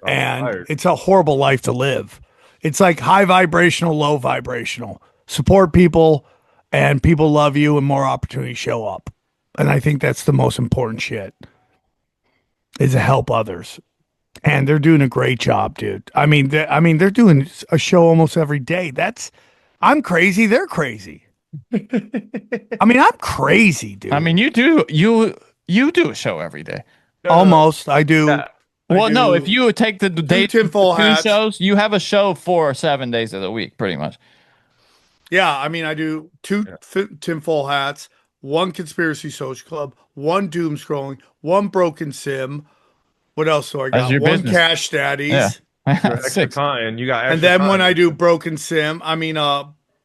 And it's a horrible life to live. It's like high vibrational, low vibrational. Support people, and people love you, and more opportunities show up. And I think that's the most important shit, is to help others. And they're doing a great job, dude. I mean, they're doing a show almost every day. I'm crazy. They're crazy. I mean, I'm crazy, dude. I mean, you do a show every day. Almost. I do. Yeah. Well, no, if you take the day tinfoil hats. shows, you have a show for 7 days of the week, pretty much. Yeah, I mean, I do 2 tinfoil hats, 1 conspiracy social club, 1 doom scrolling, 1 broken sim. What else do I got? 1 business. Cash Daddies. Yeah. Extra time. You got extra and then time. when I do broken sim, I mean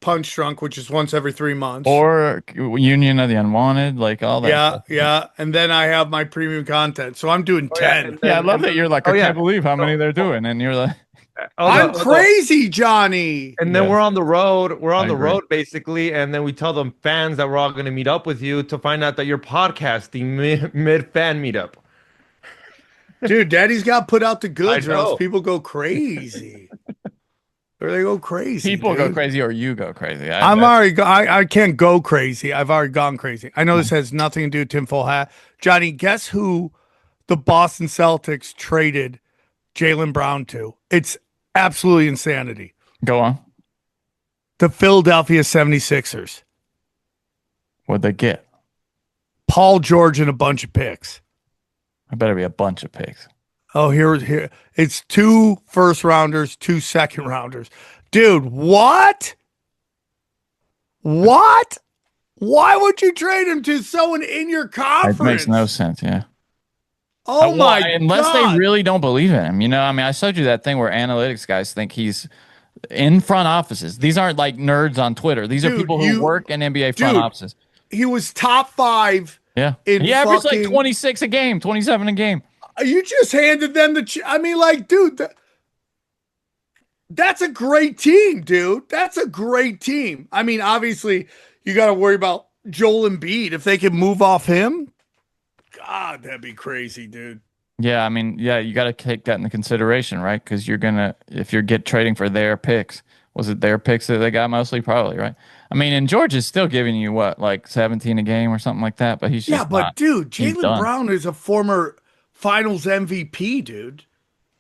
Punch Drunk, which is once every 3 months. Or Union of the Unwanted, like all that. Yeah, stuff. yeah. And then I have my premium content. So I'm doing 10. Yeah, I love that you're like, I can't believe how many they're doing. And you're like, I'm crazy, Johnny. And then we're on the road. We're on the road basically, and then we tell the fans that we're all going to meet up with you to find out that you're podcasting mid fan meetup. Dude, Daddy's got to put out the goods, or else people go crazy. Or they go crazy. People go crazy, or you go crazy. I can't go crazy. I've already gone crazy. I know this has nothing to do with tinfoil hat. Johnny, guess who the Boston Celtics traded Jaylen Brown to? It's absolutely insanity. Go on. The Philadelphia 76ers. What'd they get? Paul George and a bunch of picks. I better be a bunch of picks. Oh, here. It's 2 first rounders, 2 second rounders. Dude, what? What? Why would you trade him to someone in your conference? It makes no sense, yeah. Oh my God. Unless they really don't believe in him. You know, I mean, I showed you that thing where analytics guys think he's in front offices. These aren't like nerds on Twitter. These are people who work in NBA front offices. He was top 5. Yeah. He averaged like 26 a game, 27 a game. You just handed them the I mean, like, dude, that's a great team, dude. That's a great team. I mean, obviously, you got to worry about Joel Embiid. If they can move off him, God, that'd be crazy, dude. Yeah, I mean, yeah, you got to take that into consideration, right? Because you're gonna, if you're trading for their picks, was it their picks that they got mostly? Probably, right? I mean, and George is still giving you what, like 17 a game or something like that, but he's just dude, Jaylen Brown is a former Finals MVP, dude.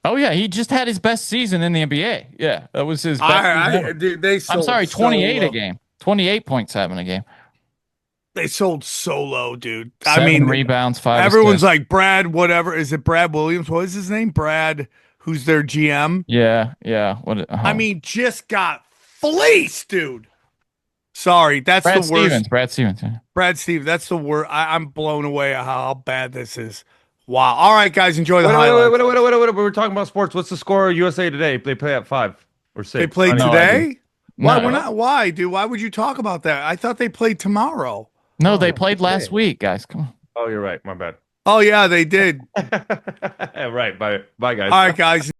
Oh yeah, he just had his best season in the NBA. Yeah, that was his best. Dude, I'm sorry, 28 a game, 28.7 a game. They sold so low, dude. 7 rebounds, 5 Everyone's assists. like, Brad, whatever. Is it Brad Williams? What is his name? Brad, who's their GM? Yeah. What? I mean, just got fleeced, dude. Sorry, that's Brad the worst. Stevens. Brad Stevens. Yeah. Brad Stevens. That's the worst. I'm blown away at how bad this is. Wow. All right, guys, enjoy the highlights. Wait. We were talking about sports. What's the score of USA Today? They play at 5 or 6. They played today? Why? No. We're not. Why, dude? Why would you talk about that? I thought they played tomorrow. No, they played last week, guys. Come on. Oh, you're right. My bad. Oh, yeah, they did. Right. Bye, guys. All right, guys.